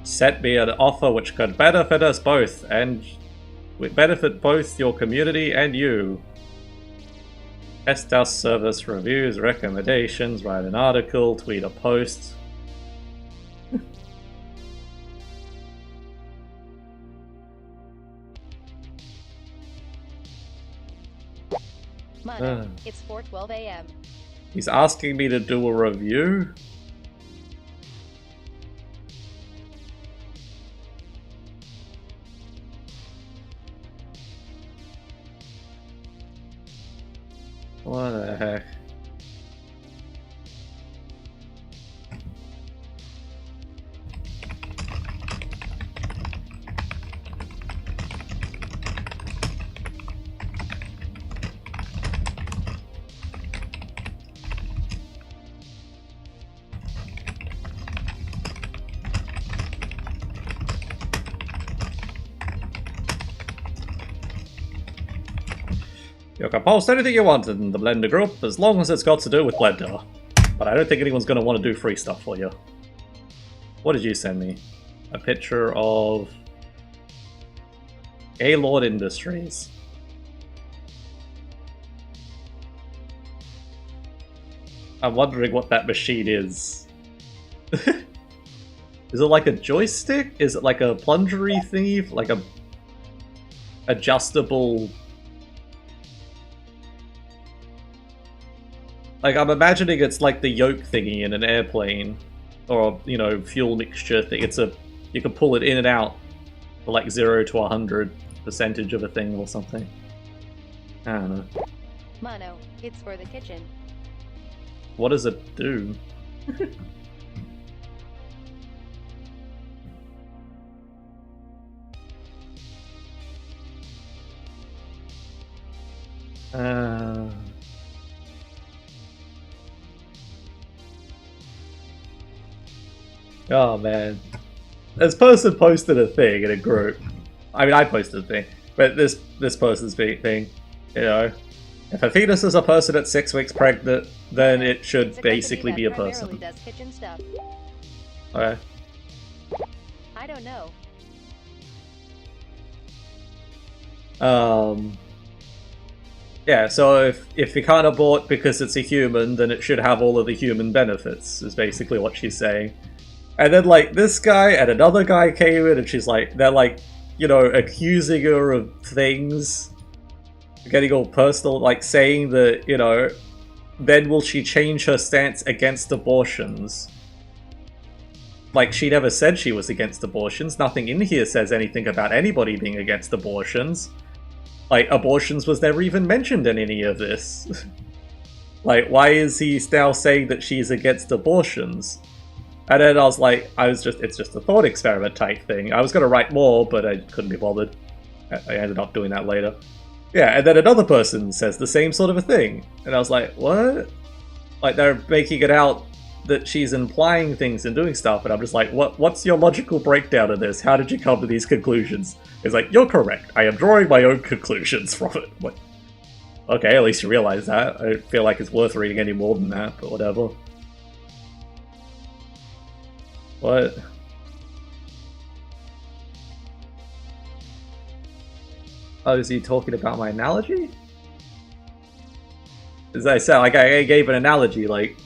Set me an offer which could benefit us both, and would benefit both your community and you. Test our service, reviews, recommendations, write an article, tweet a post. Mono, it's 4:12 a.m. He's asking me to do a review? What the heck? You can post anything you want in the Blender group, as long as it's got to do with Blender. But I don't think anyone's going to want to do free stuff for you. What did you send me? A picture of... Gaylord Industries. I'm wondering what that machine is. Is it like a joystick? Is it like a plungery thingy? Like a... adjustable... Like, I'm imagining it's like the yoke thingy in an airplane. Or, you know, fuel mixture thing. It's a... You can pull it in and out for like 0 to 100% of a thing or something. I don't know. Mono, it's for the kitchen. What does it do? Oh man. This person posted a thing in a group. I mean, I posted a thing, but this person's thing, you know, if a fetus is a person at 6 weeks pregnant, then it should basically be a person. Does kitchen stuff. Okay. I don't know. Yeah, so if you can't abort because it's a human, then it should have all of the human benefits, is basically what she's saying. And then, like, this guy and another guy came in, and she's like, they're like, you know, accusing her of things, getting all personal, like saying that, you know, then will she change her stance against abortions? Like, she never said she was against abortions. Nothing in here says anything about anybody being against abortions. Like, abortions was never even mentioned in any of this. Like, why is he now saying that she's against abortions? And then I was like, it's just a thought experiment type thing. I was going to write more, but I couldn't be bothered. I ended up doing that later. Yeah, and then another person says the same sort of a thing. And I was like, what? Like, they're making it out that she's implying things and doing stuff, and I'm just like, what's your logical breakdown of this? How did you come to these conclusions? It's like, you're correct. I am drawing my own conclusions from it. Like, okay, at least you realize that. I don't feel like it's worth reading any more than that, but whatever. What? Oh, is he talking about my analogy? As I said, like, I gave an analogy, like,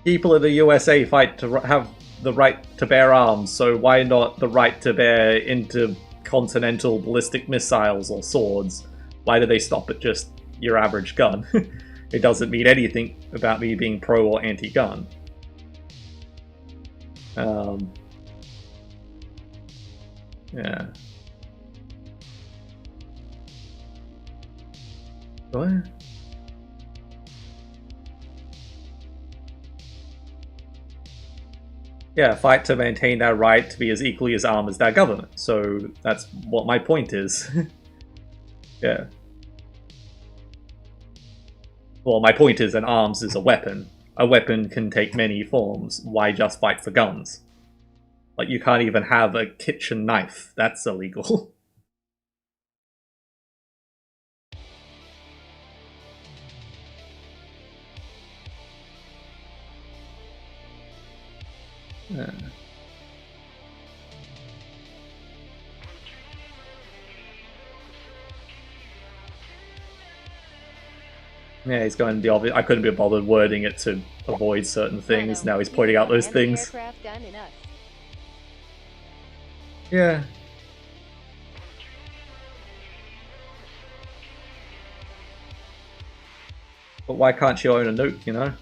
people in the USA fight to have the right to bear arms, so why not the right to bear intercontinental ballistic missiles or swords? Why do they stop at just your average gun? It doesn't mean anything about me being pro or anti-gun. Yeah. What? Yeah, fight to maintain their right to be as equally as armed as their government. So that's what my point is. Yeah. Well, my point is an arms is a weapon. A weapon can take many forms. Why just fight for guns? Like, you can't even have a kitchen knife. That's illegal. Yeah. Yeah, he's going the obvious. I couldn't be bothered wording it to avoid certain things. Mono, Now he's you pointing out got those things. anti-aircraft gun in us. Yeah. But why can't she own a nuke, you know?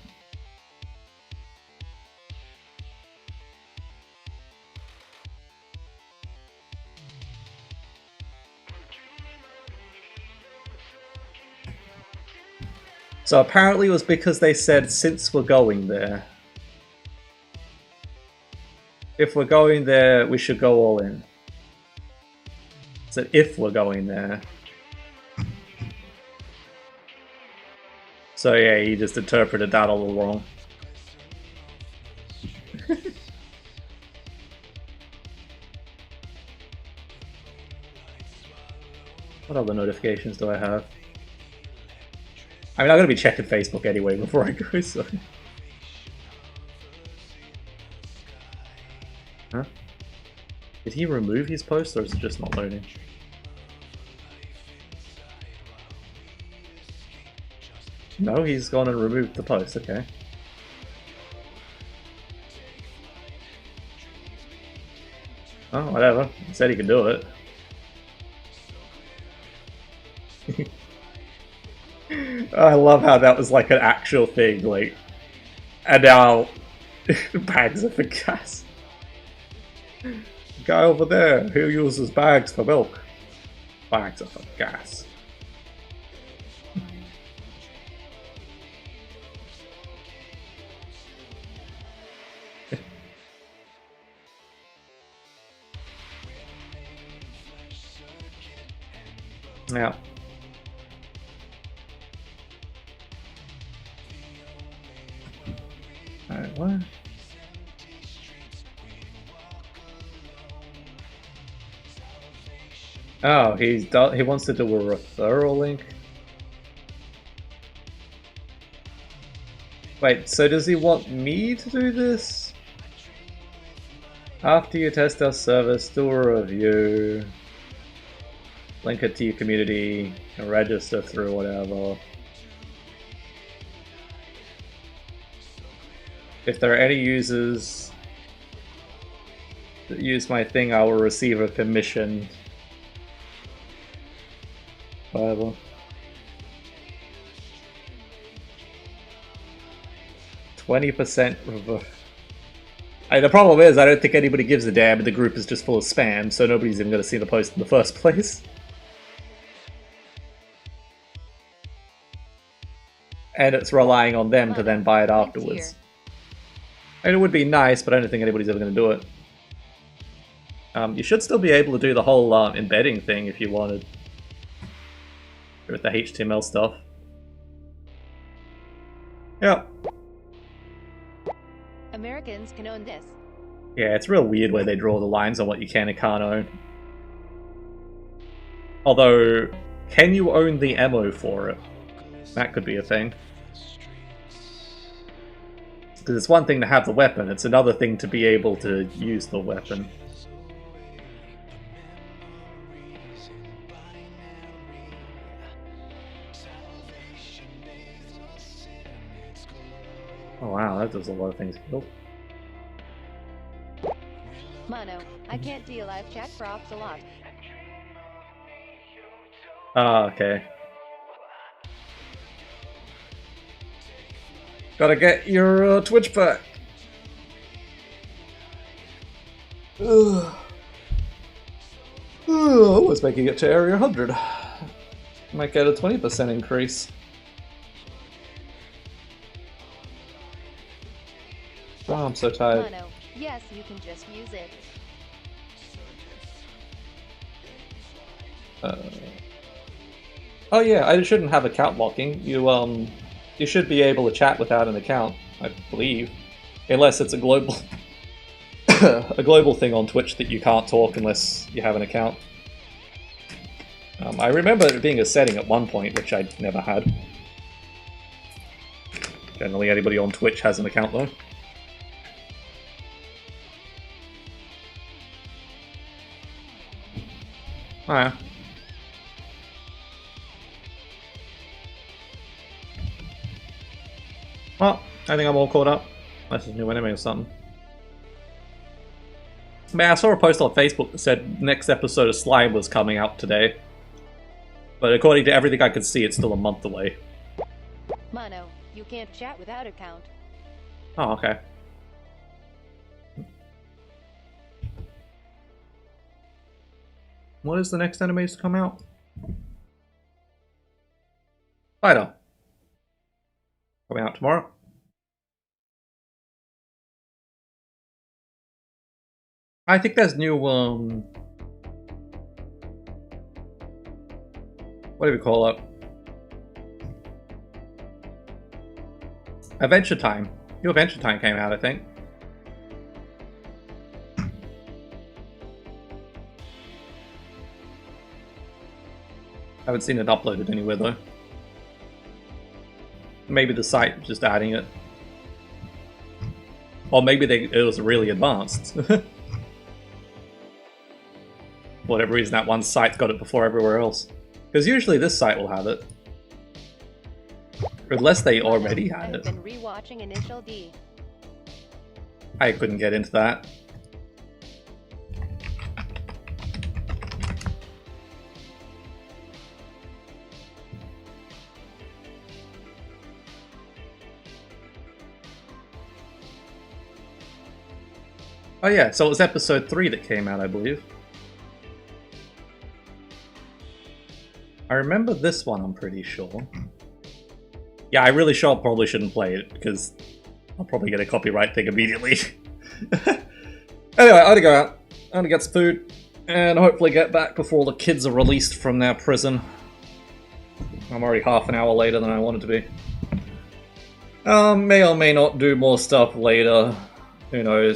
So apparently it was because they said, since we're going there. If we're going there, we should go all in. So if we're going there. So yeah, he just interpreted that all wrong. What other notifications do I have? I mean, I'm gonna be checking Facebook anyway before I go, so... Huh? Did he remove his post, or is it just not loading? No, he's gone and removed the post, okay. Oh, whatever. He said he could do it. I love how that was like an actual thing, like... And now... bags are for gas. Guy over there, who uses bags for milk? Bags are for gas. Yeah. Alright, what? Oh, he wants to do a referral link. Wait, so does he want me to do this? After you test our service, do a review. Link it to your community, and register through whatever. If there are any users that use my thing, I will receive a commission. Whatever. 20% reverse. The problem is, I don't think anybody gives a damn, and the group is just full of spam, so nobody's even going to see the post in the first place. And it's relying on them to then buy it afterwards. And it would be nice, but I don't think anybody's ever going to do it. You should still be able to do the whole embedding thing if you wanted. With the HTML stuff. Yeah. Americans can own this. Yeah, it's real weird where they draw the lines on what you can and can't own. Although, can you own the ammo for it? That could be a thing. Because it's one thing to have the weapon, it's another thing to be able to use the weapon. Oh wow, that does a lot of things. Oh. Mono, I can't deal live chat props a lot. Ah, okay. Gotta get your Twitch back. Always making it to area 100. Might get a 20% increase. Oh, I'm so tired. Mono, yes, you can just use it. Oh yeah, I shouldn't have account locking. You should be able to chat without an account, I believe. Unless it's a global a global thing on Twitch that you can't talk unless you have an account. I remember it being a setting at one point, which I never had. Generally anybody on Twitch has an account though. Oh yeah. Well, I think I'm all caught up. Unless there's a new enemy or something. Man, I saw a post on Facebook that said next episode of Slime was coming out today. But according to everything I could see, it's still a month away. Mono, you can't chat without a count. Oh, okay. What is the next enemies to come out? Spider. Coming out tomorrow. I think there's new, what do we call it? Adventure Time. New Adventure Time came out, I think. Haven't seen it uploaded anywhere though. Maybe the site just adding it. Or maybe it was really advanced. Whatever reason that one site got it before everywhere else. Because usually this site will have it. Unless they already had it. I've been rewatching Initial D. I couldn't get into that. Oh yeah, so it was episode 3 that came out, I believe. I remember this one, I'm pretty sure. Yeah, I really sure probably shouldn't play it, because I'll probably get a copyright thing immediately. Anyway, I gotta go out. I'm gonna get some food, and hopefully get back before the kids are released from their prison. I'm already half an hour later than I wanted to be. May or may not do more stuff later. Who knows?